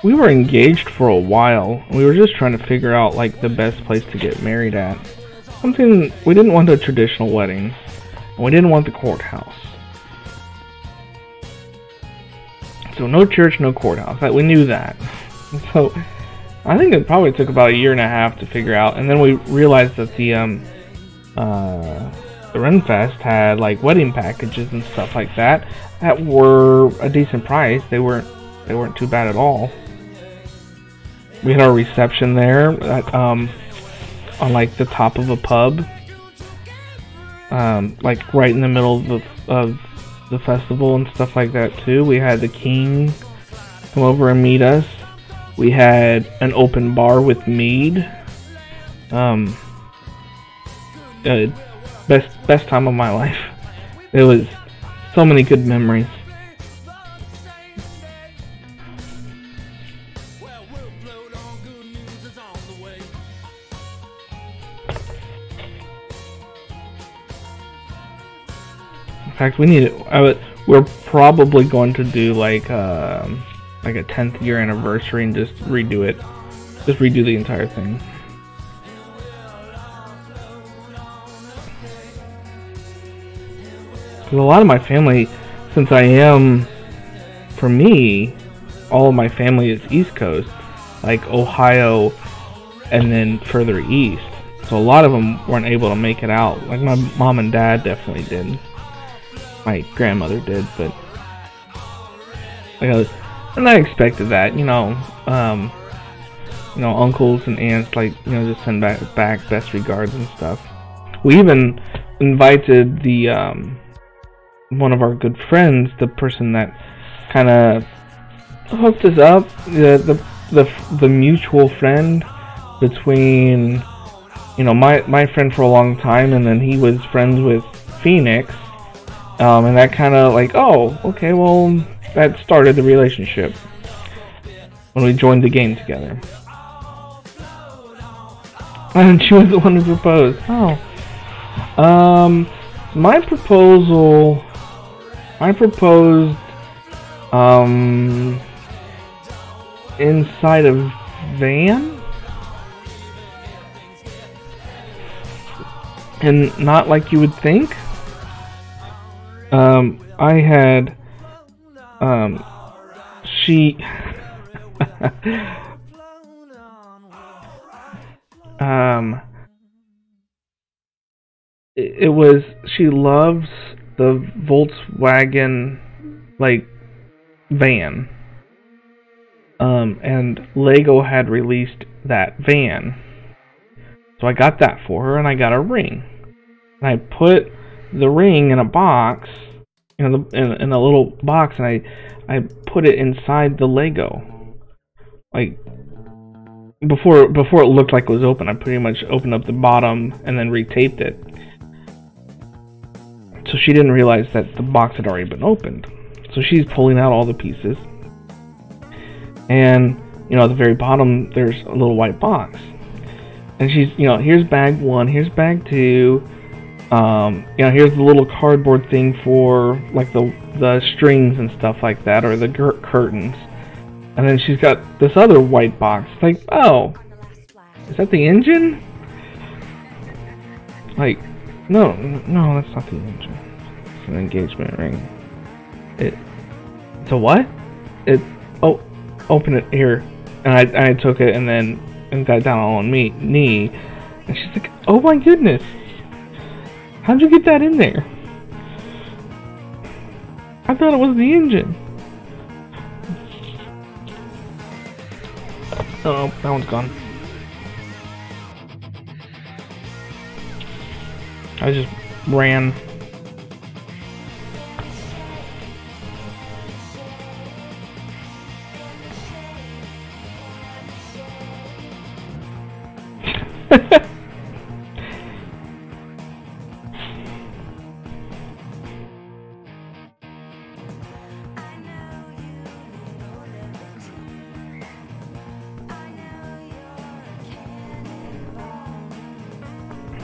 We were engaged for a while. We were just trying to figure out like the best place to get married at. Something we didn't want a traditional wedding, and we didn't want the courthouse. So no church, no courthouse. We knew that. So I think it probably took about 1.5 years to figure out, and then we realized that the Renfest had like wedding packages and stuff like that were a decent price. They weren't too bad at all. We had our reception there at, on like the top of a pub, like right in the middle of the festival and stuff like that too. We had the king come over and meet us. We had an open bar with mead. Best time of my life. It was so many good memories. In fact, we need it. We're probably going to do like a 10th year anniversary and just redo it. Just redo the entire thing. Because a lot of my family, since for me, all of my family is East Coast, like Ohio, and then further east. So a lot of them weren't able to make it out. Like my mom and dad definitely did. My grandmother did, but and I expected that, uncles and aunts, like, just send back best regards and stuff. We even invited the one of our good friends, the person that kind of hooked us up, the mutual friend between, my friend for a long time, and then he was friends with Phoenix. And that kind of like, oh, okay, well, that started the relationship when we joined the game together. And she was the one who proposed. Oh. I proposed, inside a van? And not like you would think. I had, she, it was, she loves the Volkswagen, like, van, and Lego had released that van, so I got that for her, and I got a ring, and I put the ring in a box, in a little box, and I put it inside the Lego, like before it looked like it was open, I pretty much opened up the bottom and then retaped it. So she didn't realize that the box had already been opened. So she's pulling out all the pieces. And, you know, at the very bottom, there's a little white box. And she's, you know, here's bag 1, here's bag 2. You know, here's the little cardboard thing for, like, the strings and stuff like that, or the curtains. And then she's got this other white box. Like, oh, is that the engine? Like, no, that's not the engine. It's an engagement ring. It's a what? Oh, open it here. And I took it and got down on one knee. And she's like, oh my goodness. How'd you get that in there? I thought it was the engine. Oh, that one's gone. I just ran.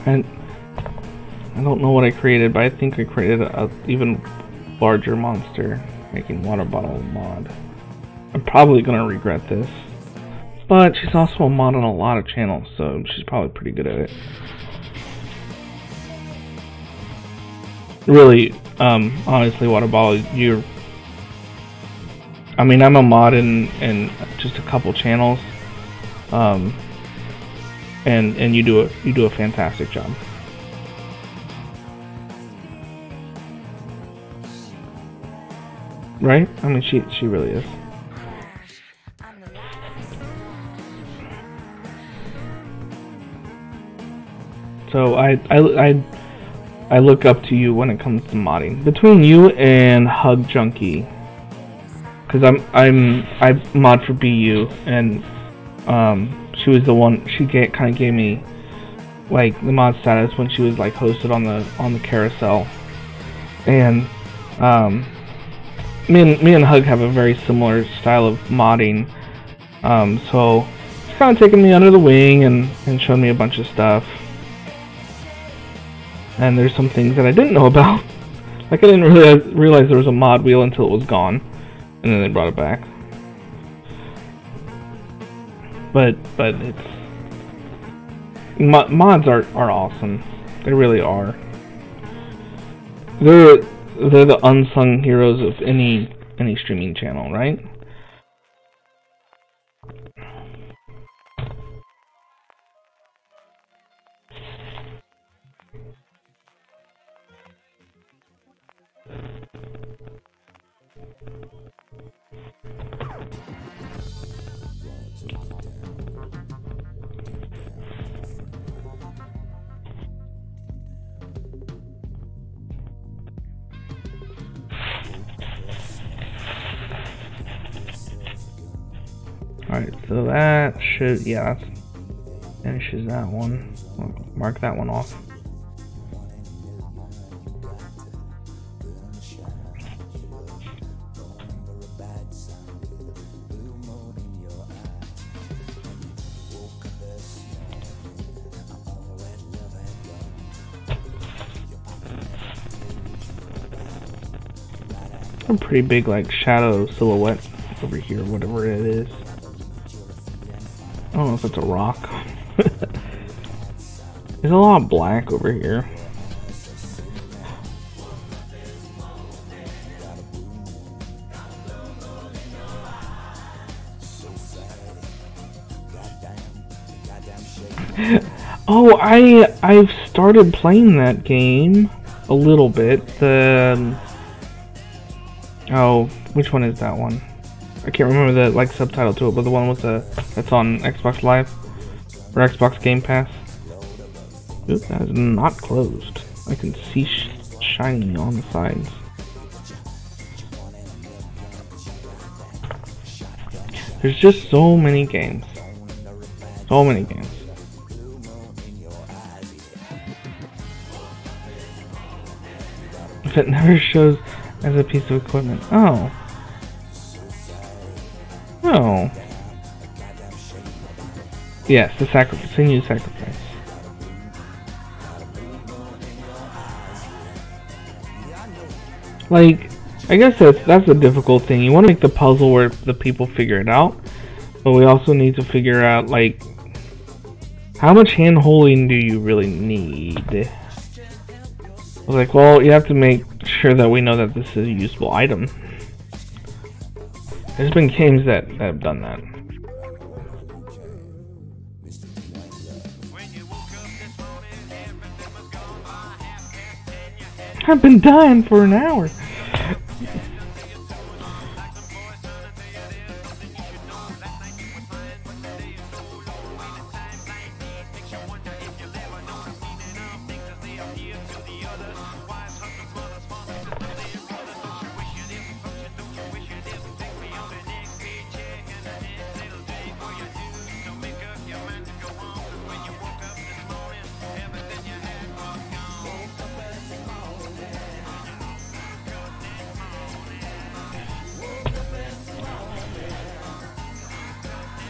And I don't know what I created, but I think I created a even larger monster making water bottle mod. I'm probably gonna regret this, but she's also a mod on a lot of channels, so she's probably pretty good at it. Really, honestly, water bottle, I mean, I'm a mod in just a couple channels. And you do a fantastic job. Right? I mean, she really is. So I look up to you when it comes to modding. Between you and Hug Junkie, because I mod for BU, and she was the one. She kind of gave me like the mod status when she was like hosted on the carousel, and me and Hug have a very similar style of modding. So she's kind of taken me under the wing and shown me a bunch of stuff. And there's some things that I didn't know about. Like I didn't realize there was a mod wheel until it was gone, and then they brought it back. But it's mods are awesome. They really are. They're the unsung heroes of any streaming channel, right? Alright, so that should, yeah, that finishes that one. I'll mark that one off. A pretty big like shadow silhouette over here, whatever it is. I don't know if it's a rock. There's a lot of black over here. Oh, I've started playing that game a little bit. Oh, which one is that one? I can't remember the like subtitle to it, but the one with that's on Xbox Live or Xbox Game Pass. Oop, that is not closed. I can see shiny on the sides. There's just so many games. So many games. If it never shows as a piece of equipment. Oh. Oh. Yes, the sacrifice. Continue sacrifice. Like, I guess that's a difficult thing. You want to make the puzzle where the people figure it out, but we also need to figure out, like, how much hand-holding do you really need? I was like, well, you have to make sure that we know that this is a usable item. There's been games that have done that. I've been dying for an hour.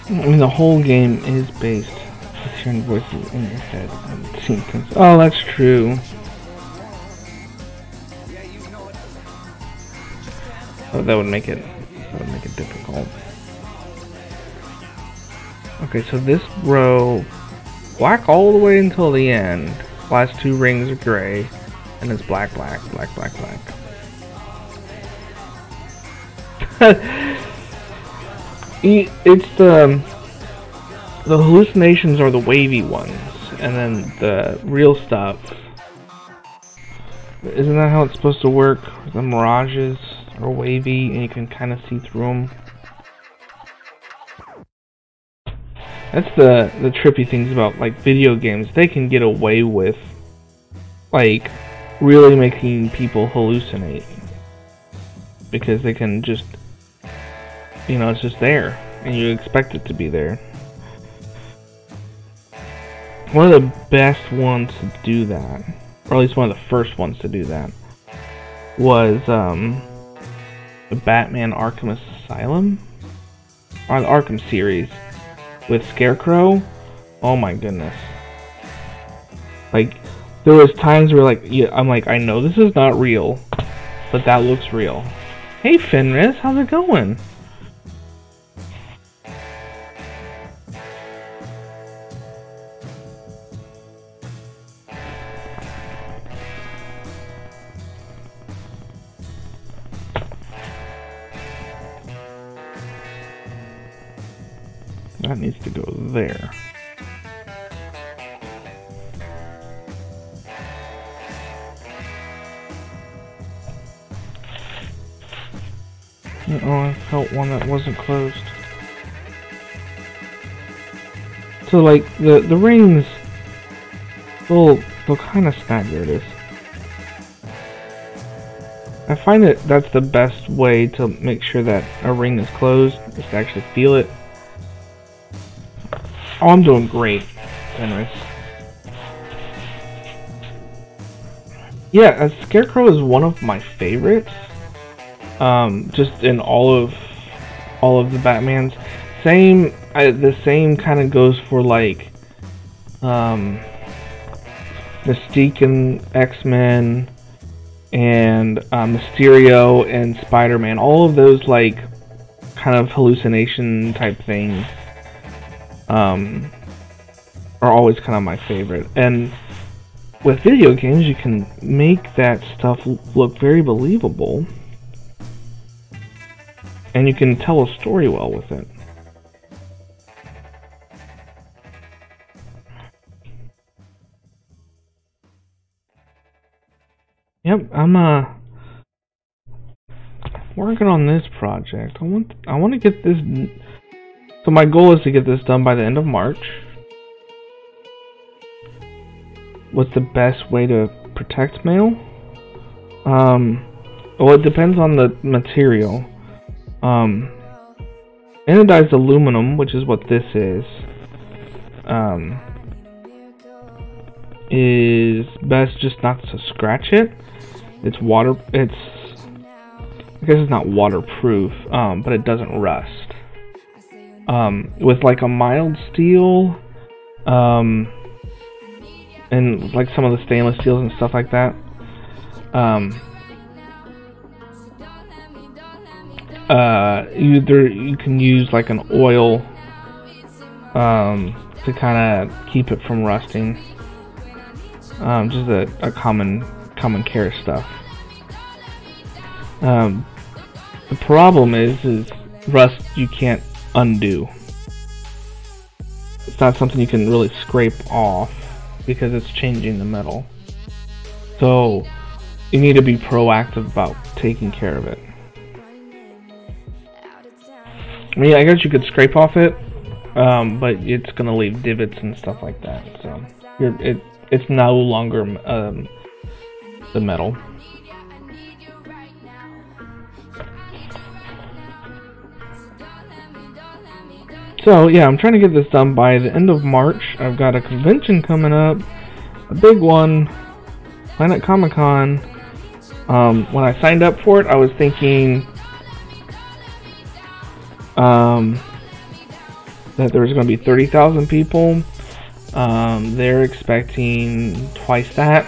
I mean, the whole game is based on hearing voices in your head and seeing things. Oh, that's true. Oh, that would make it difficult. Okay, so this row, black all the way until the end. Last two rings are gray, and it's black, black, black, black, black. It's the hallucinations are the wavy ones, and then the real stuff. Isn't that how it's supposed to work? The mirages are wavy, and you can kind of see through them. That's the trippy things about like video games. They can get away with like really making people hallucinate because they can just. You know, it's just there, and you expect it to be there. One of the best ones to do that, or at least one of the first ones to do that, was the Batman Arkham Asylum, or the Arkham series, with Scarecrow. Oh my goodness. Like, there was times where like, yeah, I'm like, I know this is not real, but that looks real. Hey Fenris, how's it going? That needs to go there. Oh, I felt one that wasn't closed. So like the rings, they'll kind of snap. There it is. I find that that's the best way to make sure that a ring is closed, is to actually feel it. Oh, I'm doing great, Fenris. Yeah, Scarecrow is one of my favorites. Just in all of the Batmans. The same kind of goes for like Mystique and X-Men and Mysterio and Spider-Man. All of those like kind of hallucination type things are always kind of my favorite. And with video games, you can make that stuff look very believable, and you can tell a story well with it. Yep, I'm working on this project. I want to get this. So my goal is to get this done by the end of March. What's the best way to protect mail? Well, it depends on the material. Anodized aluminum, which is what this is, is best just not to scratch it. I guess it's not waterproof, but it doesn't rust. With like a mild steel, and like some of the stainless steels and stuff like that, you can use like an oil to kind of keep it from rusting. Just a common care stuff. The problem is rust you can't undo. It's not something you can really scrape off because it's changing the metal. So you need to be proactive about taking care of it. I mean, I guess you could scrape off it, but it's gonna leave divots and stuff like that. So it's no longer the metal. So yeah, I'm trying to get this done by the end of March. I've got a convention coming up, a big one, Planet Comic Con. When I signed up for it, I was thinking that there was going to be 30,000 people. They're expecting twice that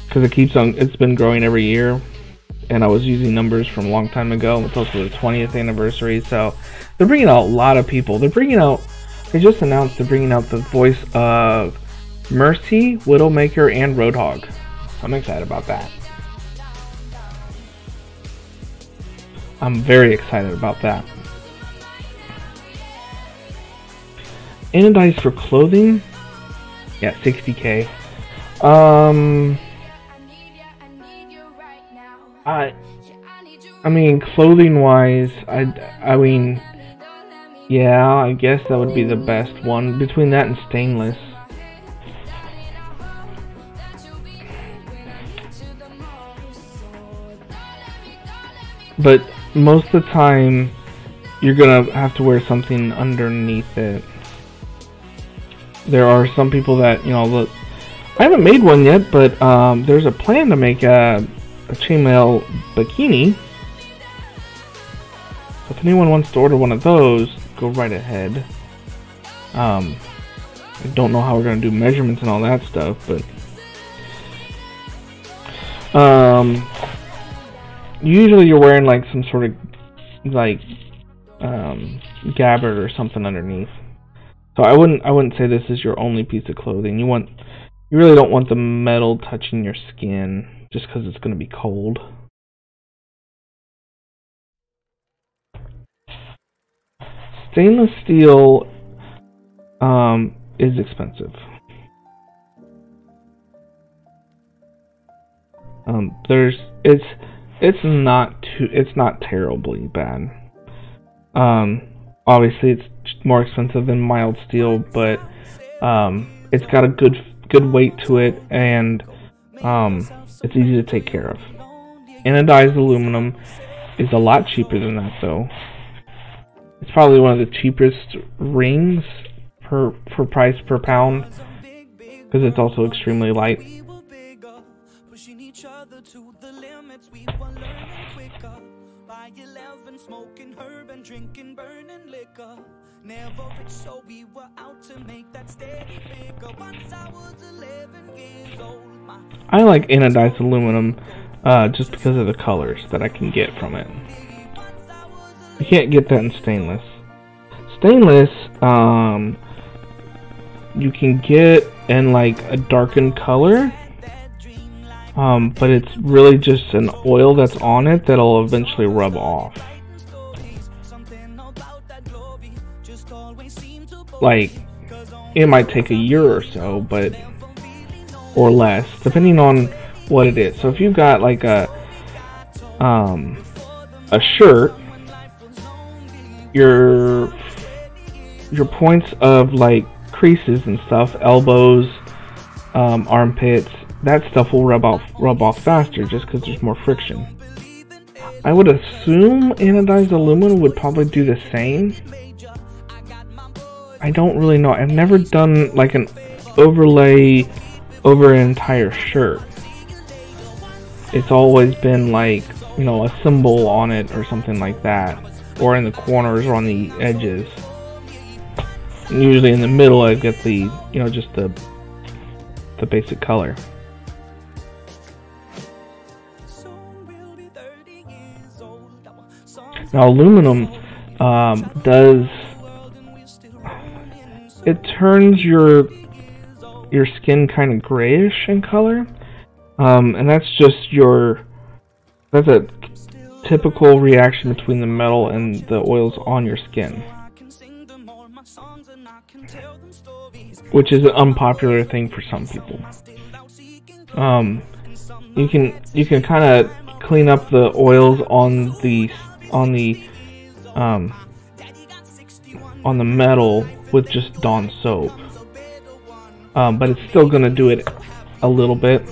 because it's been growing every year, and I was using numbers from a long time ago. It's also the 20th anniversary, so they're bringing out a lot of people. They just announced they're bringing out the voice of Mercy, Widowmaker, and Roadhog. I'm excited about that. I'm very excited about that. Anodized for clothing? Yeah, 60K. I mean, clothing wise, I mean, yeah, I guess that would be the best one. Between that and stainless. But most of the time, you're gonna have to wear something underneath it. There are some people that, you know, I haven't made one yet, but there's a plan to make a chainmail bikini. If anyone wants to order one of those, go right ahead. I don't know how we're gonna do measurements and all that stuff, but usually you're wearing like some sort of like gabbard or something underneath. So I wouldn't say this is your only piece of clothing. You really don't want the metal touching your skin just because it's going to be cold. Stainless steel is expensive. It's not terribly bad. Obviously it's more expensive than mild steel, but it's got a good weight to it, and it's easy to take care of. Anodized aluminum is a lot cheaper than that, though. It's probably one of the cheapest rings for price per pound, because it's also extremely light. I like anodized aluminum just because of the colors that I can get from it. You can't get that in stainless. Stainless, you can get in like a darkened color, but it's really just an oil that's on it that'll eventually rub off. Like, it might take a year or so, but or less, depending on what it is. So if you've got like a shirt, your points of like creases and stuff, elbows, armpits, that stuff will rub off faster just because there's more friction. I would assume anodized aluminum would probably do the same. I don't really know. I've never done like an overlay over an entire shirt. It's always been like, you know, a symbol on it or something like that, or in the corners or on the edges. And usually in the middle I get the, you know, just the basic color. Now aluminum does, it turns your skin kind of grayish in color, and that's just that's a typical reaction between the metal and the oils on your skin, which is an unpopular thing for some people. You can kind of clean up the oils on the metal with just Dawn soap, but it's still gonna do it a little bit.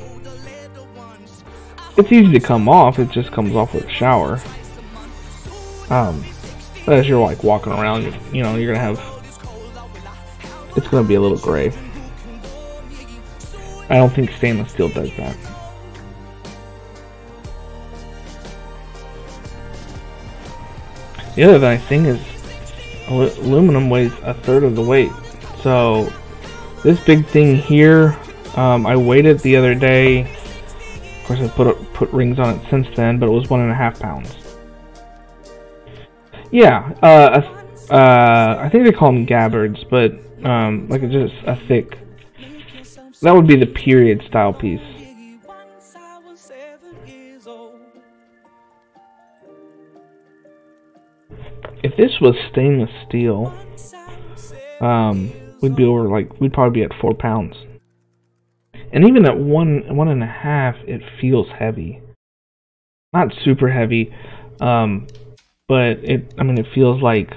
It's easy to come off, it just comes off with a shower. But as you're like walking around, you know, you're gonna have, it's gonna be a little gray. I don't think stainless steel does that. The other nice thing is aluminum weighs 1/3 of the weight. So this big thing here, I weighed it the other day. Of course, I put rings on it since then, but it was 1.5 pounds. Yeah, I think they call them gabbards, but like just a thick. That would be the period style piece. If this was stainless steel, we'd be over we'd probably be at 4 pounds. And even at 1.5, it feels heavy. Not super heavy, but it feels like,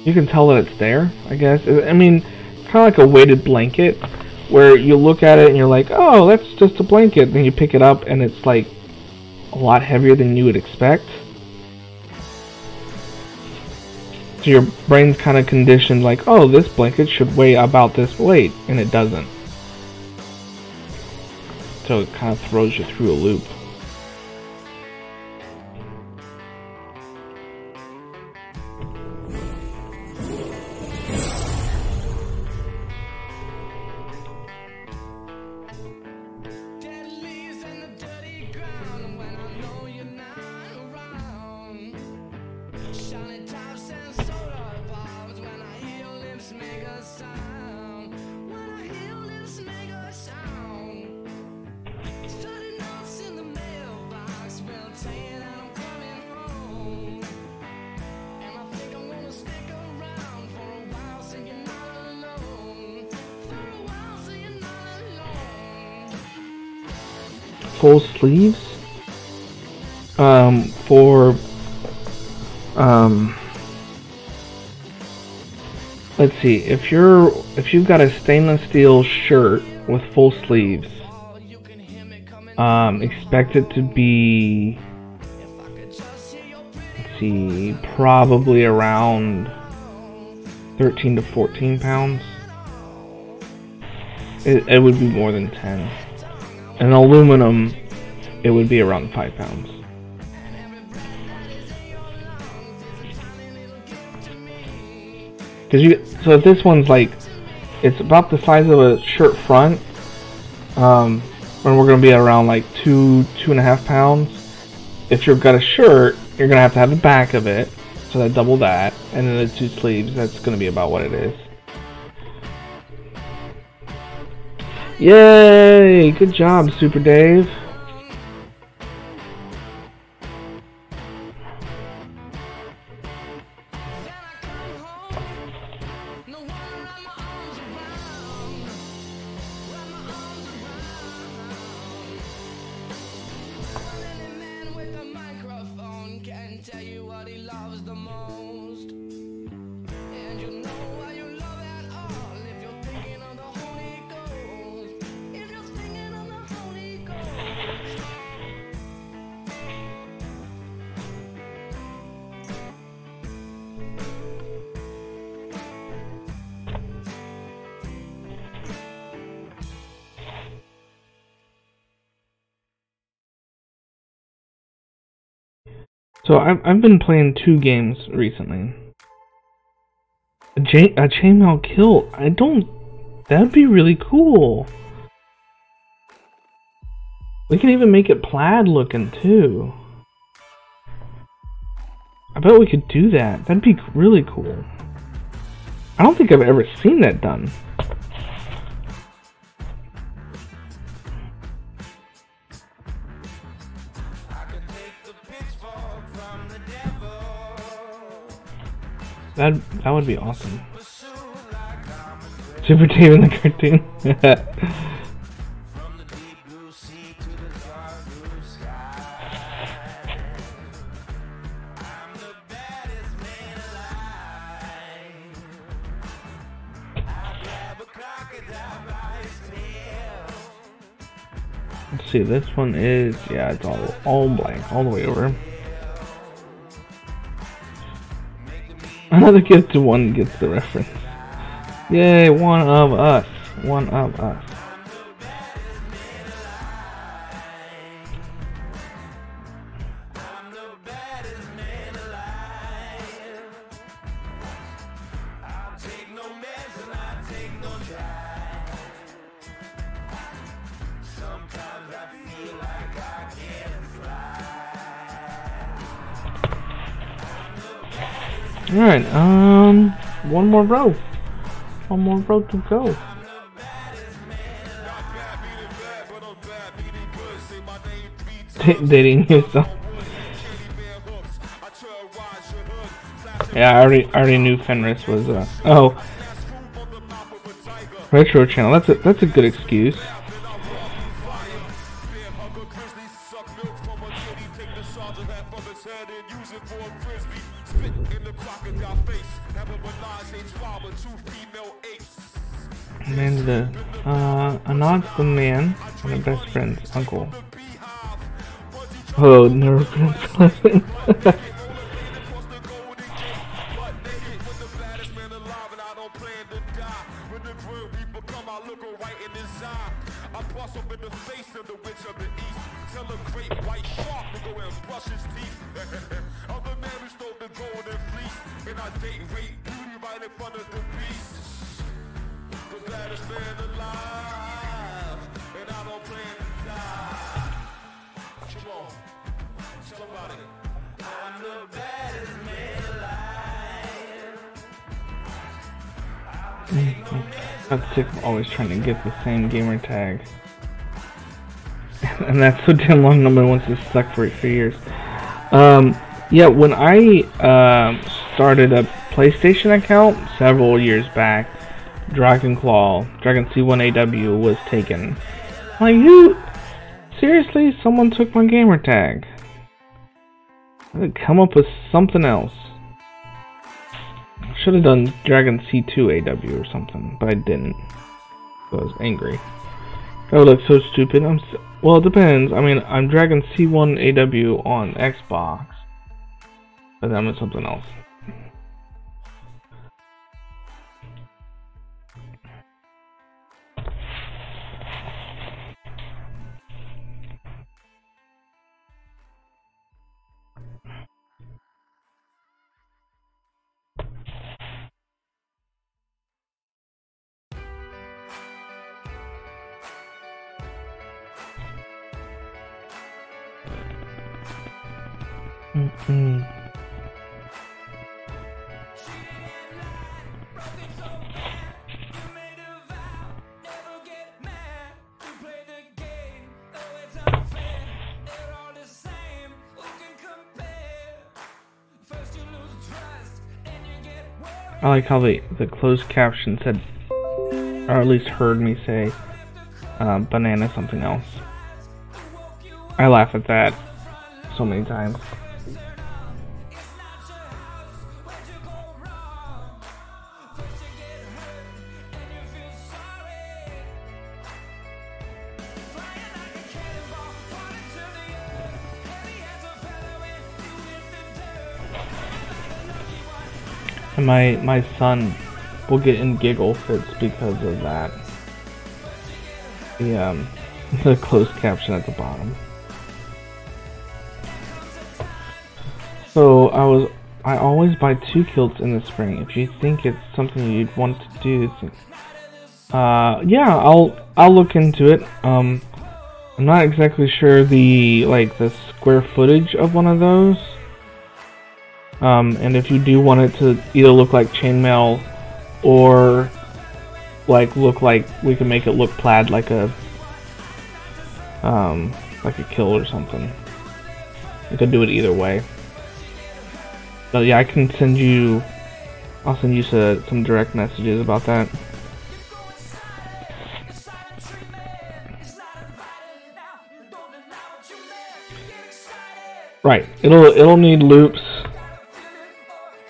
you can tell that it's there, I guess. I mean, kind of like a weighted blanket, where you look at it and you're like, oh, that's just a blanket. Then you pick it up and it's like a lot heavier than you would expect. So your brain's kind of conditioned like, oh, this blanket should weigh about this weight, and it doesn't. So it kind of throws you through a loop. Full sleeves for let's see, if you've got a stainless steel shirt with full sleeves, expect it to be, let's see, probably around 13 to 14 pounds. It would be more than 10. And aluminum, it would be around 5 pounds. So if this one's like, it's about the size of a shirt front, and we're going to be around like 2.5 pounds. If you've got a shirt, you're going to have the back of it, so that double that, and then the 2 sleeves, that's going to be about what it is. Yay! Good job, Super Dave. So I've been playing 2 games recently. A chainmail kill. That'd be really cool. We can even make it plaid looking too. I bet we could do that. That'd be really cool. I don't think I've ever seen that done. That would be awesome. Super Dave in the cartoon. Let's see, this one is, yeah, it's all blank, all the way over. Another Gift to One gets the reference. Yay, one of us. One of us. Alright, one more row. One more row to go. Dating yourself. Yeah, I already knew Fenris was oh, retro channel. That's a good excuse. And Anod's the man and the best friend's uncle. Oh, never pronounced last name. I'm sick of always trying to get the same gamer tag. And that's so damn long, nobody wants to suck for it for years. Yeah, when I started a PlayStation account several years back, Dragon C1AW was taken. Like, you seriously? Someone took my gamer tag. I had to come up with something else. Should have done Dragon C2AW or something, but I didn't. So I was angry. That would look so stupid. Well, it depends. I mean, I'm Dragon C1AW on Xbox, but I'm something else. I like how the closed caption said, or at least heard me say, banana something else. I laugh at that so many times. And my son will get in giggle fits because of that. The closed caption at the bottom. So I always buy 2 kilts in the spring. If you think it's something you'd want to do, yeah, I'll look into it. I'm not exactly sure the square footage of one of those. And if you do want it to either look like chainmail or look like we can make it look plaid like a kill or something. We could do it either way. But yeah, I'll send you some direct messages about that. Right, it'll need loops,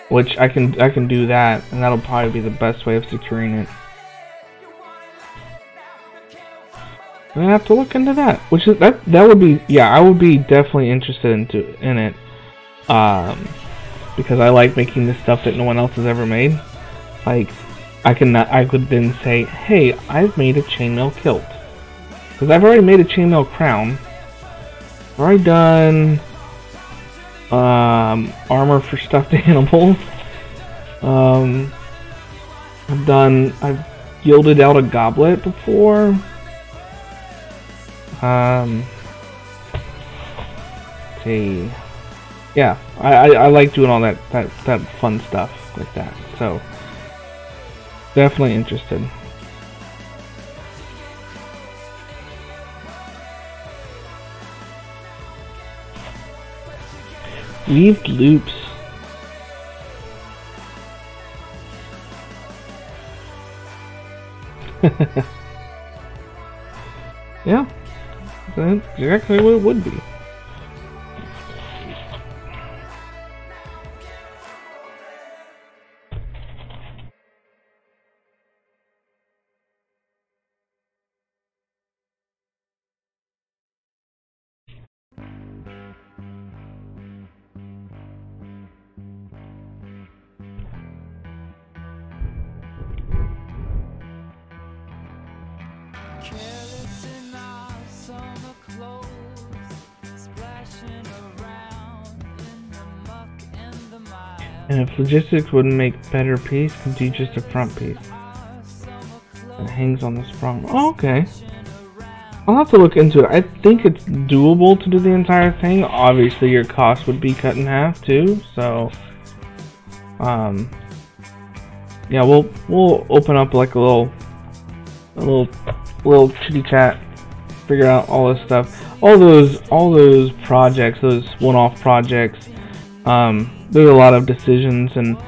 which I can do that, and that'll probably be the best way of securing it. I have to look into that, which is that would be, yeah, I would be definitely interested in it, because I like making this stuff that no one else has ever made. Like, I could then say, hey, I've made a chainmail kilt, because I've already made a chainmail crown. I've already done armor for stuffed animals. I've gilded out a goblet before. See, yeah, I like doing all that fun stuff like that, so definitely interested. Weaved loops. Yeah, that's exactly what it would be. And if logistics wouldn't make better piece, can do just a front piece. It hangs on the sprung. Oh, okay. I'll have to look into it. I think it's doable to do the entire thing. Obviously, your cost would be cut in half too. So, yeah, we'll open up like a little chitty chat, figure out all this stuff. All those projects, those one-off projects. There's a lot of decisions, and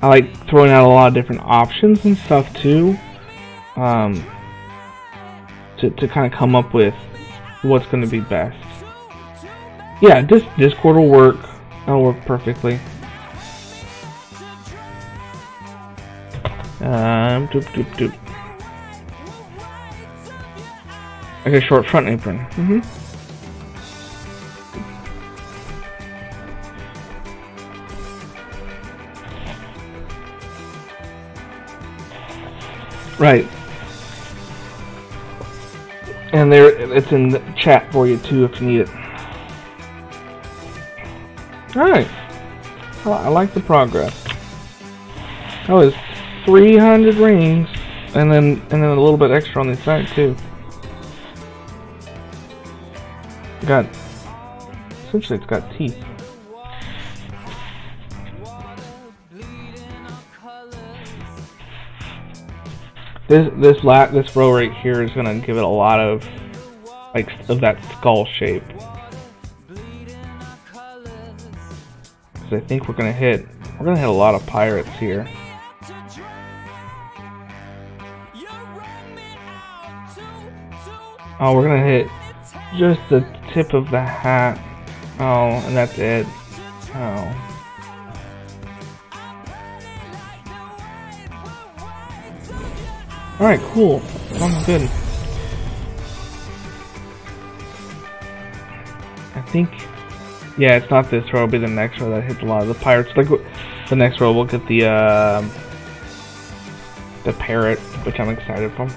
I like throwing out a lot of different options and stuff too, to kind of come up with what's going to be best. Yeah, Discord will work. That'll work perfectly. Doop doop doop. Like a short front apron. Right. And it's in the chat for you too if you need it. Alright. Well, I like the progress. That was 300 rings, and then a little bit extra on the side too. Essentially it's got teeth. This row right here is gonna give it a lot of that skull shape. Because I think we're gonna hit a lot of pirates here. Oh, we're gonna hit just the tip of the hat. Oh, and that's it. Oh. Alright, cool. Sounds good. I think... yeah, it's not this row, it'll be the next row that hits a lot of the pirates. Like, the next row we'll get the parrot, which I'm excited for.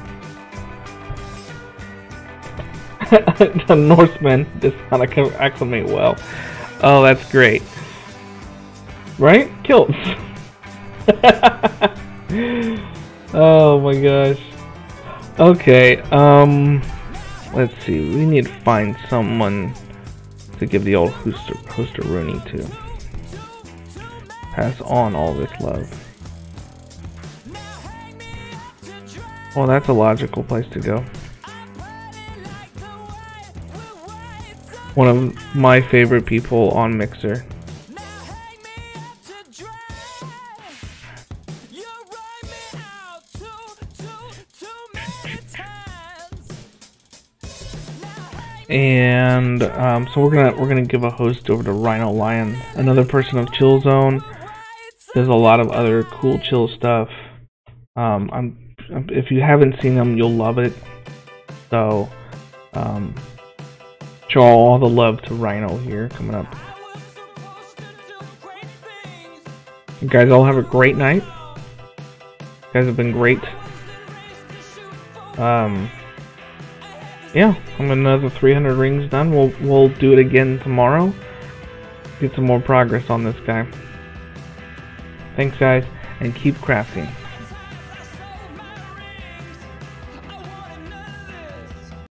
The Norseman does not acclimate well. Oh, that's great. right? Kilts. Oh my gosh. Okay, let's see. We need to find someone to give the old Hoster Rooney to. Pass on all this love. Well, that's a logical place to go. One of my favorite people on Mixer. And so we're gonna give a host over to Rhino Lion, another person of Chill Zone. There's a lot of other cool chill stuff. If you haven't seen them, you'll love it. So show all the love to Rhino here coming up. You guys all have a great night. You guys have been great. Yeah, I'm another 300 rings done. We'll do it again tomorrow. Get some more progress on this guy. Thanks guys, and keep crafting.